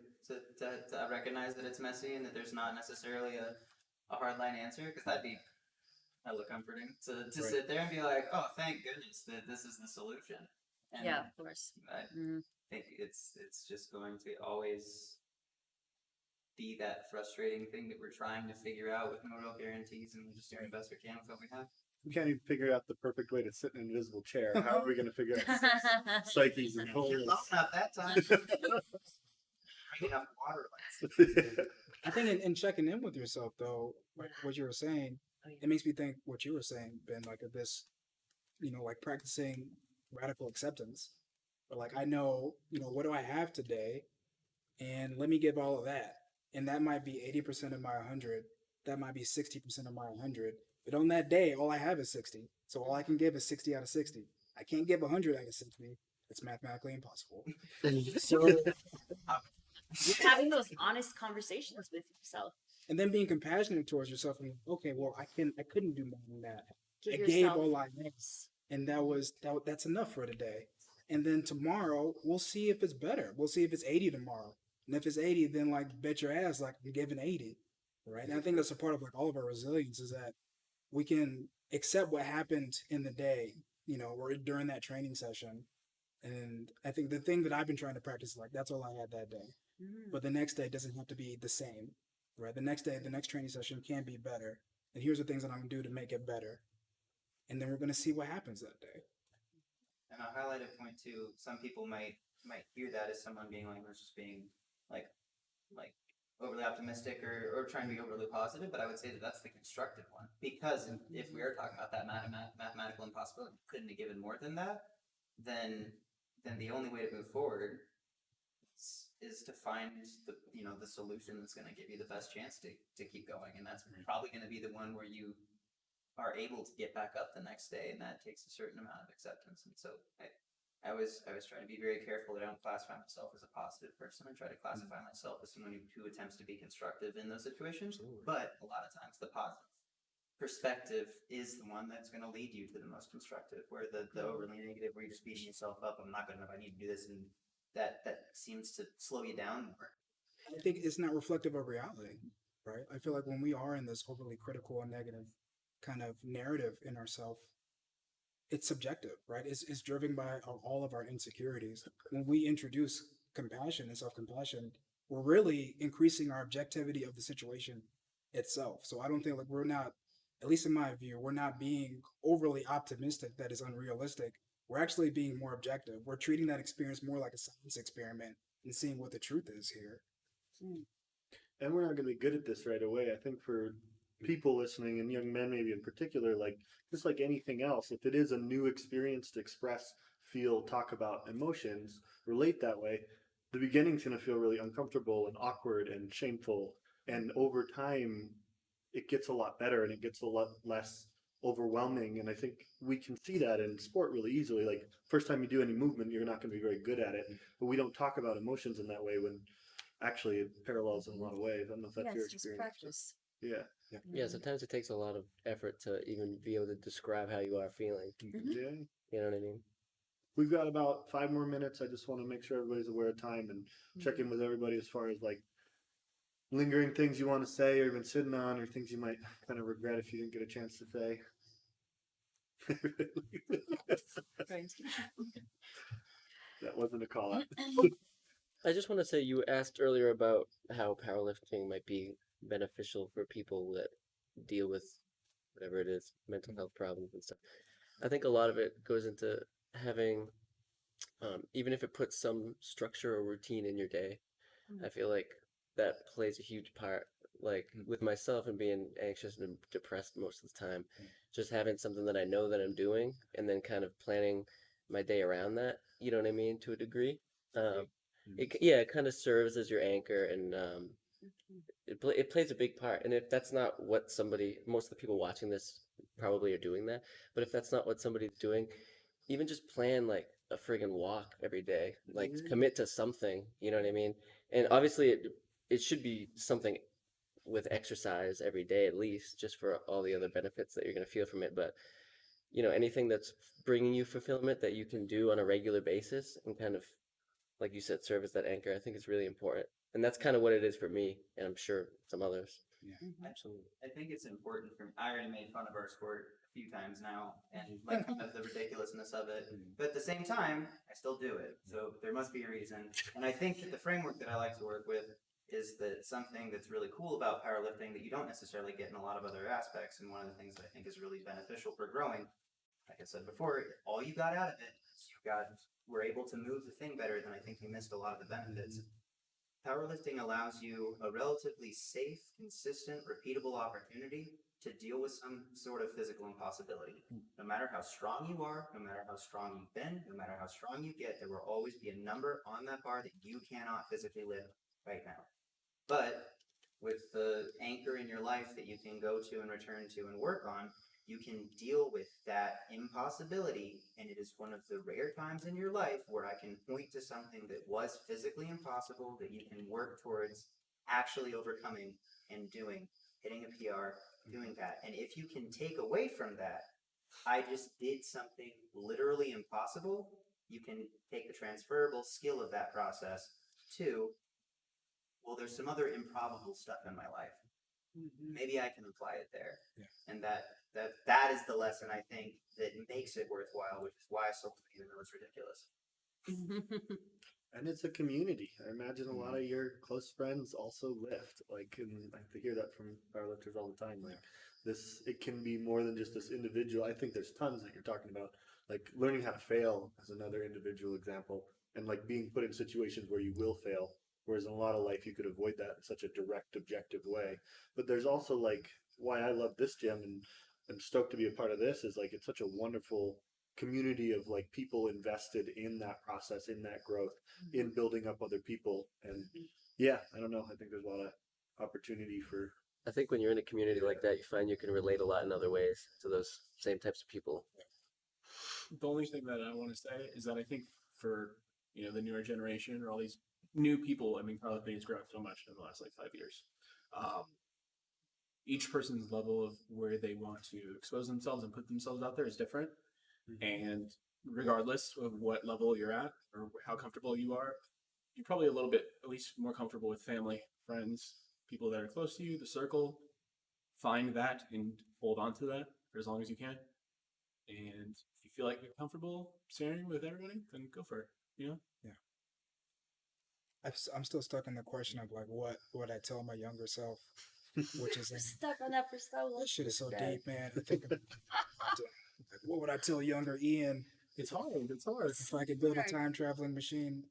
To recognize that it's messy and that there's not necessarily a hard line answer, because that'd be hella comforting to Right. sit there and be like, oh, thank goodness that this is the solution. And Yeah, of course. I think it's just going to always be that frustrating thing that we're trying to figure out with no real guarantees, and we're just doing the best we can with what we have. We can't even figure out the perfect way to sit in an invisible chair. How are we going to figure out psyches and If you're holes? low enough that time, bring enough water lights. I think in checking in with yourself, though, like what you were saying, it makes me think what you were saying, Ben, like of this, like practicing radical acceptance. But like, I know, what do I have today? And let me give all of that. And that might be 80% of my 100. That might be 60% of my 100. But on that day, all I have is 60. So all I can give is 60 out of 60. I can't give 100 out of 60. It's mathematically impossible. So Having those honest conversations with yourself. and then being compassionate towards yourself and okay, well, I couldn't do more than that. Give I gave yourself- all I had, and that's enough for today. And then tomorrow we'll see if it's better. We'll see if it's 80 tomorrow. And if it's 80, then like bet your ass like I'm giving 80. Right. And I think that's a part of like all of our resilience is that we can accept what happened in the day, or during that training session. And I think the thing that I've been trying to practice is like that's all I had that day. But the next day doesn't have to be the same, right? The next day, the next training session can be better. And here's the things that I'm gonna do to make it better. And then we're gonna see what happens that day. And a highlighted point too, some people might hear that as someone being like, we're just being like overly optimistic or trying to be overly positive, but I would say that that's the constructive one. Because if we are talking about that mathematical impossibility, couldn't have given more than that, then the only way to move forward is to find the solution that's going to give you the best chance to keep going, and that's probably going to be the one where you are able to get back up the next day, and that takes a certain amount of acceptance. And so I was trying to be very careful that I don't classify myself as a positive person. I try to classify myself as someone who attempts to be constructive in those situations. But a lot of times the positive perspective is the one that's going to lead you to the most constructive, where the overly negative, where you're just beating yourself up, I'm not good enough, I need to do this, and that seems to slow you down more. I think it's not reflective of reality, right? I feel like when we are in this overly critical and negative kind of narrative in ourselves, it's subjective, right? It's driven by all of our insecurities. When we introduce compassion and self-compassion, we're really increasing our objectivity of the situation itself. So I don't think like we're not, at least in my view, we're not being overly optimistic that is unrealistic. We're actually being more objective. We're treating that experience more like a science experiment and seeing what the truth is here. And we're not going to be good at this right away. I think for people listening, and young men maybe in particular, like just like anything else, if it is a new experience to express, feel, talk about emotions, relate that way, the beginning's going to feel really uncomfortable and awkward and shameful. And over time, it gets a lot better and it gets a lot less overwhelming. And I think we can see that in sport really easily. Like first time you do any movement, you're not going to be very good at it. But we don't talk about emotions in that way when actually it parallels in a lot of ways. I don't know if that's your it's just experience. practice. Yeah. Yeah, sometimes it takes a lot of effort to even be able to describe how you are feeling. Yeah. You know what I mean? We've got about 5 more minutes. I just want to make sure everybody's aware of time and check in with everybody as far as like lingering things you want to say or even sitting on or things you might kind of regret if you didn't get a chance to say. That wasn't a call out. I just want to say you asked earlier about how powerlifting might be beneficial for people that deal with whatever it is, mental health problems and stuff. I think a lot of it goes into having, even if it puts some structure or routine in your day, I feel like that plays a huge part Like with myself and being anxious and depressed most of the time, just having something that I know that I'm doing and then kind of planning my day around that, you know what I mean, to a degree. It kind of serves as your anchor, and it plays a big part. And if that's not what most of the people watching this probably are doing that, but if that's not what somebody's doing, even just plan like a friggin' walk every day, like commit to something, you know what I mean? And obviously it should be something with exercise every day at least, just for all the other benefits that you're going to feel from it. But anything that's bringing you fulfillment that you can do on a regular basis and kind of, like you said, serve as that anchor, I think is really important. And that's kind of what it is for me, and I'm sure some others. Absolutely. I think it's important for me. I already made fun of our sport a few times now and like kind of the ridiculousness of it. But at the same time, I still do it. So there must be a reason. And I think that the framework that I like to work with is that something that's really cool about powerlifting that you don't necessarily get in a lot of other aspects. And one of the things that I think is really beneficial for growing, like I said before, all you got out of it is were able to move the thing better than I think you missed a lot of the benefits. Powerlifting allows you a relatively safe, consistent, repeatable opportunity to deal with some sort of physical impossibility. No matter how strong you are, no matter how strong you've been, no matter how strong you get, there will always be a number on that bar that you cannot physically lift right now. But with the anchor in your life that you can go to and return to and work on, you can deal with that impossibility, and it is one of the rare times in your life where I can point to something that was physically impossible that you can work towards actually overcoming and doing, hitting a PR, doing that. And if you can take away from that, I just did something literally impossible, you can take the transferable skill of that process to, well, there's some other improbable stuff in my life. Maybe I can apply it there. And that is the lesson, I think, that makes it worthwhile, which is why I sold it, even though it's ridiculous. And it's a community. I imagine a lot of your close friends also lift. And I have to hear that from powerlifters all the time. It can be more than just this individual. I think there's tons that you're talking about. Like learning how to fail is another individual example, and like being put in situations where you will fail. Whereas in a lot of life, you could avoid that in such a direct, objective way. But there's also why I love this gym and I'm stoked to be a part of this is it's such a wonderful community of people invested in that process, in that growth, in building up other people. And yeah, I don't know. I think there's a lot of opportunity for. I think when you're in a community like that, you find you can relate a lot in other ways to those same types of people. The only thing that I want to say is that I think for the newer generation or all these new people, powerlifting has grown so much in the last 5 years. Each person's level of where they want to expose themselves and put themselves out there is different. And regardless of what level you're at or how comfortable you are, you're probably a little bit at least more comfortable with family, friends, people that are close to you, the circle. Find that and hold on to that for as long as you can. And if you feel like you're comfortable sharing with everybody, then go for it. Yeah. I'm still stuck in the question of what would I tell my younger self, which is stuck on that for so long. That shit is so deep, man. I think what would I tell younger Ian? It's hard. If I could build a time traveling machine.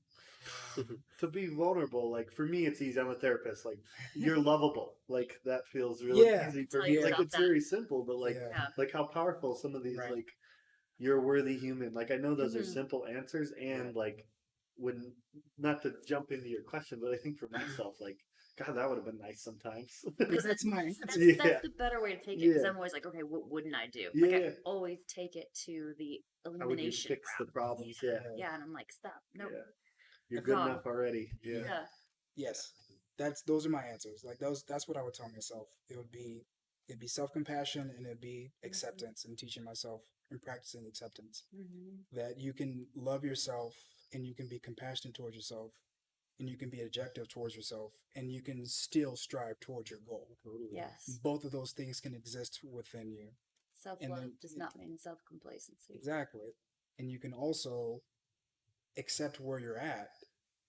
To be vulnerable, for me, it's easy. I'm a therapist. You're lovable. That feels really easy for me. It's very simple, but how powerful some of these you're a worthy human. I know those are simple answers, and when not to jump into your question, but I think for myself, God, that would have been nice sometimes. Because that's the better way to take it. Because I'm always okay, what wouldn't I do? I always take it to the elimination. How would you fix the problems? Yeah, and I'm stop. Nope. Yeah. You're good enough already. Yeah. Yes, those are my answers. That's what I would tell myself. It'd be self-compassion, and it'd be acceptance, and teaching myself and practicing acceptance. That you can love yourself, and you can be compassionate towards yourself, and you can be objective towards yourself, and you can still strive towards your goal. Yes. Both of those things can exist within you. Self-love does not mean self-complacency. Exactly. And you can also accept where you're at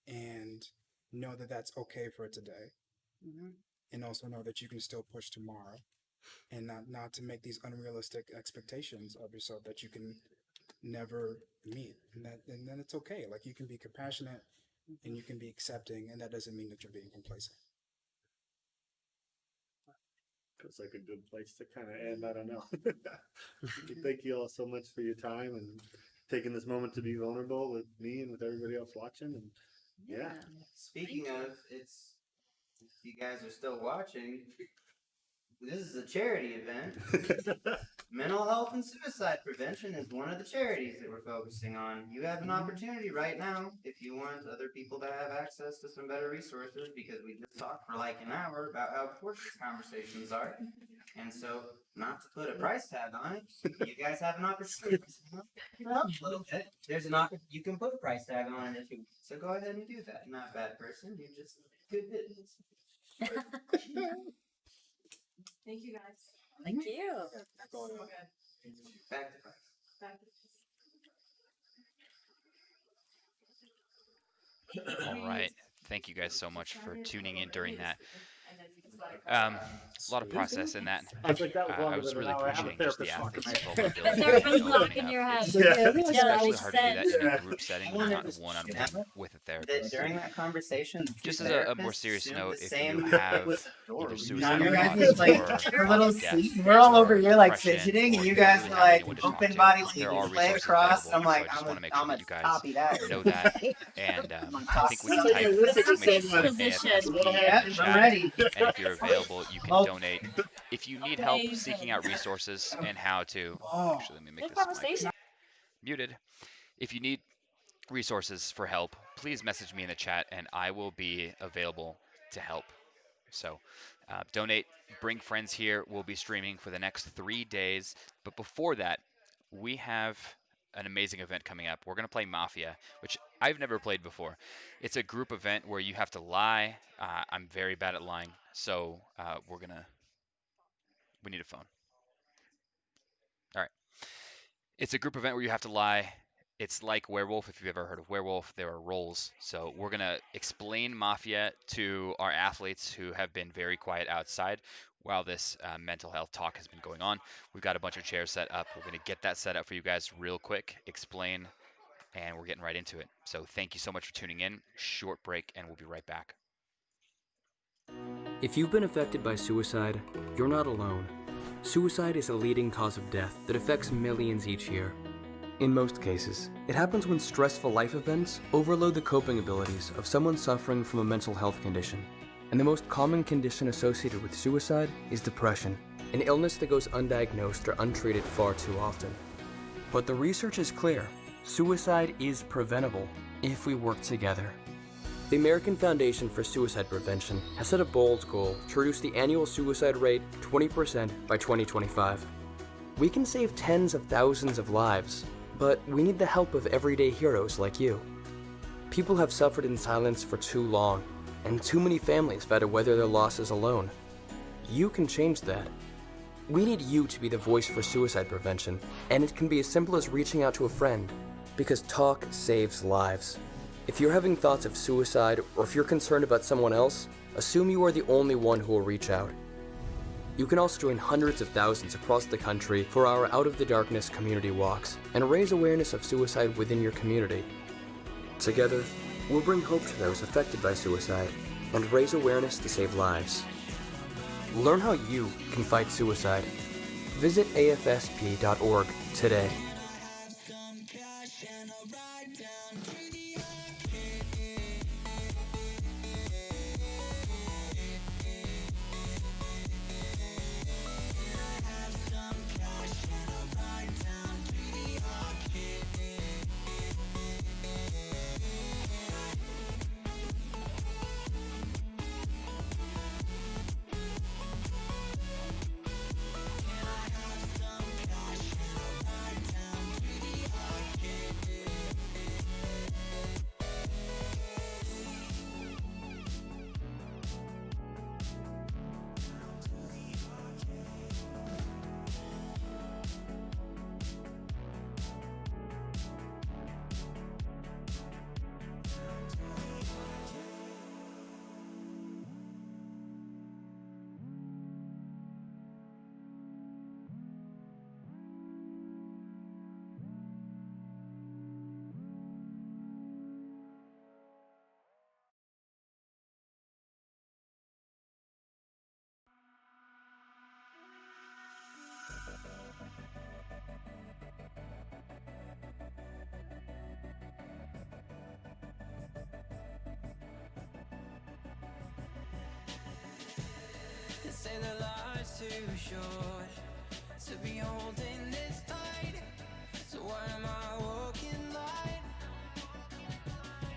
and know that that's okay for today. And also know that you can still push tomorrow, and not to make these unrealistic expectations of yourself that you can never meet. And then it's okay. You can be compassionate and you can be accepting, and that doesn't mean that you're being complacent. feels like a good place to kind of end. I don't know. Thank you all so much for your time and taking this moment to be vulnerable with me and with everybody else watching. And yeah. Speaking of, if you guys are still watching, this is a charity event. Mental health and suicide prevention is one of the charities that we're focusing on. You have an opportunity right now if you want other people to have access to some better resources, because we just talked for like an hour about how important these conversations are. And so, not to put a price tag on it, you guys have an opportunity to help a little bit. There's an you can put a price tag on it if you. So go ahead and do that. Not a bad person. You're just good business. Thank you guys. Thank you. So good. Back to price. Back to All right. Thank you guys so much for tuning in during that. A lot of process in that. I was like, that was I longer was than an really hour. I have a appreciating just the therapist athletes' talking. vulnerability. The therapist and lock opening in your up. head. It's Yeah, especially that hard makes to do that in a sense. group setting, I wanted not to one-on-one with a that therapist. during that conversation, Just the as a more therapist serious assumed note, the if same you have was either Now suicidal you guys thoughts is like or a little death sleep. We're all over here like depression, fidgeting, or and you if you guys really are have like anyone to talk open to, body there are language, leg resources across. available. I'm like, So I just want to make I'm sure gonna that you guys copy that. know that, and I think we can Sounds like type a really exclamation point position. AFSP in Yeah, the I'm chat, ready. and if you're available, you can Oh. donate. If you need help Amazing. seeking out resources and how to, Oh. actually, let me make Good this mic conversation. muted. If you need resources for help, please message me in the chat, and I will be available to help. So donate, bring friends here. We'll be streaming for the next 3 days. But before that, we have an amazing event coming up. We're going to play Mafia, which I've never played before. It's a group event where you have to lie. I'm very bad at lying, so we need a phone. All right. It's a group event where you have to lie. It's like Werewolf. If you've ever heard of Werewolf, there are roles. So we're going to explain Mafia to our athletes who have been very quiet outside while this mental health talk has been going on. We've got a bunch of chairs set up. We're going to get that set up for you guys real quick, explain, and we're getting right into it. So thank you so much for tuning in. Short break, and we'll be right back. If you've been affected by suicide, you're not alone. Suicide is a leading cause of death that affects millions each year. In most cases, it happens when stressful life events overload the coping abilities of someone suffering from a mental health condition. And the most common condition associated with suicide is depression, an illness that goes undiagnosed or untreated far too often. But the research is clear. Suicide is preventable if we work together. The American Foundation for Suicide Prevention has set a bold goal to reduce the annual suicide rate 20% by 2025. We can save tens of thousands of lives, but we need the help of everyday heroes like you. People have suffered in silence for too long, and too many families have had to weather their losses alone. You can change that. We need you to be the voice for suicide prevention, and it can be as simple as reaching out to a friend, because talk saves lives. If you're having thoughts of suicide, or if you're concerned about someone else, assume you are the only one who will reach out. You can also join hundreds of thousands across the country for our Out of the Darkness community walks and raise awareness of suicide within your community. Together, we'll bring hope to those affected by suicide and raise awareness to save lives. Learn how you can fight suicide. Visit afsp.org today. too short to be holding this tight. So why am I walking light?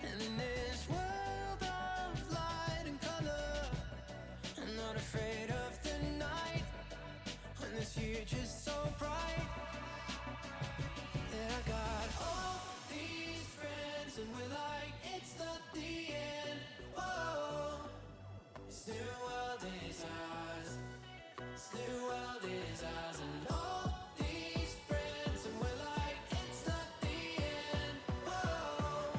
And in this world of light and color, I'm not afraid of the night. When this future's so bright, that I got all these friends and we're like, it's not the end. Whoa, this new world is ours. This new world is ours, and all these friends and we're like, it's not the end. Whoa,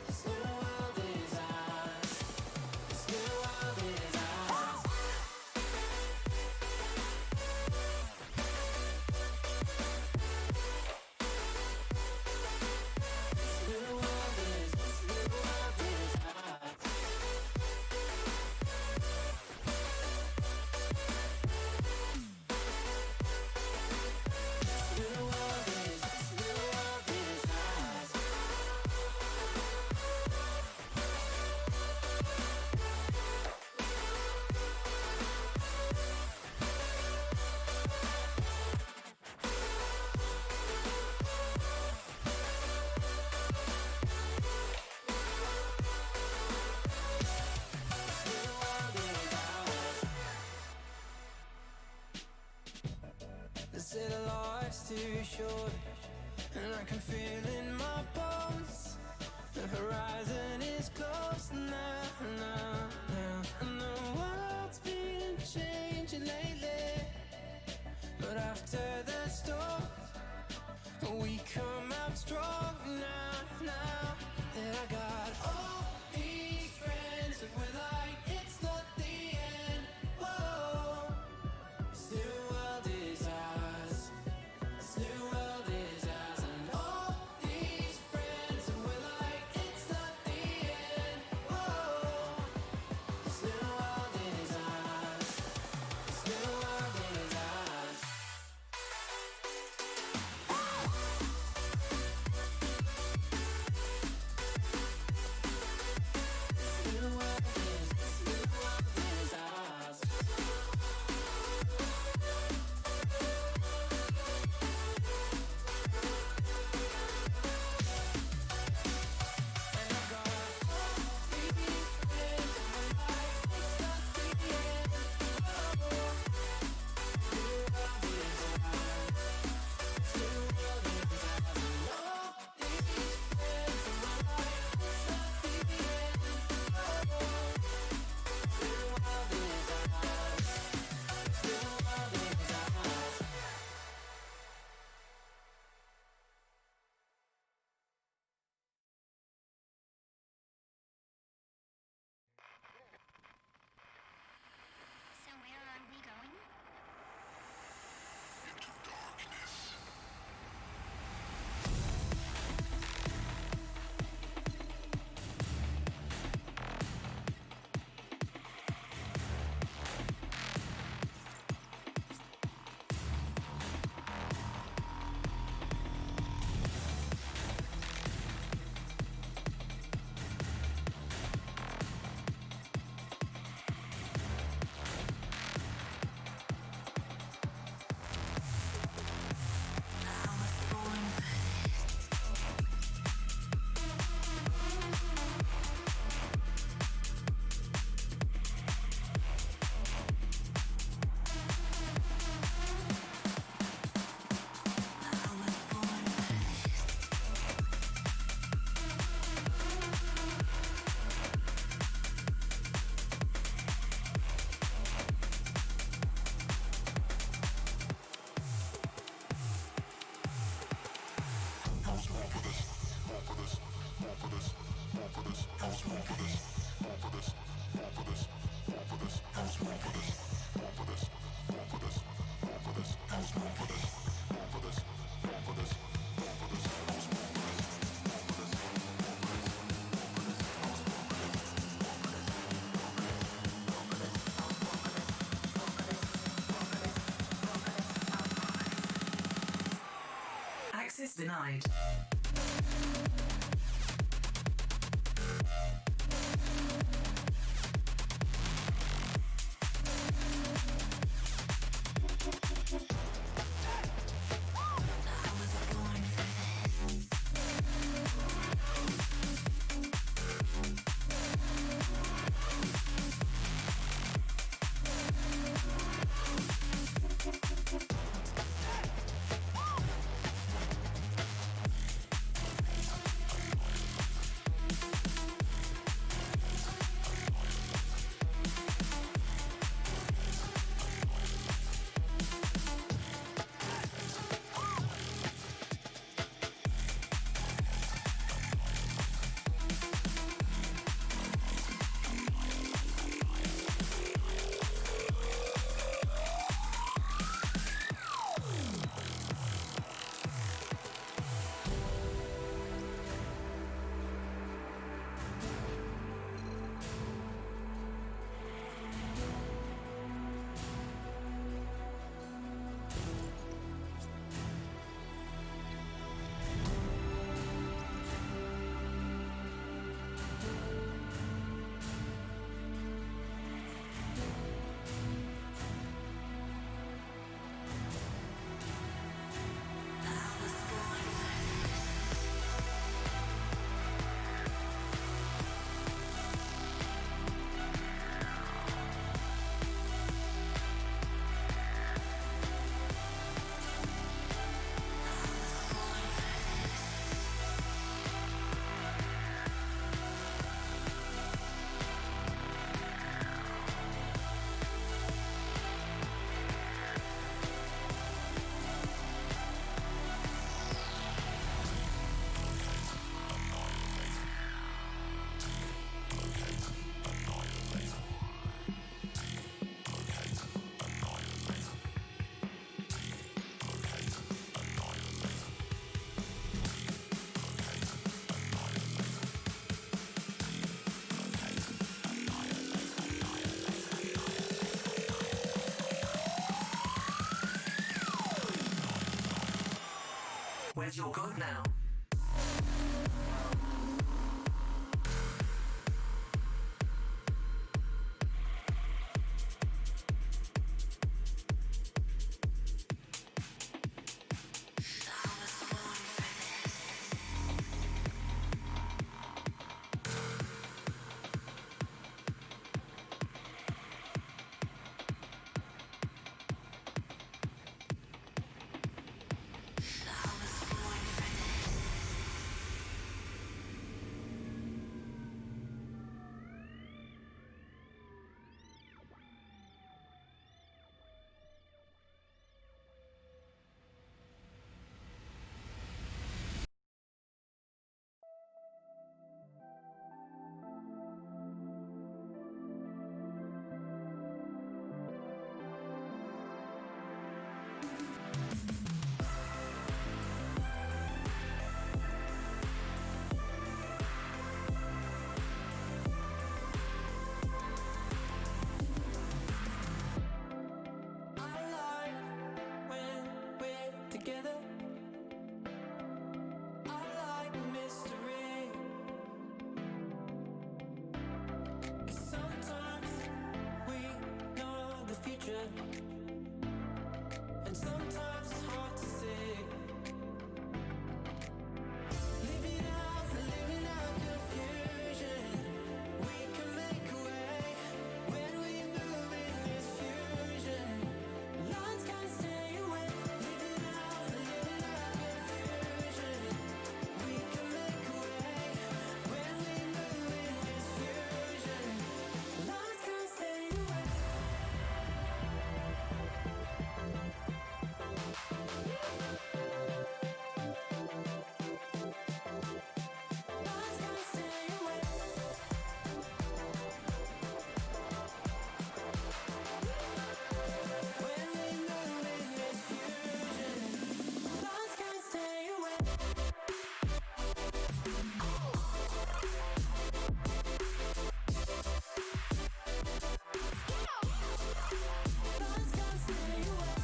this new world is ours. This new world is ours. This new world is ours. They say the life's too short, and I can feel in my bones. The horizon is close now, now, now. And the world's been changing lately, but after the storm, we come out strong now, now. And I got all these friends, and we're like, it's not the end. Whoa, this new world is ours. This new world is ours, and all these friends, and we're like, it's not the end. Whoa, this new world is ours. This new world is ours. This new world is ours. So where are we going? Access denied. Where's your code now? Together, I like mystery. 'Cause sometimes we know the future, and sometimes it's hard to see. Living out confusion. We can make a way when we move in this fusion. Lines can't stay away. Living out confusion. We can make a way when we move in this fusion. Lines can't stay away. Lines can't stay away. When we move in this fusion. Lines can't stay away. Lines can't stay away.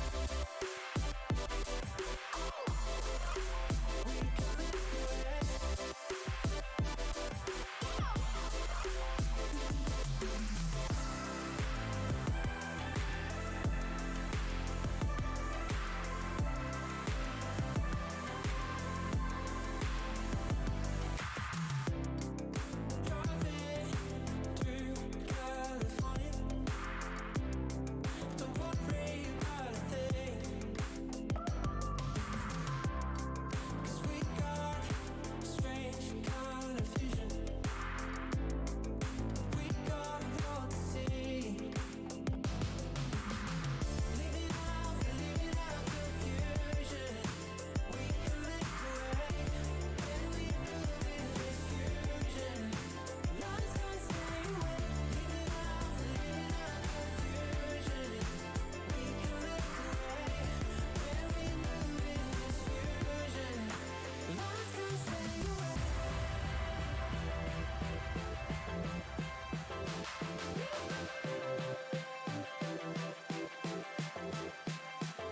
We can make a way. Driving through California. Don't worry about a thing. 'Cause we got strange kind of fusion. We got a world to see. Living out confusion. We can make a way when we move in this fusion. Lines can't stay away. Living out confusion. We can make a way when we move in this fusion. Lines can't stay away.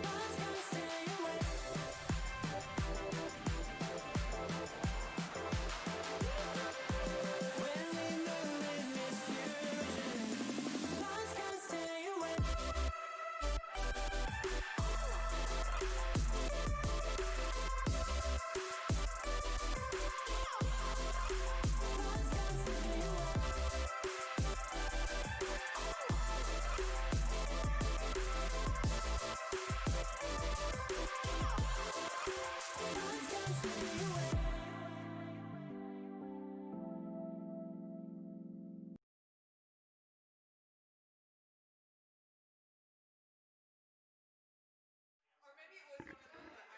Lines can't stay away. When we move in this fusion. Lines can't stay away. Lines can't stay away. Lines can't stay away.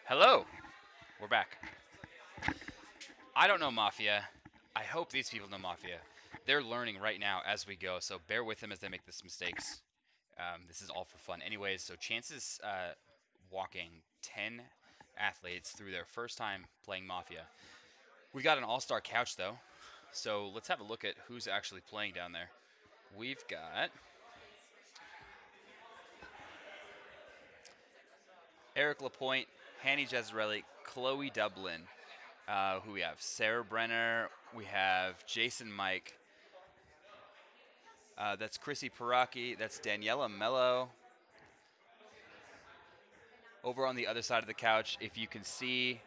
Hello, we're back. I don't know Mafia. I hope these people know Mafia. They're learning right now as we go, so bear with them as they make these mistakes. This is all for fun. Anyways, so Chance's walking 10 athletes through their first time playing Mafia. We got an all-star couch though, so let's have a look at who's actually playing down there. We've got Eric Lapointe, Hanny Jezreeli, Chloe Dublin. Who we have? Sarah Brenner. We have Jason Mike. That's Chrissy Paraki. That's Daniela Mello. Over on the other side of the couch, if you can see,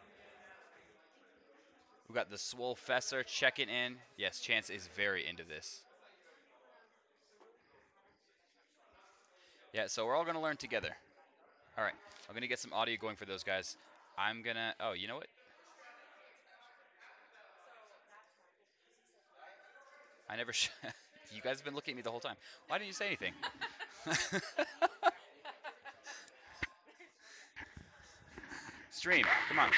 we've got the Swole Fesser checking in. Yes, Chance is very into this. Yeah, so we're all going to learn together. All right, I'm going to get some audio going for those guys. I'm going to, oh, you know what? I never, you guys have been looking at me the whole time. Why didn't you say anything? Stream, come on.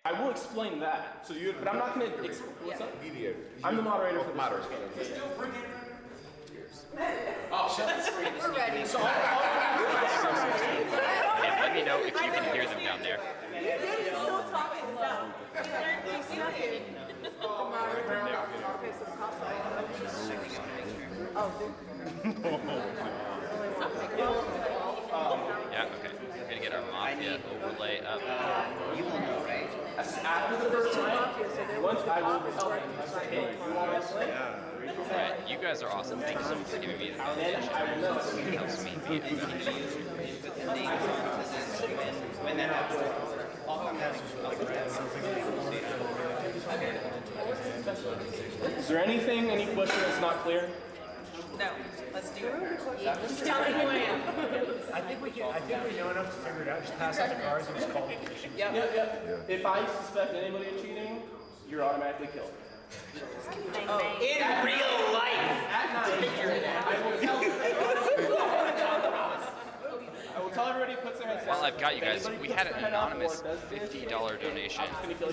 I will explain that. So you, but I'm not going to. What's up? Mediator. I'm the moderator for the first game. Oh, shit. We're ready. So and let me know if you can hear them down there. Yeah, okay. We're going to get our Mafia overlay up. You will know, right? After the first time, once I will tell him, hey, you want to play? Right, you guys are awesome. Thank you so much for giving me the validation. It helps me be when that happens, Is there anything, any question that's not clear? No, let's do it. Just tell me who I am. I think we know enough to figure it out. Just pass out the cards and just call the position. Yep. If I suspect anybody of cheating, you're automatically killed. In real life. I will tell everybody who puts their heads down. While I've got you guys, we had an anonymous $50 donation.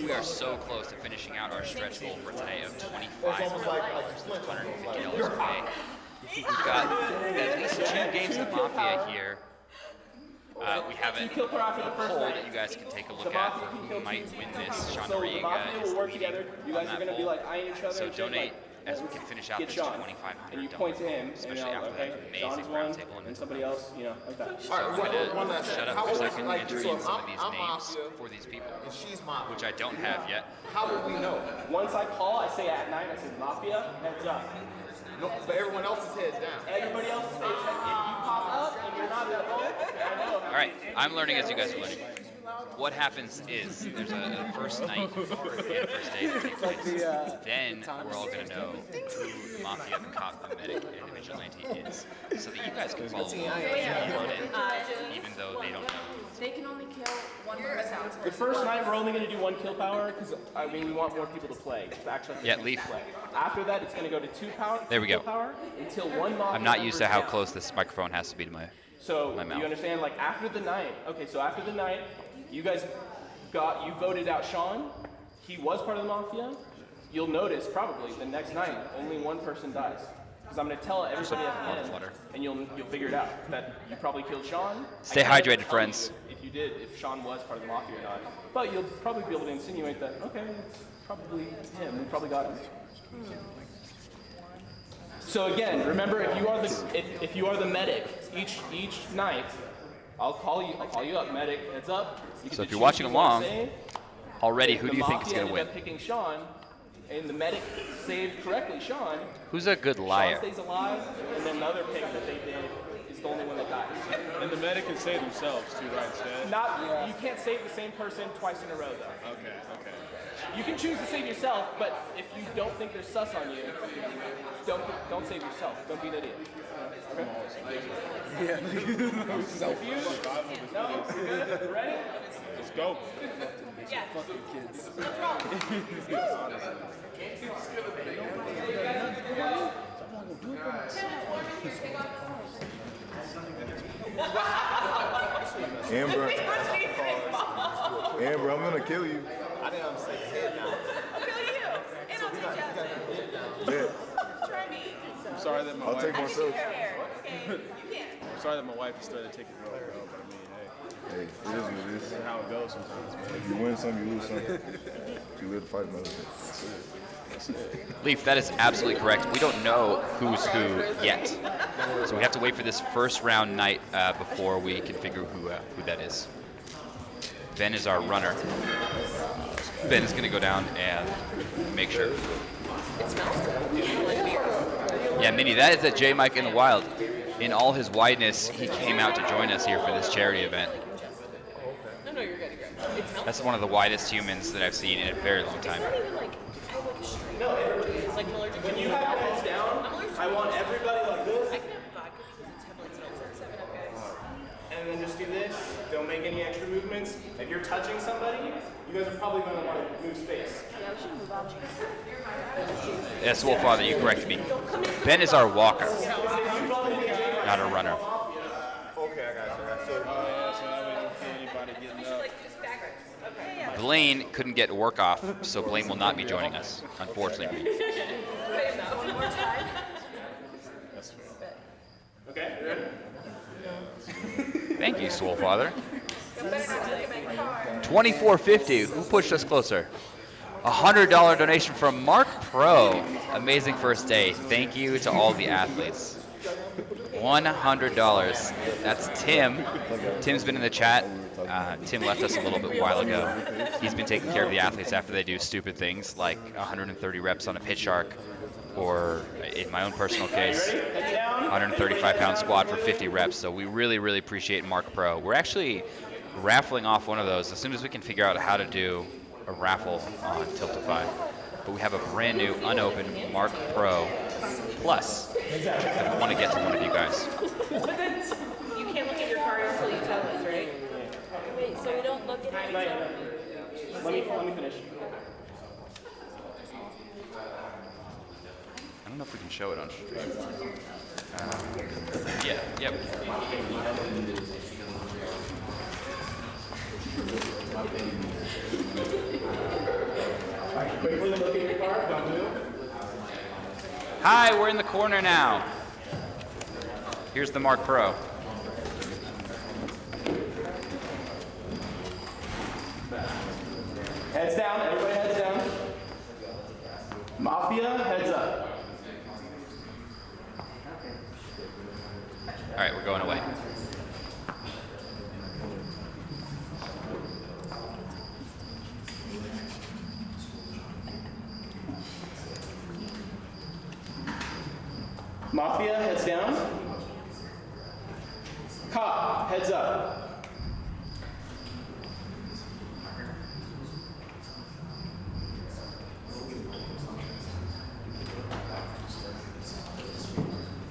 We are so close to finishing out our stretch goal for today of $2,500 per day. We've got at least 2 games of Mafia here. We have a poll that you guys can take a look at for who might win this. Sean Noriega is leading on that poll. So donate as we can finish out this $2,500 goal, especially after that amazing roundtable. And somebody else, you know, like that. I'm going to shut up for a second and enter in some of these names for these people, which I don't have yet. How will we know? Once I call, I say at night, I say Mafia, heads up. No, but everyone else is head down. Everybody else stays head. If you pop up and you're not that low, I know. All right, I'm learning as you guys are learning. What happens is there's a first night and first day that takes place. Then we're all going to know who the Mafia, the cop, the medic, and the vigilante is, so that you guys can follow along and on it, even though they don't know. They can only kill one person. The first night, we're only going to do 1 kill power because I mean we want more people to play. Yeah, Leaf. After that, it's going to go to 2 power. There we go. Power until 1 Mafia. I'm not used to how down. close this microphone has to be to my mouth. You understand? Like after the night. Okay, so after the night, you guys voted out Sean. He was part of the Mafia. You'll notice probably the next night only 1 person dies. Because I'm going to tell everybody at the end, and you'll figure it out that you probably killed Sean. Stay hydrated, friends. If you did, if Sean was part of the Mafia or not. But you'll probably be able to insinuate that, okay, it's probably him. We probably got him. So again, remember, if you are the medic, each night, I'll call you up, medic. Heads up. So if you're watching along, already, who do you think is going to win? Picking Sean, and the medic saved correctly Sean. Who's a good liar? Sean stays alive, and then another pick that they did is the only one that dies. And the medic can save themselves too, right? Instead. You can't save the same person twice in a row, though. Okay. You can choose to save yourself, but if you don't think there's sus on you, don't save yourself. Don't be an idiot. Okay? Yeah. Confused? No? Good? Ready? Let's go. Yeah. Kids. Amber, I'm gonna kill you. I think I'm safe. Say it now. I'll kill you. And I'll take you out. Bet. Try me. I'm sorry that my I'll wife. take myself. Okay, you can. I'm sorry that my wife is starting to take it real, but I mean, Hey, it is what it is. that's how it goes sometimes, man. You win some, you lose some. You live to fight another day. That's it. Leaf, that is absolutely correct. We don't know who's who yet. So we have to wait for this first round night before we can figure who that is. Ben is our runner. Ben is going to go down and make sure. It smells good. Yeah, Minnie, that is a J Mike in the wild. In all his wideness, he came out to join us here for this charity event. No, you're good. It smells That's one of the widest humans that I've seen in a very long time. It's not even like, I have like a streak. No, It's like an allergic when to you it. have your heads down, I'm allergic I to want it. everybody like this. I can have vodka because it's heavily seltzer. 7 Up, guys. And then just do this. Don't make any extra movements. If you're touching somebody, you guys are probably going to want to move space. Yeah, we should move on. Yes, Wolffather, you corrected me. Ben is our walker, not a runner. Okay, I got you. So that way you don't see anybody getting up. Okay. Blaine couldn't get work off, so Blaine will not be joining us, unfortunately. One more time. That's fair. Okay, you ready? Thank you, Swolefather. Better not delay my car. $24.50. Who pushed us closer? $100 donation from Mark Pro. Amazing first day. Thank you to all the athletes. $100. That's Tim. Tim's been in the chat. Tim left us a little bit while ago. He's been taking care of the athletes after they do stupid things like 130 reps on a pitch shark, or in my own personal case, 135-pound squat for 50 reps. So we really, really appreciate Mark Pro. We're actually raffling off one of those as soon as we can figure out how to do a raffle on Tiltify. But we have a brand new unopened Mark Pro Plus that we want to get to one of you guys. But then you can't look at your car until you tell us, right? Wait, so we don't look at it until... Let me finish. I don't know if we can show it on stream. Yeah, yep. Quickly look at your car, don't move. Hi, we're in the corner now. Here's the Mark Pro. Heads down, everybody heads down. Mafia, heads up. All right, we're going away. Mafia, heads down. Cop, heads up.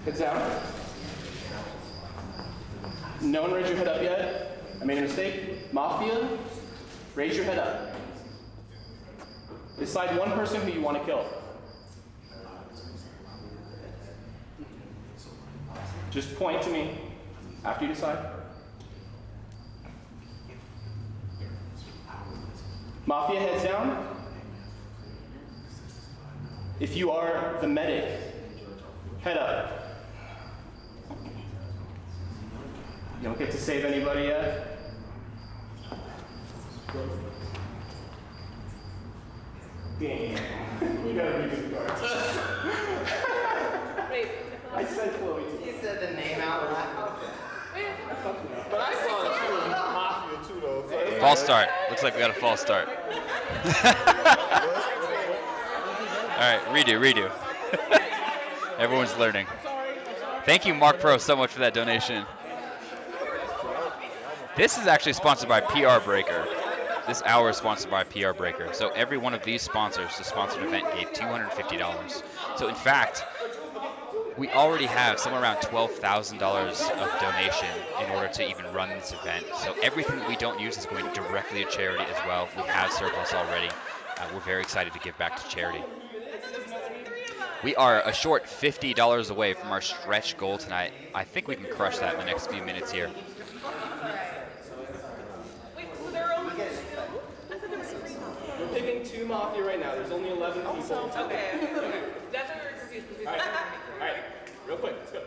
Heads down. No one raise your head up yet. I made a mistake. Mafia, raise your head up. Decide one person who you want to kill. Just point to me after you decide. Mafia, heads down. If you are the medic, head up. You don't get to save anybody yet. Game. You gotta read the cards. Wait. I said Chloe. You said the name out loud. But I saw that she was mafia too, though. So False start. Looks like we got a false start. All right, redo. Everyone's learning. Thank you, Mark Pro, so much for that donation. This is actually sponsored by PR Breaker. This hour is sponsored by PR Breaker. So every one of these sponsors, the sponsored event, gave $250. So in fact, we already have somewhere around $12,000 of donation in order to even run this event. So everything that we don't use is going directly to charity as well. We have surplus already. We're very excited to give back to charity. We are a short $50 away from our stretch goal tonight. I think we can crush that in the next few minutes here. Wait, so there are only 2? I thought there was 3. We're picking 2 Mafia right now. There's only 11 people. Okay. That's why we were confused. All right, real quick, let's go.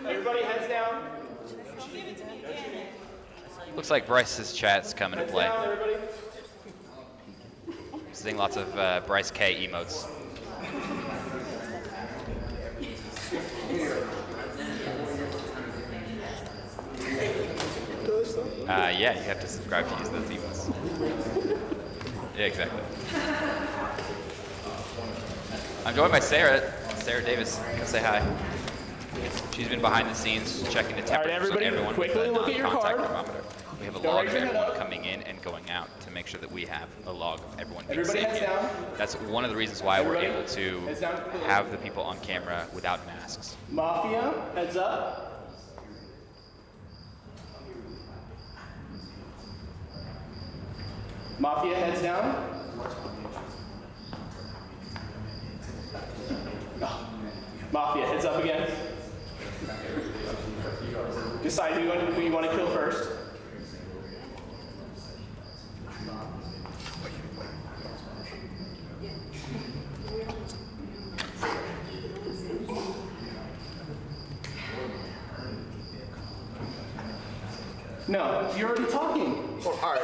Everybody heads down. Looks like Bryce's chat's coming to Heads play. down, everybody. Seeing lots of Bryce K emotes. Yeah, you have to subscribe to use those emotes. Yeah, exactly. I'm joined by Sarah Davis. Come say hi. She's been behind the scenes checking the temperatures on everyone with a non-contact thermometer. We have a log of everyone coming in and going out to make sure that we have a log of everyone being safe here. That's one of the reasons why we're able to have the people on camera without masks. Mafia, heads up. Mafia, heads down. Mafia, heads up again. Decide who you want to kill first. No, you're already talking. Oh, all right.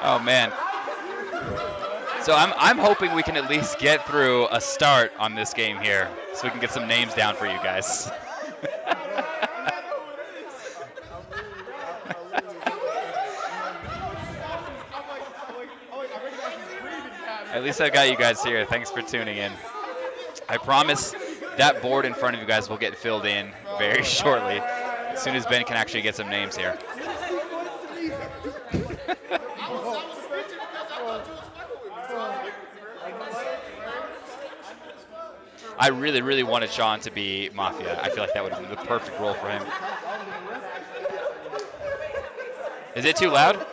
Oh man. So I'm hoping we can at least get through a start on this game here, so we can get some names down for you guys. At least I got you guys here. Thanks for tuning in. I promise that board in front of you guys will get filled in very shortly, as soon as Ben can actually get some names here. I really, really wanted Sean to be Mafia. I feel like that would have been the perfect role for him. Is it too loud?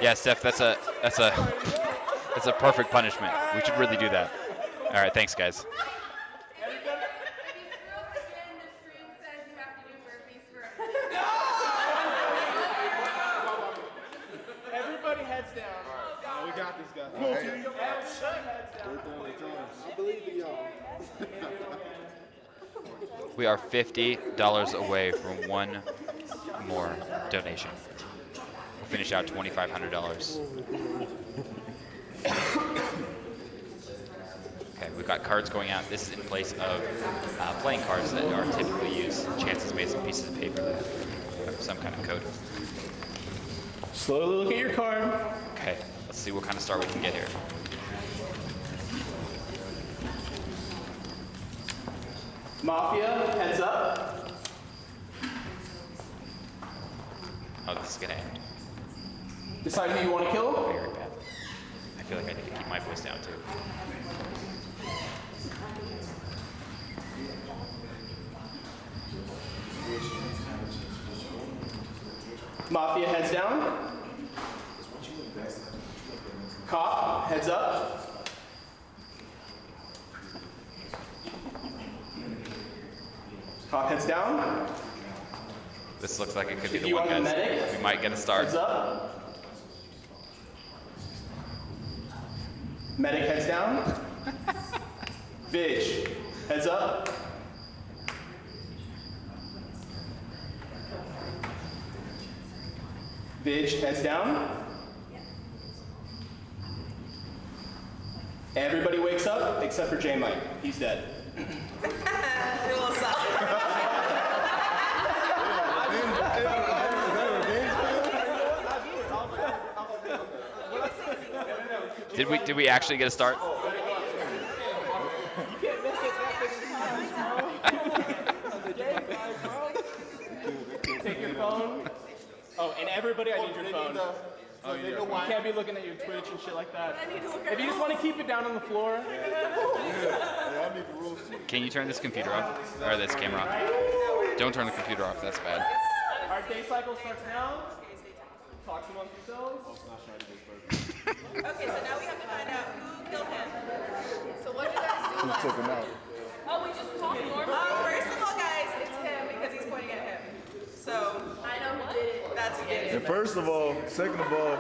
Yeah, Steph, that's a perfect punishment. We should really do that. All right, thanks, guys. Everybody heads down. We got this guy. I believe in y'all. We are $50 away from one more donation. We'll finish out $2,500. Okay, we've got cards going out. This is in place of playing cards that are typically used. Chances made some pieces of paper that have some kind of code. Slowly look at your card. Okay, let's see what kind of start we can get here. Mafia, heads up. Oh, this is gonna end Decide who you want to kill. very badly. I feel like I need to keep my voice down too. Mafia, heads down. Cop, heads up. Cop, heads down. This looks like it could be If the you one, want the guys. medic, We might get a start. heads up. Medic, heads down. Vig, heads up. Vig, heads down. Everybody wakes up except for J Mike. He's dead. Did we actually get a start? Take your phone. Oh, and everybody, I need your phone. You can't be looking at your Twitch and shit like that. If you just want to keep it down on the floor. Can you turn this computer off? Or this camera off? Don't turn the computer off, that's bad. Our day cycle starts now. Talks amongst yourselves. Okay, so now we have to find out who killed him. So what did you guys do? Who took him out? Oh, we just talked normally. First of all, guys, it's him because he's pointing at him. So I know who did it. That's who did it. And first of all, second of all,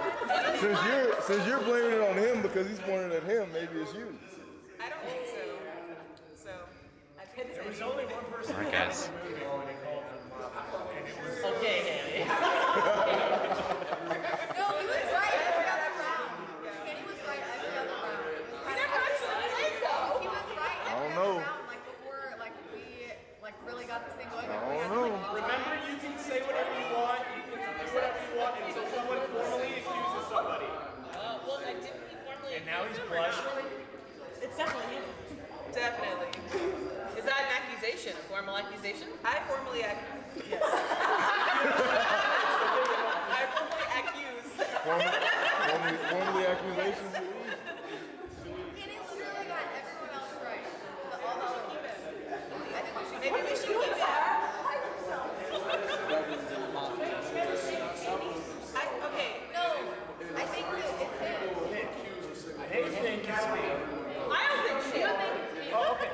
since you're blaming it on him because he's pointing at him, maybe it's you. I don't think so. So I think there was only one person. All right, guys. Okay, Haley. Formal accusation? I formally accuse. Yes. I formally accuse. Formally accusations. Maybe we should keep it. Okay, no. I think that it's him. They think it's me. I don't think she. You don't think it's me? Oh, okay.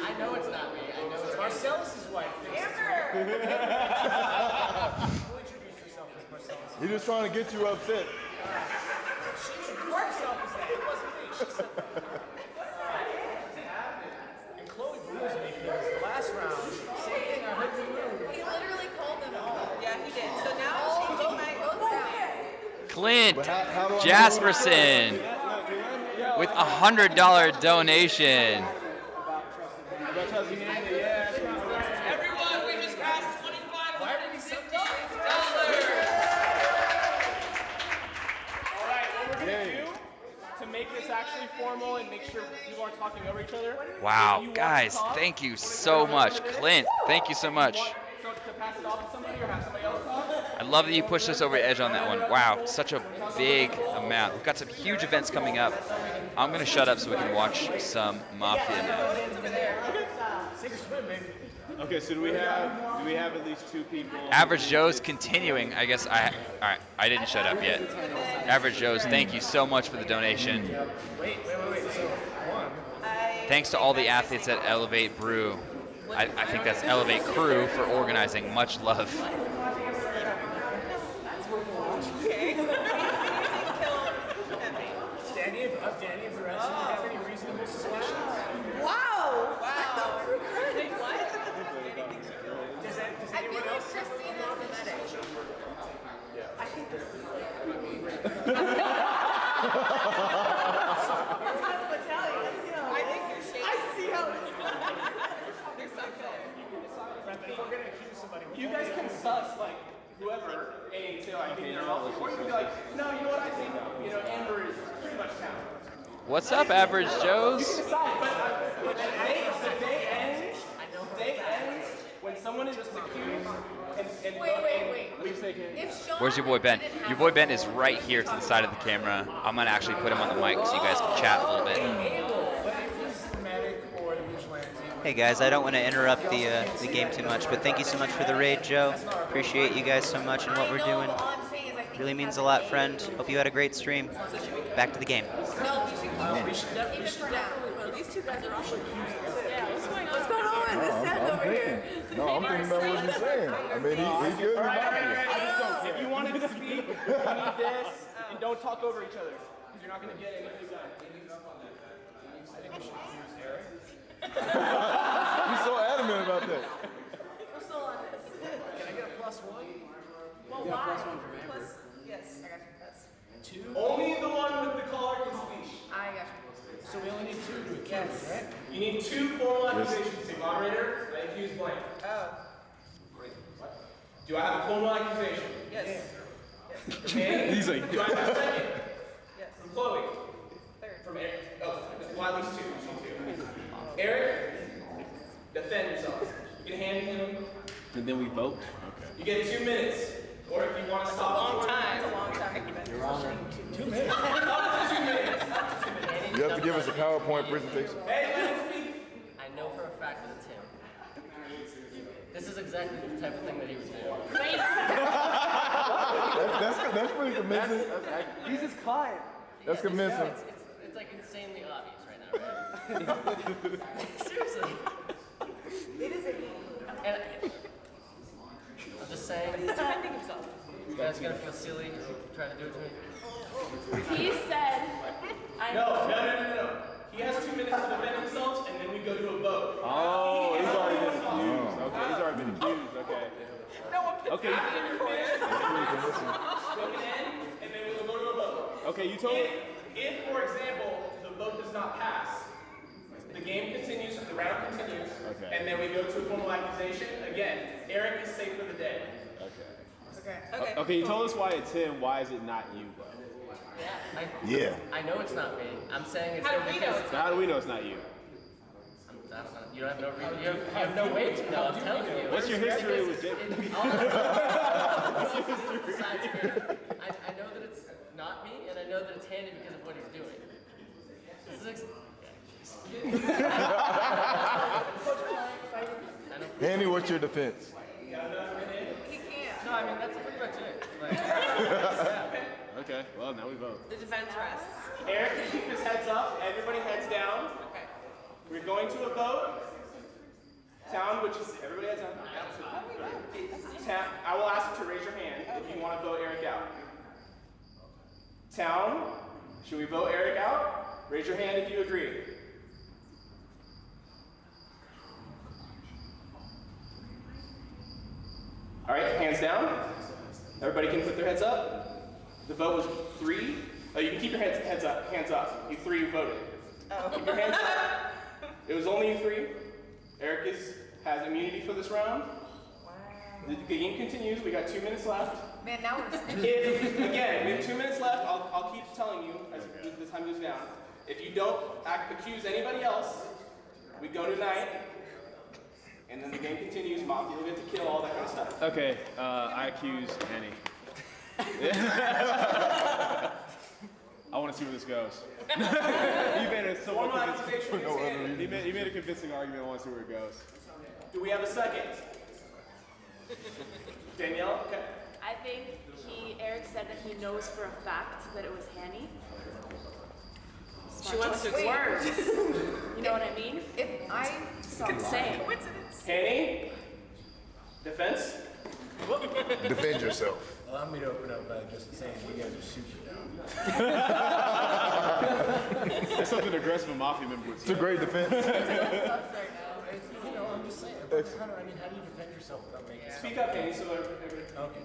I know it's not me. I know it's Marcellus' wife. Amber! Who introduced herself as Marcellus? He's just trying to get you upset. She introduced herself as that. It wasn't me. She said that. And Chloe bruised me because the last round, same thing I heard you do. He literally called them all. Yeah, he did. So now changing my oath down. Clint Jasperson with $100 donation. Everyone, we just got $25. Why are we so All right, what we're going to do to make this actually formal and make sure people aren't talking over each other. Wow, guys, thank you so much. Clint, thank you so much. So to pass it off to somebody or have somebody else talk? I love that you pushed us over the edge on that one. Wow, such a big amount. We've got some huge events coming up. I'm going to shut up so we can watch some Mafia now. Okay, so do we have at least 2 people? Average Joe's continuing. I guess all right, I didn't shut up yet. Average Joe's, thank you so much for the donation. Wait. Thanks to all the athletes at Elevate Brew. I think that's Elevate Crew for organizing. Much love. Danny, if the rest of you have any reasonable suspicions? Wow! Wait, what? Does I feel anyone like else? Christina is the medic. I think this is I think you're shaking. I see how it is. You're so good. If we're going to accuse somebody, you guys can suss, like, whoever, A, say, I think they're wrong. Or you can be like, no, you know what, I think, Amber is pretty much down. What's up, Average Joe's? You can decide, but the day ends when someone is just accused and Wait. we say, Where's your boy Ben? Your boy Ben is right here to the side of the camera. I'm going to actually put him on the mic so you guys can chat a little bit. Hey guys, I don't want to interrupt the game too much, but thank you so much for the raid, Joe. Appreciate you guys so much and what we're doing. Really means a lot, friend. Hope you had a great stream. Back to the game. We should definitely. These two guys are also what's going on? This set over here. No, I'm thinking about what he's saying. I mean, he's good. All right. If you wanted to speak, you need this, and don't talk over each other, because you're not going to get anything done. I think we should use Eric. He's so adamant about that. We're still on this. Can I get a +1? Well, Yeah, why? +1 from Amber. Yes, I got you. That's 2? Only the one with the collar can speak. I got you. So we only need 2 to accuse, Yes. right? You need 2 formal accusations. Say, moderator, I accuse blank. Oh. Do I have a formal accusation? Yes. Okay. He's like, Do I have a second? Yes. From Chloe. Third. From Eric. Oh, well, at least 2. Eric, defend yourself. You can hand him. and then we vote? You get 2 minutes. Or if you want to stop Long time. It's a long time. You're on. 2 minutes. Up to 2 minutes. You have to give us a PowerPoint presentation. Hey, let him speak. I know for a fact that it's him. This is exactly the type of thing that he would do. That's pretty convincing. He's his client. That's convincing. It's like insanely obvious right now, right? Seriously. It is a And I'm just saying. He's defending himself. You guys are gonna feel silly if you try to do it to me. He said, No. He has 2 minutes to defend himself, and then we go to a vote. Oh, he's already been accused. Okay, he's already been accused. Okay. Okay. And then we will go to a vote. Okay, you told me. If, for example, the vote does not pass, the game continues, the round continues, Okay. and then we go to a formal accusation. Again, Eric is safe for the day. Okay. Okay, you told us why it's him. Why is it not you, though? Yeah. I know it's not me. I'm saying it's How him do we know because it's So how do we know it's not you? I don't know. You don't have no reason. You have no way to know. I'm telling you. What's your history with Dick? I know that it's not me, and I know that it's Handy because of what he's doing. This is Handy, what's your defense? He can't. No, I mean that's pretty much it. Like, Okay, well now we vote. The defense rests. Eric can keep his heads up. Everybody heads down. Okay. We're going to a vote. Town, which is everybody heads down. Town, I will ask you to raise your hand if you want to vote Eric out. Town, should we vote Eric out? Raise your hand if you agree. All right, hands down. Everybody can put their heads up. The vote was 3. Oh, you can keep your hands up. Hands up. You 3 voted. Oh. Keep your hands up. It was only you 3. Eric has immunity for this round. The game continues. We got 2 minutes left. Man, now we're Again, we have 2 minutes left. I'll keep telling you as the time goes down. If you don't accuse anybody else, we go to night. And then the game continues. Mafia will get to kill, all that kind of stuff. Okay, I accuse Henny. I want to see where this goes. He made a somewhat convincing, he made a convincing argument. I want to see where it goes. Do we have a second? Danielle? Okay. I think Eric said that he knows for a fact that it was Hanny. She wants to words. You know what I mean? If I saw Insane. Hanny? Defense? Defend yourself. Allow me to open up by just saying you guys are super down. That's something aggressive a mafia member would say. It's a great defense. You know, I'm just saying. How do you defend yourself without making Speak up, Hanny, so everybody. Okay.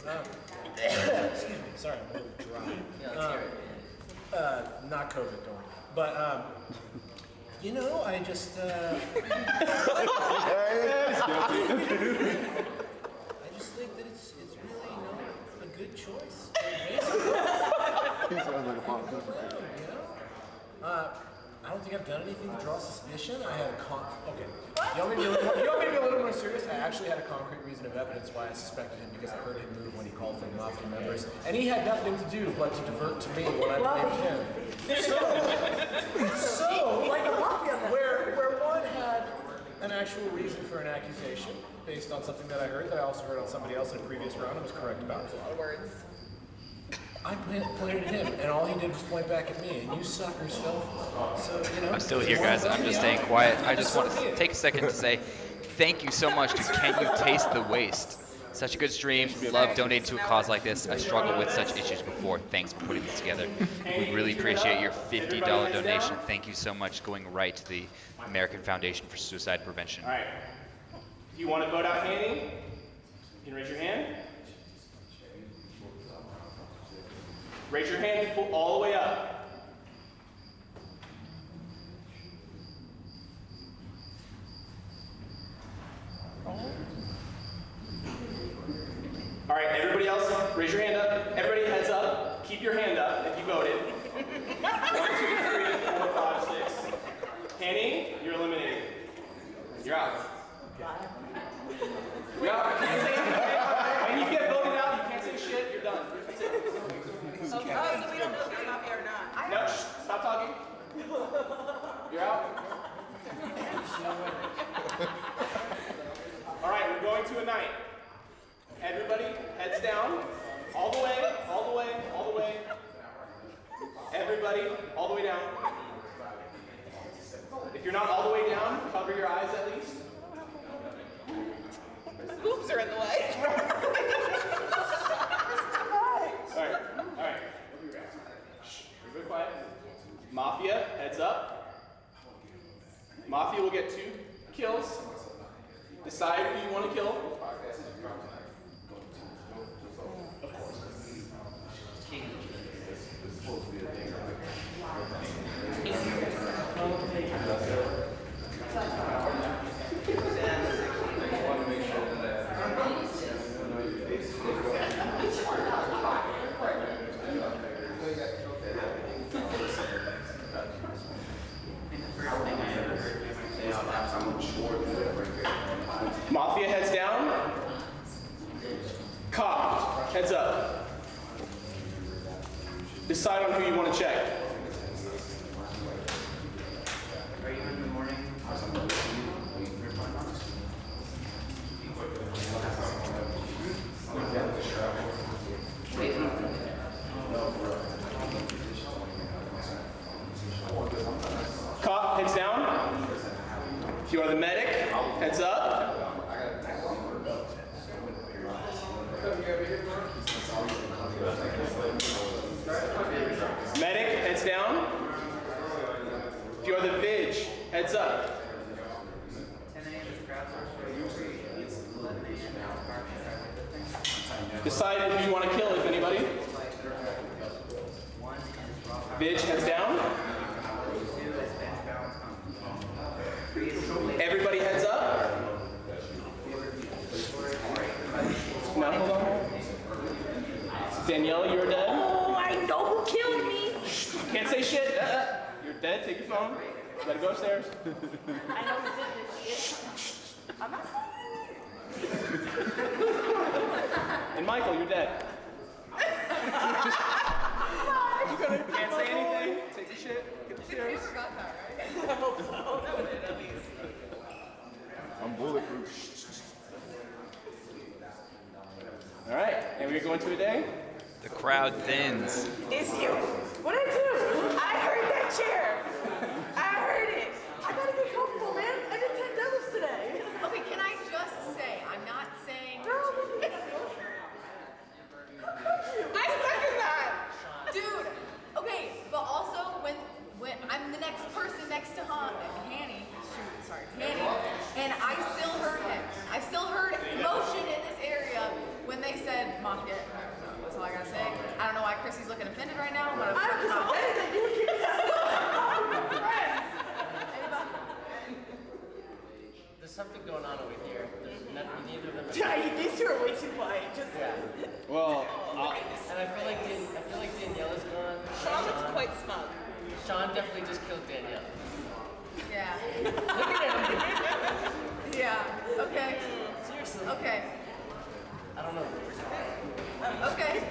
Excuse me. Sorry, I'm a little dry. Not COVID, don't worry. But you know, I just I just think that it's really a good choice. He sounds like a politician. I don't think I've done anything to draw suspicion. I had a okay. You want me to be a little more serious? I actually had a concrete reason of evidence why I suspected him because I heard him move when he called for mafia members, and he had nothing to do but to divert to me when I blamed him. So like a mafia member. where one had an actual reason for an accusation based on something that I heard that I also heard on somebody else in a previous round and was correct about. A lot of words. I pointed at him, and all he did was point back at me, and you suckers fell for it. So, you know, I'm still here, guys. I'm just staying quiet. I just want to take a second to say thank you so much to Can You Taste the Waste? Such a good stream. Love donating to a cause like this. I struggled with such issues before. Thanks for putting this together. We really appreciate your $50 donation. Thank you so much, going right to the American Foundation for Suicide Prevention. All right. If you want to vote out Hanny, you can raise your hand. Raise your hand all the way up. All right, everybody else, raise your hand up. Everybody heads up. Keep your hand up if you voted. 1, 2, 3, 4, 5, 6. Hanny, you're eliminated. You're out. You're out. When you get voted out, you can't say shit. You're done. That's it. So we don't know if it's mafia or not. No, stop talking. You're out. All right, we're going to a night. Everybody, heads down. All the way, all the way, all the way. Everybody, all the way down. If you're not all the way down, cover your eyes at least. Boobs are in the way. All right. Shh, everybody quiet. Mafia, heads up. Mafia will get 2 kills. Decide who you want to kill. Mafia heads down. Cop, heads up. Decide on who you want to check. Are you in the morning? Cop, heads down. If you are the medic, heads up. Medic, heads down. If you are the Vig, heads up. 10 a.m. is crowd source. Usually it's 11 a.m. Decide who you want to kill, if anybody. Vig, heads down. Everybody heads up. Now, hold on. Danielle, you're dead. Oh, I know who killed me. Can't say shit. You're dead. Take your phone. You gotta go upstairs. I know who did this shit. I'm not And Michael, you're dead. Can't say anything. Take your shit. Get upstairs. I hope so. That was it, at least. I'm bulletproof. All right, and we're going to a day. The crowd thins. It's you. What'd I do? I heard that chair. I heard it. I gotta get comfortable, man. I did $10 today. Okay, can I just say, I'm not saying. I second that. Dude, okay, but also when I'm the next person next to Hanny, and I still heard him. I still heard motion in this area when they said Mafia. That's all I gotta say. I don't know why Chrissy's looking offended right now, but I'm just offended that you keep friends. There's something going on over here. There's nothing, neither of them. These two are way too quiet. Just Well, and I feel like Danielle is gone. Sean looks quite smug. Sean definitely just killed Danielle. Yeah. Look at him. Yeah. Okay. Seriously. Okay. I don't know. Okay.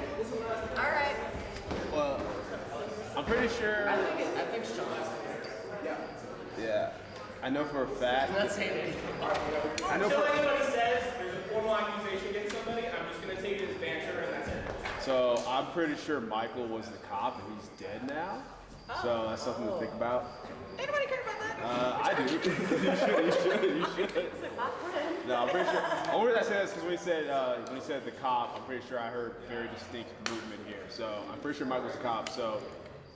All right. well, I'm pretty sure. I think Sean. Yeah. I know for a fact. I'm not saying anything. I know Until for. anybody says there's a formal accusation against somebody, I'm just gonna take it as banter and that's it. So I'm pretty sure Michael was the cop and he's dead now. So that's something to think about. Anybody care about that? I do. you should. No, I'm pretty sure. The only reason I say that is because when he said the cop, I'm pretty sure I heard very distinct movement here. So I'm pretty sure Michael's the cop. So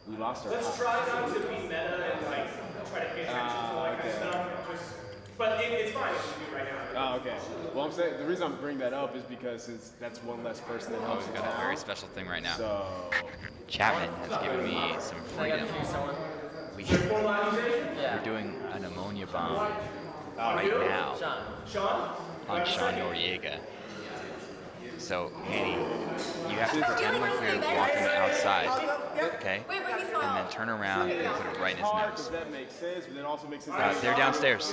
we lost our Let's cop. try not to be meta and like try to pay attention to all that kind of stuff. But it's fine if we do it right now. Oh, okay. Well, I'm saying the reason I'm bringing that up is because since that's one less person that Oh, helps. we've got a very special thing right now. So Chapman has given me some freedom. We're doing an ammonia bomb right now on Sean Noriega. So, Hanny, you have to pretend like we're walking outside, okay? And then turn around and put it right in his nose. Does that make sense? But it also makes sense. They're downstairs.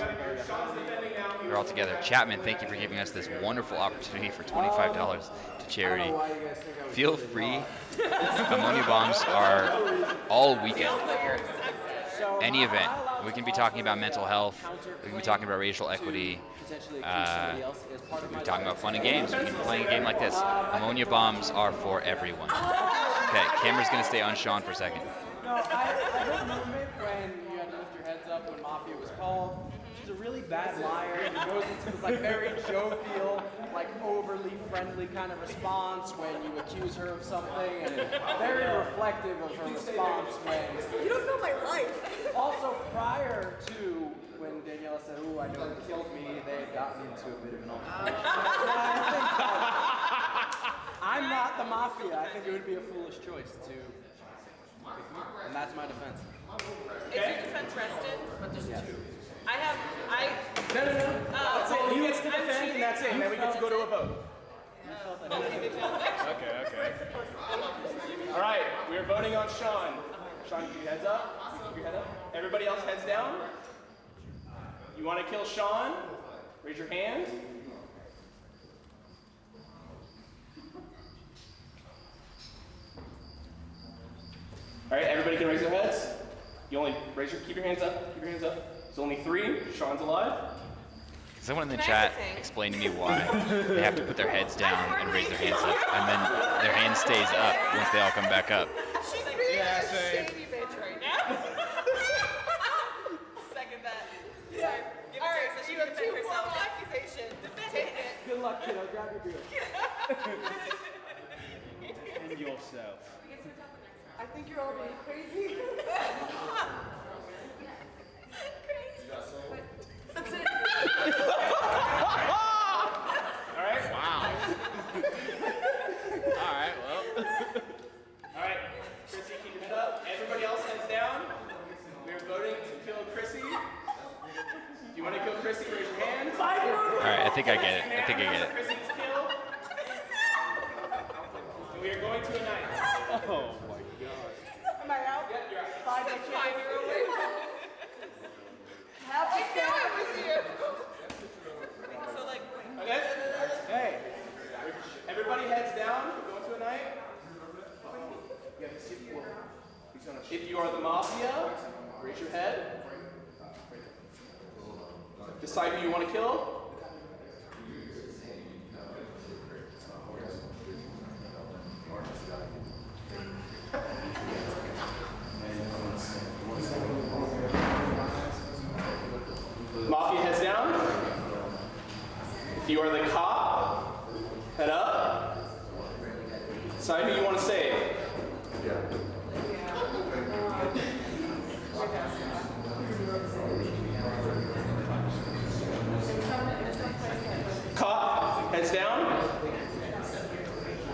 They're all together. Chapman, thank you for giving us this wonderful opportunity for $25 to charity. Feel free. Ammonia bombs are all weekend. Any event. We can be talking about mental health. We can be talking about racial equity. We can be talking about fun and games. We can be playing a game like this. Ammonia bombs are for everyone. Okay, camera's going to stay on Sean for a second. No, I heard movement when you had to lift your heads up when Mafia was called. She's a really bad liar and goes into this like very jovial, like overly friendly kind of response when you accuse her of something, and very reflective of her response when You don't know my life. Also, prior to when Daniela said, "Ooh, I know who killed me," they had gotten into a bit of an altercation. So I think that I'm not the Mafia. I think it would be a foolish choice to pick me, and that's my defense. Is your defense rested? But there's two. No. That's it. You get to defend, and that's it. And then we get to go to a vote. Okay. All right, we are voting on Sean. Sean, keep your heads up. Keep your head up. Everybody else heads down. You want to kill Sean? raise your hand. All right, everybody can raise their heads. You only keep your hands up, keep your hands up. There's only 3, Sean's alive. Someone in the chat explained to me why they have to put their heads down and raise their hands up, and then their hand stays up once they all come back up. She's being a shady bitch right now. Second that. Yeah. Give it to her so she can defend herself. Accusation. Take it. Good luck, kiddo. Grab your beer. And yourself. I think you're all being crazy. That's it. All right. Wow. All right. Well. All right, Chrissy, keep your head up. Everybody else heads down. We are voting to kill Chrissy. If you want to kill Chrissy, raise your hand. All right, I think I get it. I think I get it. Chrissy is killed. And we are going to a night. Oh my God. Am I out? Yep, you're out. 5-year-old. I knew it was you. So like. Okay. Hey. Everybody heads down. We're going to a night. If you are the mafia, raise your head. Decide who you want to kill. Mafia heads down. If you are the cop, head up. Decide who you want to save. Cop heads down.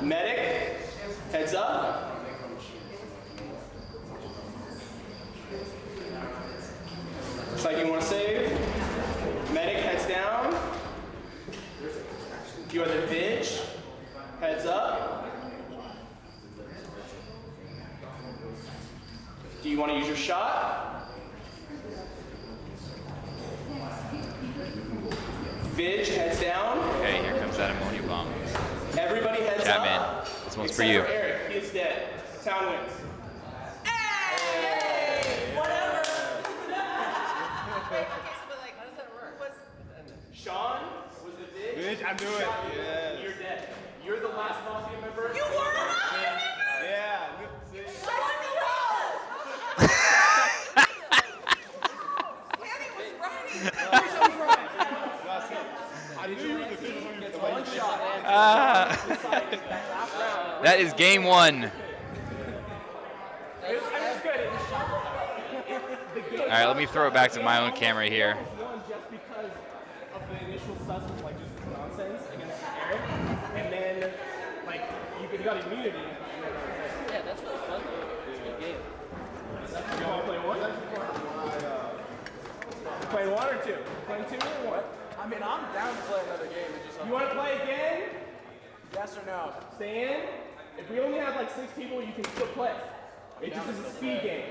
Medic heads up. Decide who you want to save. Medic heads down. If you are the bitch, heads up. Do you want to use your shot? Vig heads down. Okay, here comes that ammonia bomb. Everybody heads Chapman, up. this one's for Except you. for Eric, he is dead. Town wins. Whatever. Okay, so but like, how does that work? Sean was the bitch. Bitch, I knew it. Shot you. Yes. You're dead. You're the last mafia member. You were alive. Yeah. Annie was right. I knew you were the bitch. One shot. That is game 1. It was good. All right, let me throw it back to my own camera here. Won just because of the initial sus was like just nonsense against Eric, and then like you got immunity. Yeah, that's really fun. It's a good game. You want to play one? Playing 1 or 2? Playing 2 or what? I mean, I'm down to play another game. It's just You want to play again? yes or no? Stay in. If we only have like 6 people, you can still play. It just is a speed game.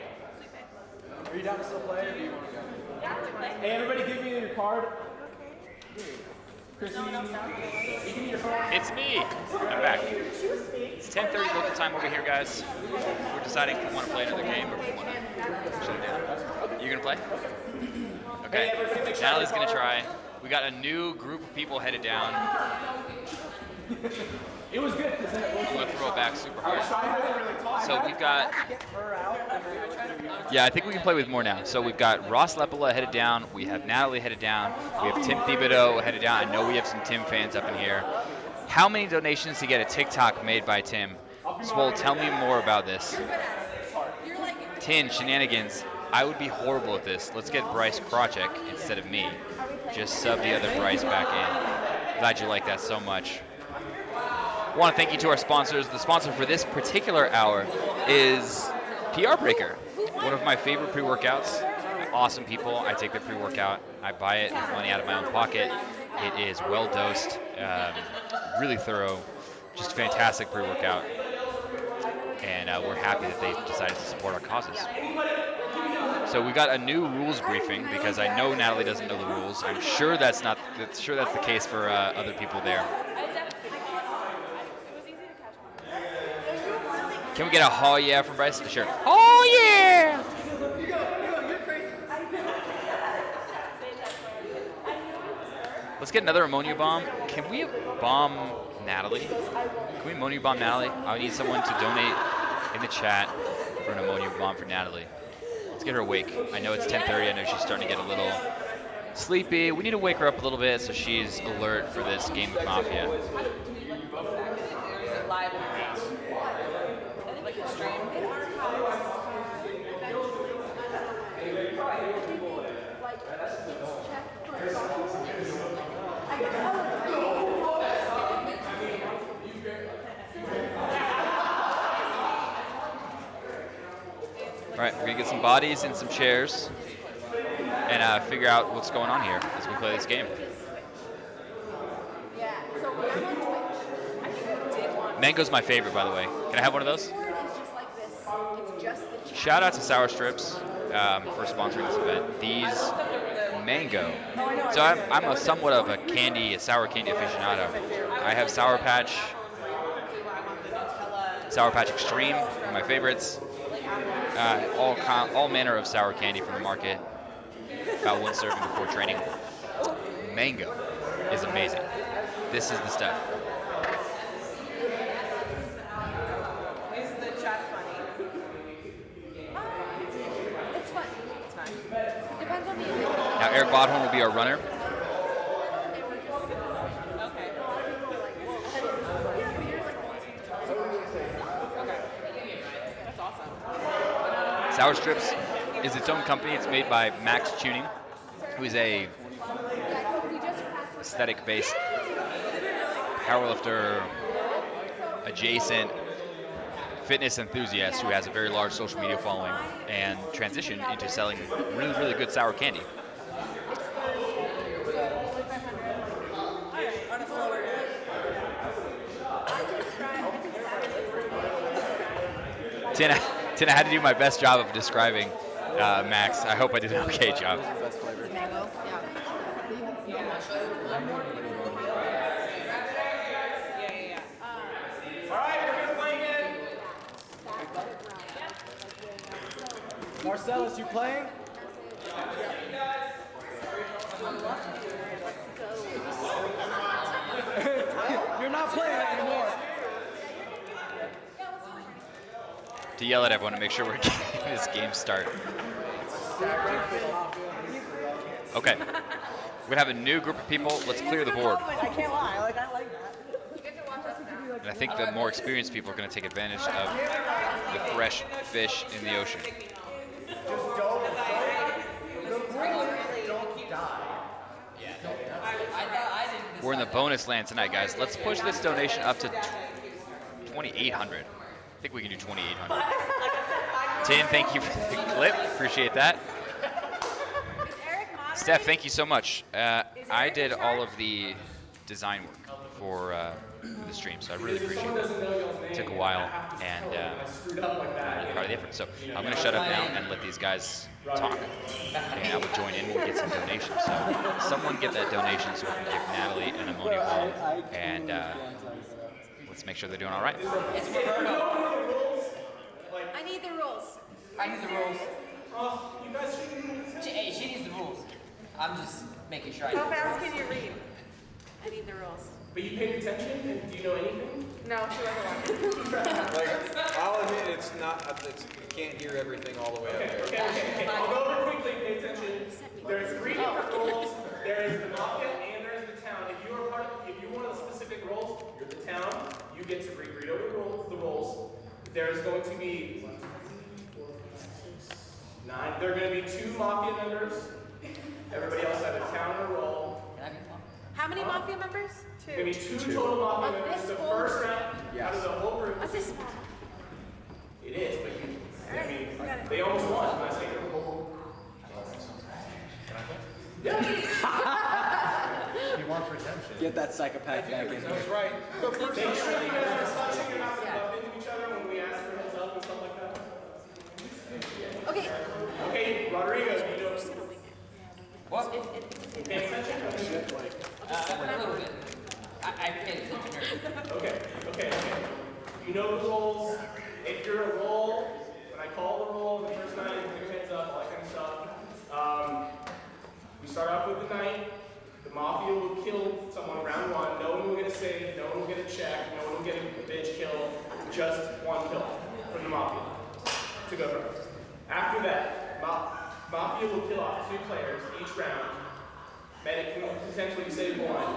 Are you down to still play, or do you want to go? Hey, everybody, give me your card. Chrissy, give me your card. It's me. I'm back. It's 10:30 local time over here, guys. We're deciding if we want to play another game or if we want to shut it down. You gonna play? Okay. Natalie's gonna try. We got a new group of people headed down. It was good because then it I'm gonna throw it back super hard. hard. So we've got. Yeah, I think we can play with more now. So we've got Ross Lepola headed down. We have Natalie headed down. We have Tim Thibodeau headed down. I know we have some Tim fans up in here. How many donations to get a TikTok made by Tim? Swole, tell me more about this. Tin, shenanigans. I would be horrible at this. Let's get Bryce Krawczyk instead of me. Just sub the other Bryce back in. Glad you like that so much. I want to thank you to our sponsors. The sponsor for this particular hour is PR Breaker, one of my favorite pre-workouts. Awesome people. I take their pre-workout. I buy it with money out of my own pocket. It is well dosed, really thorough, just fantastic pre-workout. And we're happy that they decided to support our causes. So we got a new rules briefing because I know Natalie doesn't know the rules. I'm sure that's not sure that's the case for other people there. Can we get a "oh yeah" from Bryce? Sure. Oh yeah! Let's get another ammonia bomb. Can we bomb Natalie? Can we ammonia bomb Natalie? I need someone to donate in the chat for an ammonia bomb for Natalie. Let's get her awake. I know it's 10:30. I know she's starting to get a little sleepy. We need to wake her up a little bit so she's alert for this game of Mafia. All right, we're gonna get some bodies and some chairs and figure out what's going on here as we play this game. Mango's my favorite, by the way. Can I have one of those? Shout out to Sour Strips for sponsoring this event. These mango. So I'm a somewhat of a sour candy aficionado. I have Sour Patch Extreme, one of my favorites. All manner of sour candy from the market. About one serving before training. Mango is amazing. This is the stuff. Is the chat funny? It's fun. It's fun. Depends on the event. Now Eric Bodhorn will be our runner. Sour Strips is its own company. It's made by Max Tuning, who is a aesthetic-based powerlifter, adjacent fitness enthusiast who has a very large social media following and transitioned into selling really, really good sour candy. Tina, I had to do my best job of describing Max. I hope I did an okay job. Mango, yeah. Marcellus, you playing? You're not playing anymore. To yell at everyone to make sure we're getting this game start. Okay. We're gonna have a new group of people. Let's clear the board. I can't lie. I like that. And I think the more experienced people are gonna take advantage of the fresh fish in the ocean. We're in the bonus land tonight, guys. Let's push this donation up to 2,800. I think we can do 2,800. Tin, thank you for the clip. Appreciate that. Steph, thank you so much. I did all of the design work for the stream, so I really appreciate it. It took a while, and I'm really proud of the effort. So I'm going to shut up now and let these guys talk, and I will join in when we get some donations. So someone get that donation so we can give Natalie an ammonia bomb, and let's make sure they're doing all right. I need the rules. I need the rules. You guys Hey, she needs the rules. I'm just making sure I How fast can you read? I need the rules. But you paid attention, and do you know anything? No, she wasn't watching. Like, I'll admit it's not. You can't hear everything all the way up there. Okay. I'll go over quickly. Pay attention. There's 3 different roles. There is the mafia and there is the town. If you're one of the specific roles, you're the town. You get to read over the roles. There's going to be 1, 2, 3, 4, 5, 6, 9. There are going to be 2 mafia members. Everybody else have a town or role. How many mafia members? There's going to be 2 total mafia members. The first round out of the whole group. What's this? It is, but they almost won. I say they're whole. He wants redemption. Get that psychopath back in here. That's right. Make sure you guys are not checking out and bump into each other when we ask for heads up and stuff like that. Okay. Okay, Rodrigo, you know. What? You paying attention? A little bit. I paid attention. Okay. You know the rules. If you're a roll, when I call the roll, the first night, put your hands up, all that kind of stuff. We start off with the knight. The Mafia will kill someone round one. No one will get a save, no one will get a check, no one will get a bitch kill. Just one kill from the Mafia to go first. After that, Mafia will kill off 2 players each round. Medic can potentially save one.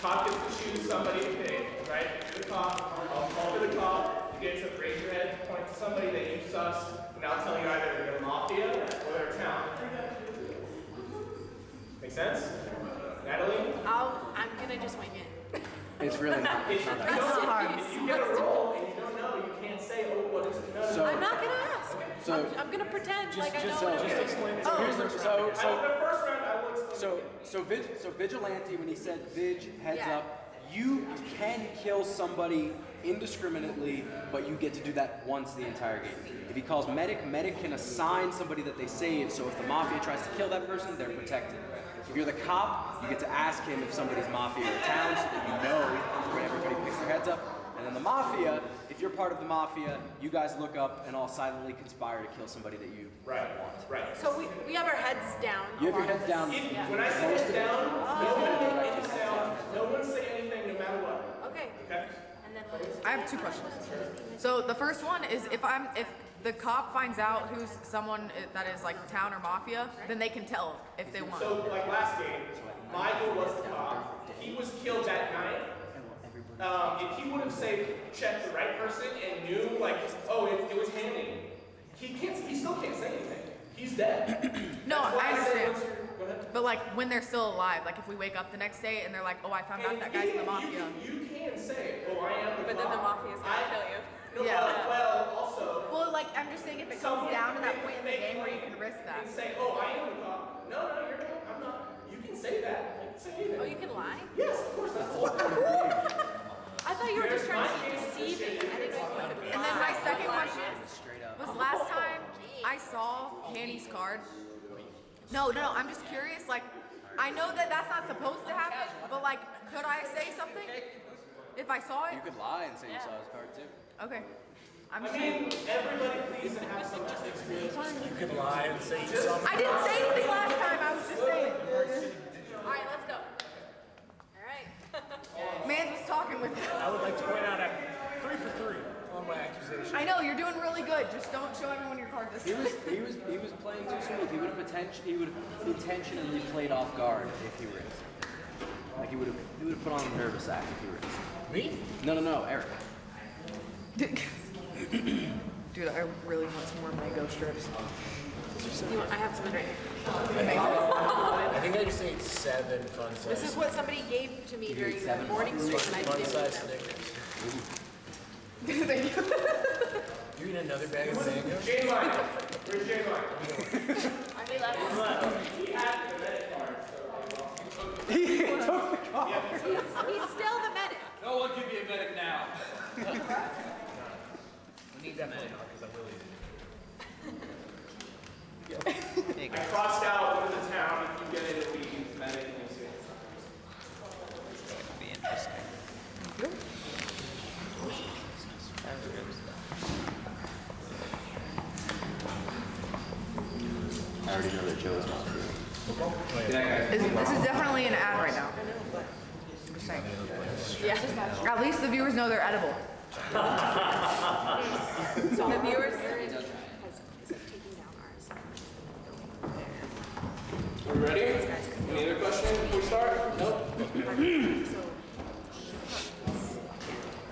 Cop gets to choose somebody to pick, right? The cop, I'll call for the cop. You get to raise your head, point to somebody that you sus, and I'll tell you either they're Mafia or they're town. Make sense? Natalie? I'm gonna just wing it. It's really not. If you get a roll and you don't know, you can't say, oh, what is it? No, I'm not gonna ask. I'm gonna pretend like I know what it is. So Vigilante, when he said Vig, heads up, you can kill somebody indiscriminately, but you get to do that once the entire game. If he calls Medic, Medic can assign somebody that they save, so if the Mafia tries to kill that person, they're protected. If you're the cop, you get to ask him if somebody's Mafia or town, so that you know when everybody picks their heads up. And then the Mafia, if you're part of the Mafia, you guys look up and all silently conspire to kill somebody that you want. Right. So we have our heads down. You have your heads down. When I say heads down, no one say anything no matter what. Okay. I have 2 questions. So the first one is if the cop finds out who's someone that is like town or Mafia, then they can tell if they want. So like last game, Michael was the cop. He was killed that night. If he would have checked the right person and knew like, oh, it was Handy, he still can't say anything. He's dead. No, I understand. Go ahead. But like when they're still alive, like if we wake up the next day and they're like, oh, I found out that guy's in the Mafia. You can say, oh, I am the But then the Mafia's gonna kill you. No, well, also. Well, like I'm just saying if it comes down to that point in the game where you can risk that. You can say, oh, I am the cop. No, you're not. I'm not. You can say that. You can say anything. Oh, you can lie? Yes, of course. That's the whole point. I thought you were just trying to deceive me. And then my second question was last time I saw Hanny's card. No, I'm just curious. Like, I know that that's not supposed to happen, but like, could I say something if I saw it? You could lie and say you saw his card too. Okay. I mean, everybody please and have some experience. You could lie and say you saw him. I didn't say anything last time. I was just saying. All right, let's go. All right. Man was talking with you. I would like to point out I'm 3 for 3 on my accusation. I know you're doing really good. Just don't show everyone your card this He was playing too smooth. He would have intentionally played off guard if he risked. Like he would have put on a nervous act if he risked. Me? No, Eric. Dude, I really want some more mango strips. I have some right here. I think I just ate 7 fun size. This is what somebody gave to me during the morning stream, and I fun didn't size eat them. Snickers. You eat another bag of mango? Jane Line. Where's Jane Line? He left. He had the medic card. He took the card. He's still the medic. No one can be a medic now. We need definitely not, because I'm really I crossed out one of the town. If you get it, it'll be medic and you'll see it. That'd be interesting. I already know that Joe's not here. This is definitely an ad right now. Just saying. Yeah. At least the viewers know they're edible. So the viewers. Are we ready? Any other questions before we start? Nope.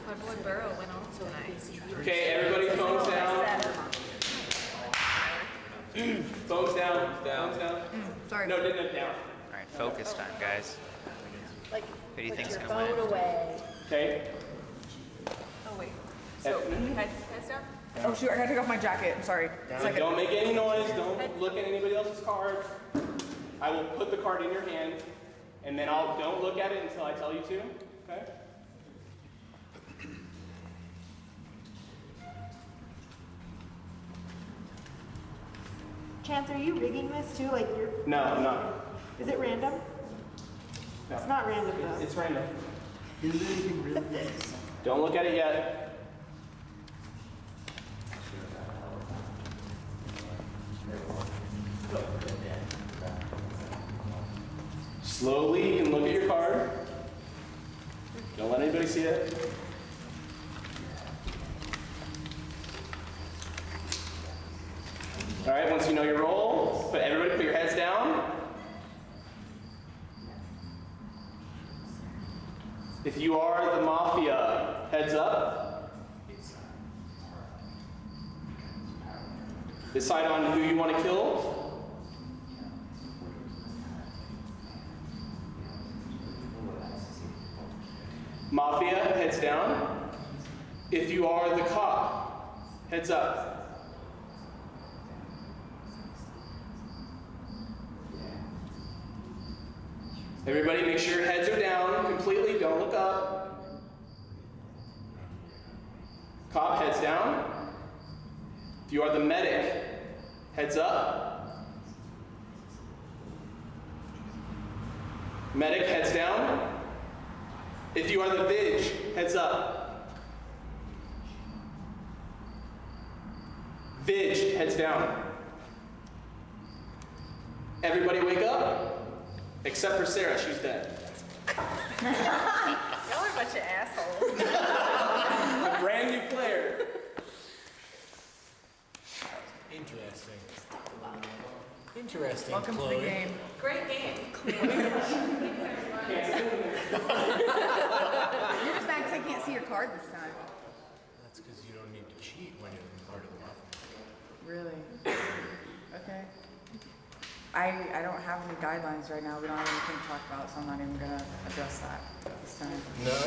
My boy Burrow went on so nice. Okay, everybody, phones down. Phones down. Phones down. Sorry. No, down. All right, focus time, guys. Like, Who do you think's your gonna phone win? away. Okay. Oh wait. So heads down. Oh shoot, I gotta take off my jacket. I'm sorry. Second. Don't make any noise. Don't look at anybody else's card. I will put the card in your hand, and then don't look at it until I tell you to. Okay. Chance, are you rigging this too? Like you're. No, I'm not. Is it random? No. It's not random though. It's random. Is there anything really nice? Don't look at it yet. Slowly, you can look at your card. Don't let anybody see it. All right, once you know your role, everybody put your heads down. If you are the Mafia, heads up. Decide on who you want to kill. Mafia, heads down. If you are the cop, heads up. Everybody make sure your heads are down completely, don't look up. Cop, heads down. If you are the medic, heads up. Medic, heads down. If you are the Vig, heads up. Vig, heads down. Everybody wake up, except for Sarah, she's dead. Y'all are a bunch of assholes. A brand new player. Interesting. Interesting. Welcome Chloe. to the game. Great game. You're just mad because I can't see your card this time. That's because you don't need to cheat when you're part of the mafia. Really? Okay. I don't have any guidelines right now. We don't have anything to talk about, so I'm not even gonna address that this time.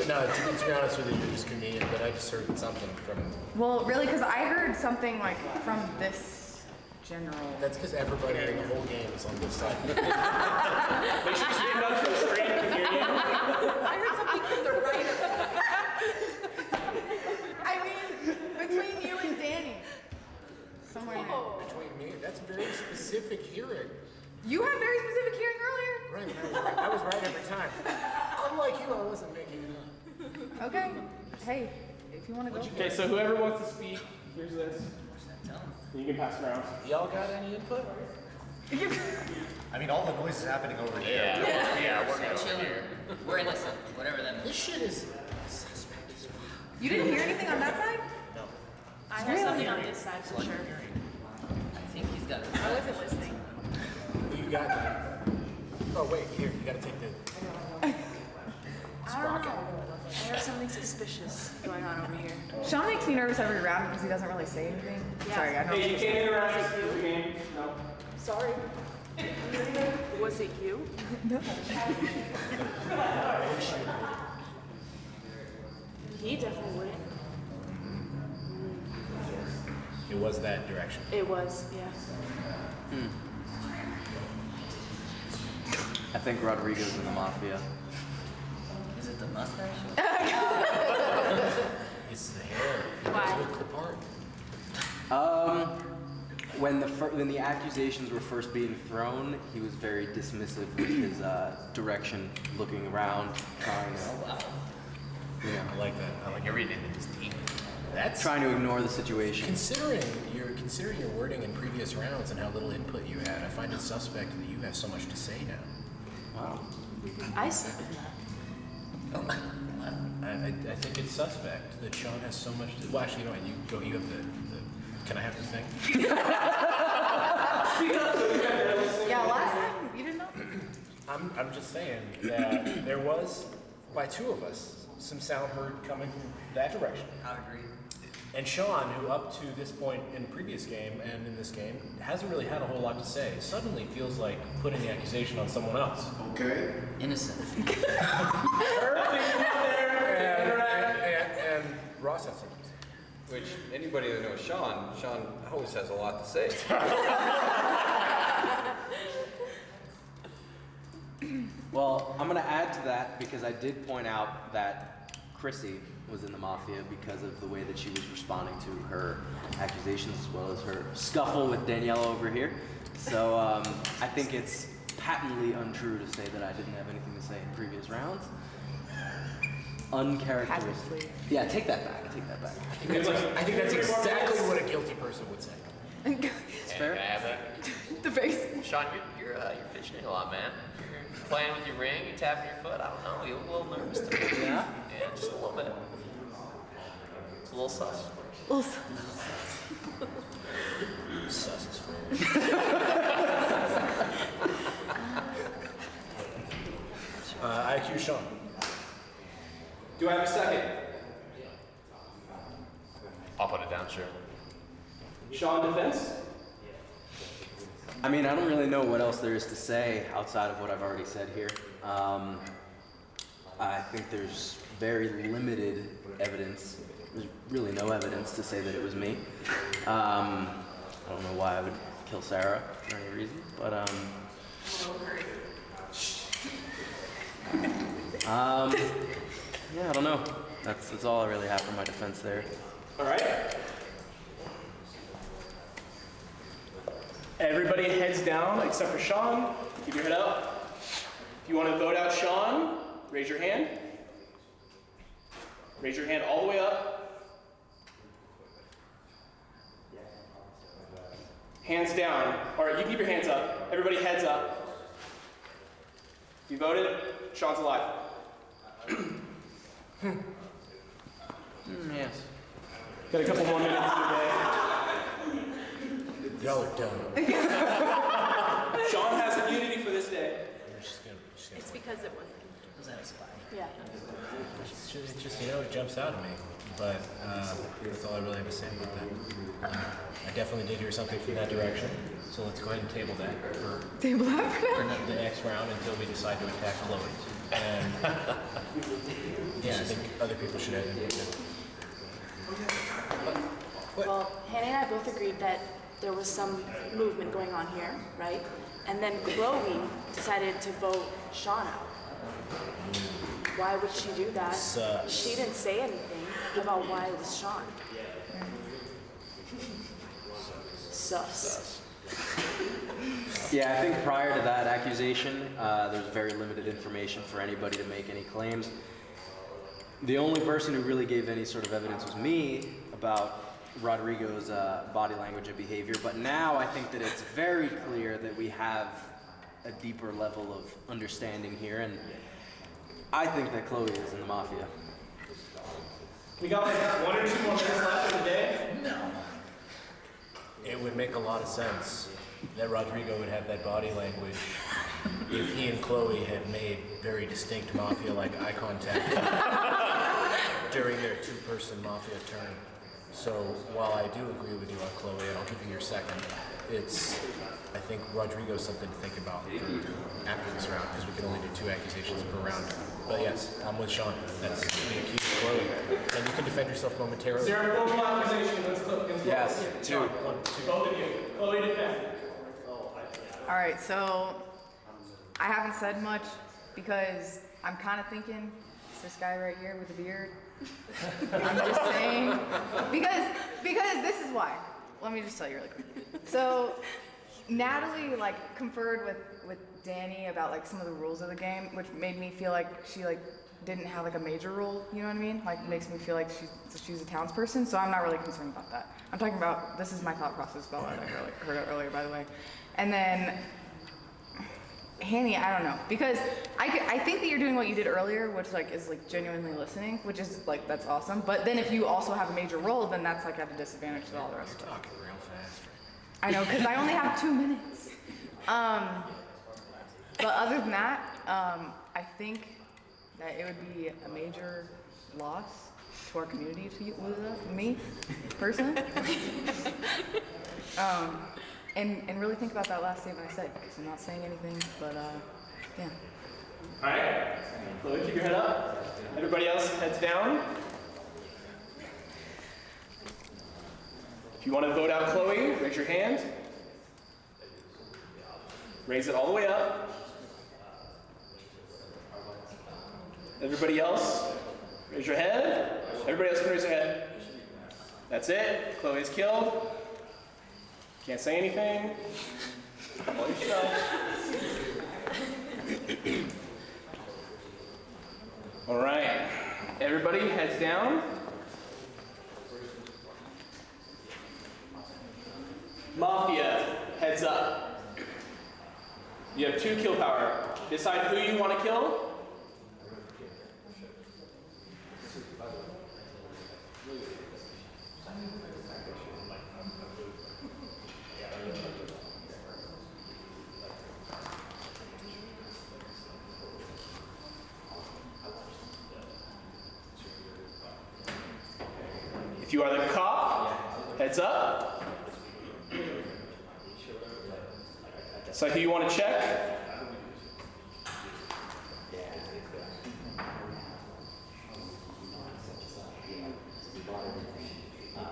No, to be honest with you, you're just convenient, but I just heard something from... Well, really, because I heard something like from this general. That's because everybody in the whole game is on this side. Make sure you stand up so the screen can hear you. I heard something from the right of I mean, between you and Danny. Somewhere in there. Between me, that's very specific hearing. You had very specific hearing earlier. Right, I was right every time. Unlike you, I wasn't making it up. Okay. Hey, if you want to go. Okay, so whoever wants to speak, here's this. You can pass it around. Y'all got any input? I mean, all the noise is happening over there. Yeah, we're chilling. We're innocent. Whatever that This means. shit is suspect as fuck. You didn't hear anything on that side? No. I heard something on this side for sure. I think he's got it. I wasn't listening. You got that. Oh, wait, here, you gotta take the... I don't know. I heard something suspicious going on over here. Sean makes me nervous every round because he doesn't really say anything. Yeah. Sorry, I don't. Hey, you can't interact with the game. No. Sorry. Was it you? No. He definitely wouldn't. It was that direction. It was, yeah. I think Rodrigo's in the Mafia. Is it the mustache? It's the hair. He Why? does look the part. When the accusations were first being thrown, he was very dismissive with his direction, looking around, trying to. Yeah. I like that. I like everything that is deep. That's trying to ignore the situation. Considering your wording in previous rounds and how little input you had, I find it suspect that you have so much to say now. Wow. I said that. I think it's suspect that Sean has so much to... Well, actually, you know what? You go. You have the can I have the thing? Yeah, last time you didn't know. I'm just saying that there was, by two of us, some sound heard coming from that direction. I agree. And Sean, who up to this point in the previous game and in this game hasn't really had a whole lot to say, suddenly feels like putting the accusation on someone else. Okay. Innocent. And Ross has something. Which, anybody that knows Sean always has a lot to say. Well, I'm going to add to that because I did point out that Chrissy was in the Mafia because of the way that she was responding to her accusations as well as her scuffle with Daniela over here. So I think it's patently untrue to say that I didn't have anything to say in previous rounds. Uncharacteristic. Yeah, take that back. Take that back. I think that's exactly what a guilty person would say. It's fair. Can I have that? The face. Sean, you're fidgeting a lot, man. You're playing with your ring, you're tapping your foot. I don't know. You look a little nervous to me. Yeah? Yeah, just a little bit. It's a little sus. Sus is IQ Sean. Do I have a second? I'll put it down, sure. Sean, defense? I mean, I don't really know what else there is to say outside of what I've already said here. I think there's very limited evidence. There's really no evidence to say that it was me. I don't know why I would kill Sarah for any reason, but yeah, I don't know. That's all I really have for my defense there. All right. Everybody heads down except for Sean. Keep your head up. If you want to vote out Sean, raise your hand. Raise your hand all the way up. Hands down. All right, you keep your hands up. Everybody heads up. You voted. Sean's alive. Yes. Got a couple more minutes today. Y'all are dumb. Sean has immunity for this day. It's because it wasn't. Was that a spy? Yeah. It's just, it jumps out at me. But that's all I really have to say about that. I definitely did hear something from that direction. So let's go ahead and table that for the next round until we decide to attack Chloe. And yeah, I think other people should have input. Well, Hannah and I both agreed that there was some movement going on here, right? And then Chloe decided to vote Sean out. Why would she do that? Sus. She didn't say anything about why it was Sean. Sus. Yeah, I think prior to that accusation, there's very limited information for anybody to make any claims. The only person who really gave any sort of evidence was me about Rodrigo's body language and behavior, but now I think that it's very clear that we have a deeper level of understanding here, and I think that Chloe is in the mafia. We got like 1 or 2 more minutes left of the day. No. It would make a lot of sense that Rodrigo would have that body language if he and Chloe had made very distinct mafia-like eye contact during their two-person mafia turn. So while I do agree with you on Chloe, and I'll give you your second, I think Rodrigo's something to think about after this round, because we can only do 2 accusations per round. But yes, I'm with Sean. That's me accused Chloe. And you can defend yourself momentarily. Is there a formal accusation against Chloe? Yes, 2. 1, 2. Both of you. Chloe, defend. All right, so I haven't said much because I'm kind of thinking it's this guy right here with the beard. I'm just saying because this is why. Let me just tell you really quick. So Natalie conferred with Danny about some of the rules of the game, which made me feel like she didn't have a major role. You know what I mean? Makes me feel like she's a townsperson. So I'm not really concerned about that. I'm talking about this is my thought process about what I heard it earlier, by the way. And then Hanny, I don't know, because I think that you're doing what you did earlier, which is genuinely listening, which is that's awesome. But then if you also have a major role, then that's at a disadvantage to all the rest of it. Talking real fast. I know, because I only have 2 minutes. But other than that, I think that it would be a major loss to our community to lose me, personally. And really think about that last statement I said, because I'm not saying anything, but yeah. All right. Chloe, keep your head up. Everybody else, heads down. If you want to vote out Chloe, raise your hand. Raise it all the way up. Everybody else, raise your head. Everybody else can raise their head. That's it. Chloe is killed. Can't say anything. All yourself. All right. Everybody heads down. Mafia, heads up. You have 2 kill power. Decide who you want to kill. If you are the cop, heads up. Decide who you want to check.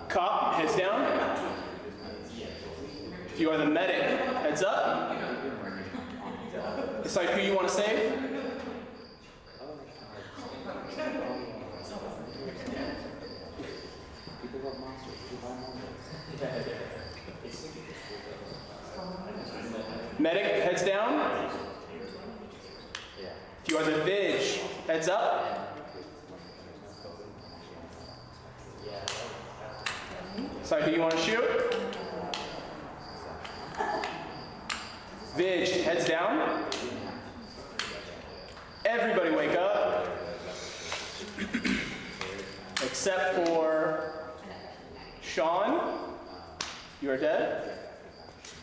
Cop, heads down. If you are the medic, heads up. Decide who you want to save. Medic, heads down. If you are the Vig, heads up. Decide who you want to shoot. Vig, heads down. Everybody wake up. Except for Sean, you are dead.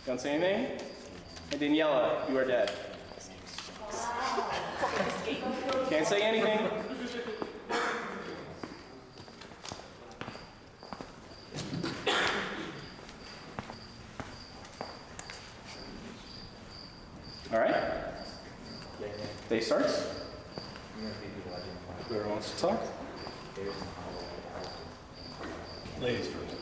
Don't say anything. And Daniela, you are dead. Can't say anything. All right. Day starts. Whoever wants to talk. Ladies first.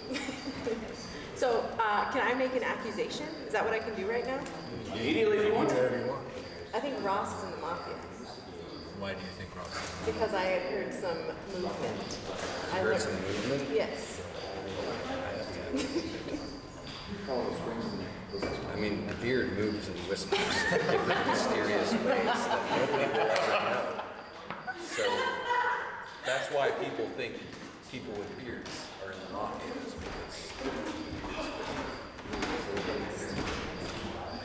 So, can I make an accusation? Is that what I can do right now? Immediately if you want to. I think Ross is in the mafia. Why do you think Ross? Because I had heard some movement. I Heard some movement? Yes. I mean, the beard moves and whispers in different mysterious ways that nobody will ever know. So that's why people think people with beards are in the mafia, is because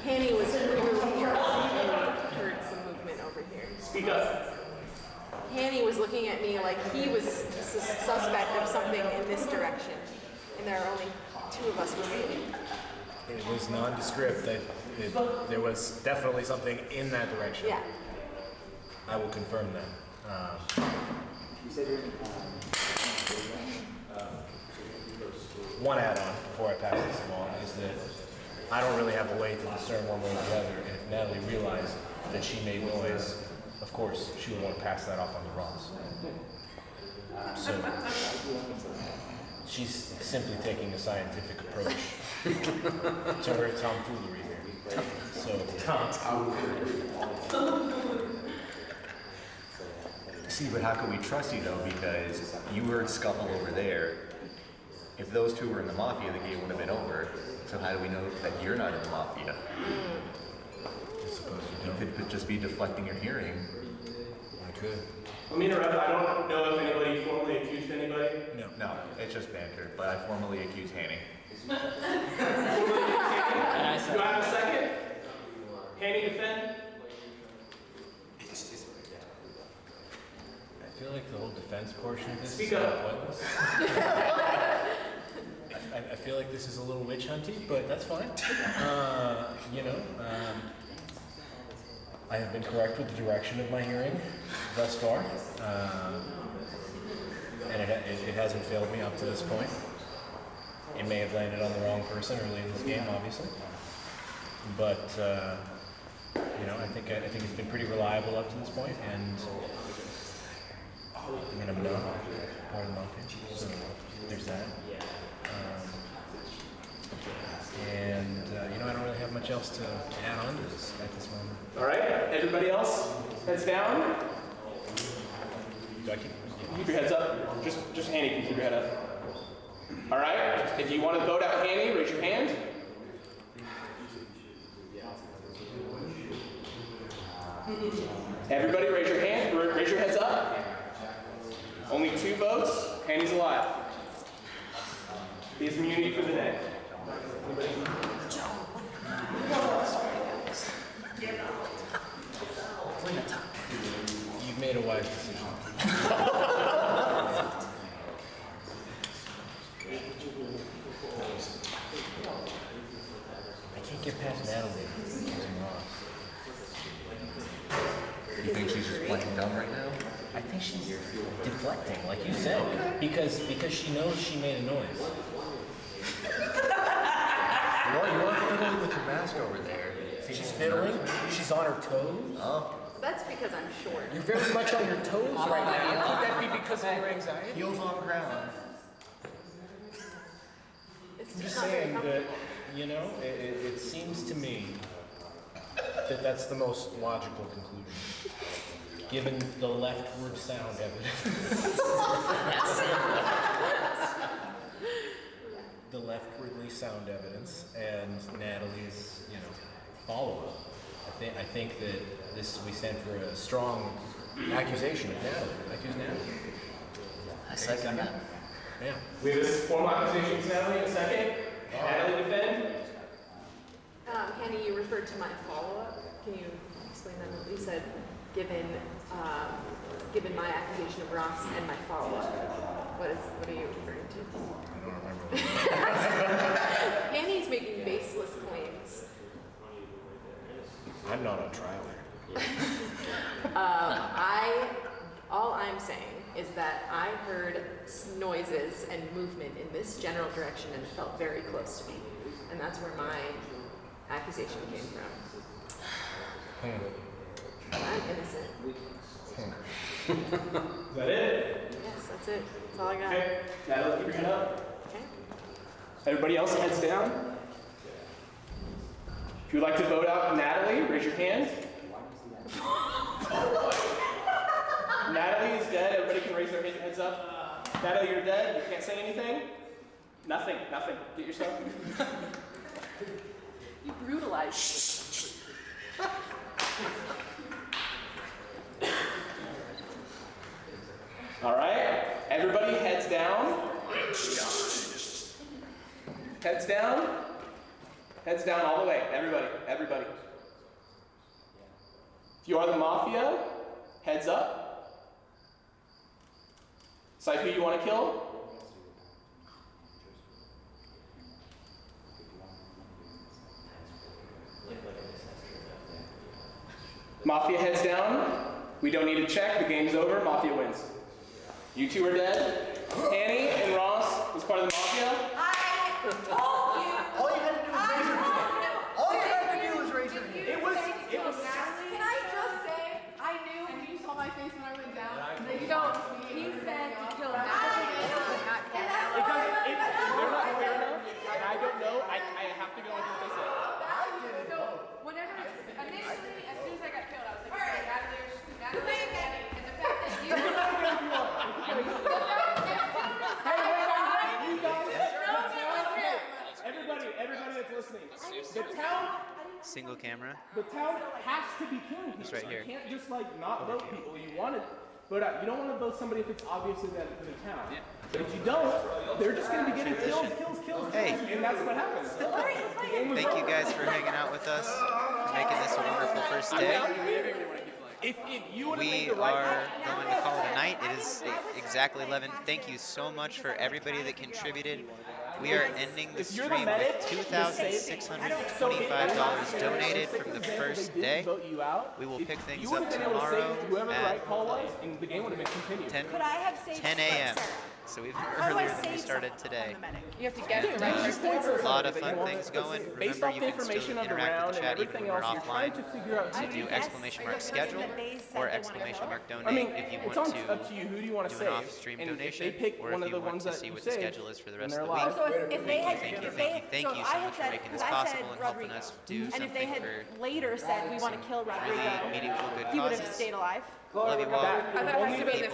Hanny was really here and heard some movement over here. Speak up. Hanny was looking at me like he was suspect of something in this direction, and there are only 2 of us remaining. It was nondescript. There was definitely something in that direction. Yeah. I will confirm that. One add-on before I pass this along is that I don't really have a way to discern one way or the other. And if Natalie realized that she made noise, of course, she would want to pass that off on to Ross. So she's simply taking a scientific approach to her tomfoolery here. So See, but how can we trust you though? Because you heard scuffle over there. If those 2 were in the mafia, the game would have been over. So how do we know that you're not in the mafia? I suppose you could just be deflecting your hearing. I could. Let me interrupt. I don't know if anybody formally accused anybody. No, it's just banter. But I formally accuse Hanny. Do I have a second? Hanny, defend. I feel like the whole defense portion of this Speak is up. pointless. I feel like this is a little witch hunty, but that's fine. I have been correct with the direction of my hearing thus far, and it hasn't failed me up to this point. It may have landed on the wrong person early in this game, obviously, but I think it's been pretty reliable up to this point, and I'm not part of the mafia, so there's that. I don't really have much else to add on to this at this moment. All right, everybody else, heads down. Do I keep your heads up? Just Hanny can keep your head up. All right, if you want to vote out Hanny, raise your hand. Everybody raise your hand, raise your heads up. Only 2 votes, Hanny's alive. He has immunity for the day. You've made a wise decision. I can't get past Natalie. You think she's just playing dumb right now? I think she's deflecting, like you said, because she knows she made a noise. Well, you are fiddling with your mask over there. She's fiddling. She's on her toes. Oh. That's because I'm short. You're very much on your toes right now. Could that be because of your anxiety? Heels on ground. It's I'm just just not very saying that, comfortable. you know, it seems to me that that's the most logical conclusion, given the leftward sound evidence. The leftwardly sound evidence and Natalie's, you know, follow-up. I think that we stand for a strong accusation of Natalie. Accuse Natalie. I second that. Yeah. We have a formal accusation to Natalie in a second. Natalie, defend. Hanny, you referred to my follow-up. Can you explain that? You said, given my accusation of Ross and my follow-up. What are you referring to? I don't remember. Hanny's making baseless claims. I'm not on trial here. All I'm saying is that I heard noises and movement in this general direction and it felt very close to me. And that's where my accusation came from. I'm innocent. Is that it? Yes, that's it. That's all I got. Okay. Natalie, keep your hand up. Okay. Everybody else, heads down. If you would like to vote out Natalie, raise your hand. Natalie is dead. Everybody can raise their heads up. Natalie, you're dead. You can't say anything. Nothing. Get yourself. You brutalized me. All right. Everybody, heads down. Heads down. Heads down all the way. Everybody. If you are the Mafia, heads up. Decide who you want to kill. Mafia heads down. We don't need to check. The game's over. Mafia wins. You two are dead. Annie and Ross was part of the Mafia. I told you. All you had to do was raise your hand. All you had to do was raise your hand. It was. Can I just say, I knew when you saw my face when I went down. So he said to kill Natalie. Because if they're not clear enough, and I don't know, I have to go with what they say. So whenever, initially, as soon as I got killed, I was like, okay, Natalie, and the fact that you. Everybody that's listening, the town. Single camera. The town has to be killing people. It's right here. You can't just like not vote people. You want to vote out. You don't want to vote somebody if it's obviously that it's in the town. Yeah. But if you don't, they're just going to be getting kills. Hey. And that's what happens. Thank you guys for hanging out with us, for making this a wonderful first day. If you would We are going to call it a night. It is exactly 11. Thank you so much for everybody that contributed. We are ending the stream with $2,625 donated from the first day. We will pick things up tomorrow at 10 a.m. So even earlier than we started today. You have to guess the right person. A lot of fun things going. Remember, you can still interact with the chat even when we're offline. To do ! schedule or ! donate if you want to do an off-stream donation, or if you want to see what the schedule is for the rest of the week. Also, if they had, Thank you so much for making this possible and helping us do and if they something had for later said we want to kill Rodrigo, really meaningful good he would have causes. stayed alive. Love you all. I thought it has to be the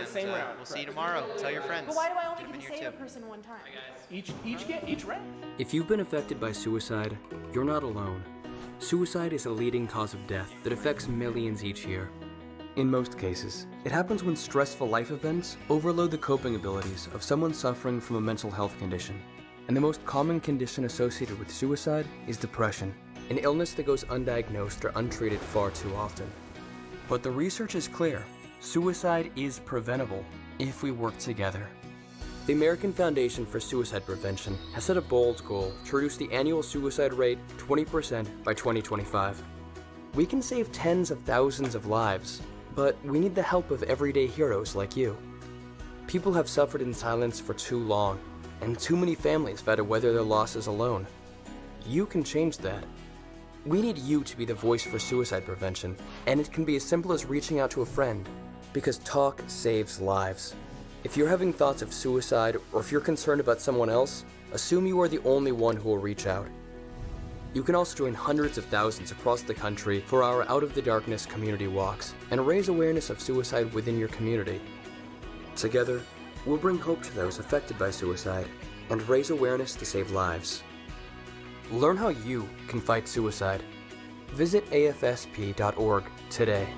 same And, round. we'll see you tomorrow. Tell your friends. But why do I only Get 'em get in to here save a too. person one time? Each round. If you've been affected by suicide, you're not alone. suicide is a leading cause of death that affects millions each year. In most cases, it happens when stressful life events overload the coping abilities of someone suffering from a mental health condition. And the most common condition associated with suicide is depression, an illness that goes undiagnosed or untreated far too often. But the research is clear. Suicide is preventable if we work together. The American Foundation for Suicide Prevention has set a bold goal to reduce the annual suicide rate 20% by 2025. We can save tens of thousands of lives, but we need the help of everyday heroes like you. People have suffered in silence for too long, and too many families have had to weather their losses alone. You can change that. We need you to be the voice for suicide prevention, and it can be as simple as reaching out to a friend, because talk saves lives. If you're having thoughts of suicide, or if you're concerned about someone else, assume you are the only one who will reach out. You can also join hundreds of thousands across the country for our Out of the Darkness community walks and raise awareness of suicide within your community. Together, we'll bring hope to those affected by suicide and raise awareness to save lives. Learn how you can fight suicide. Visit afsp.org today.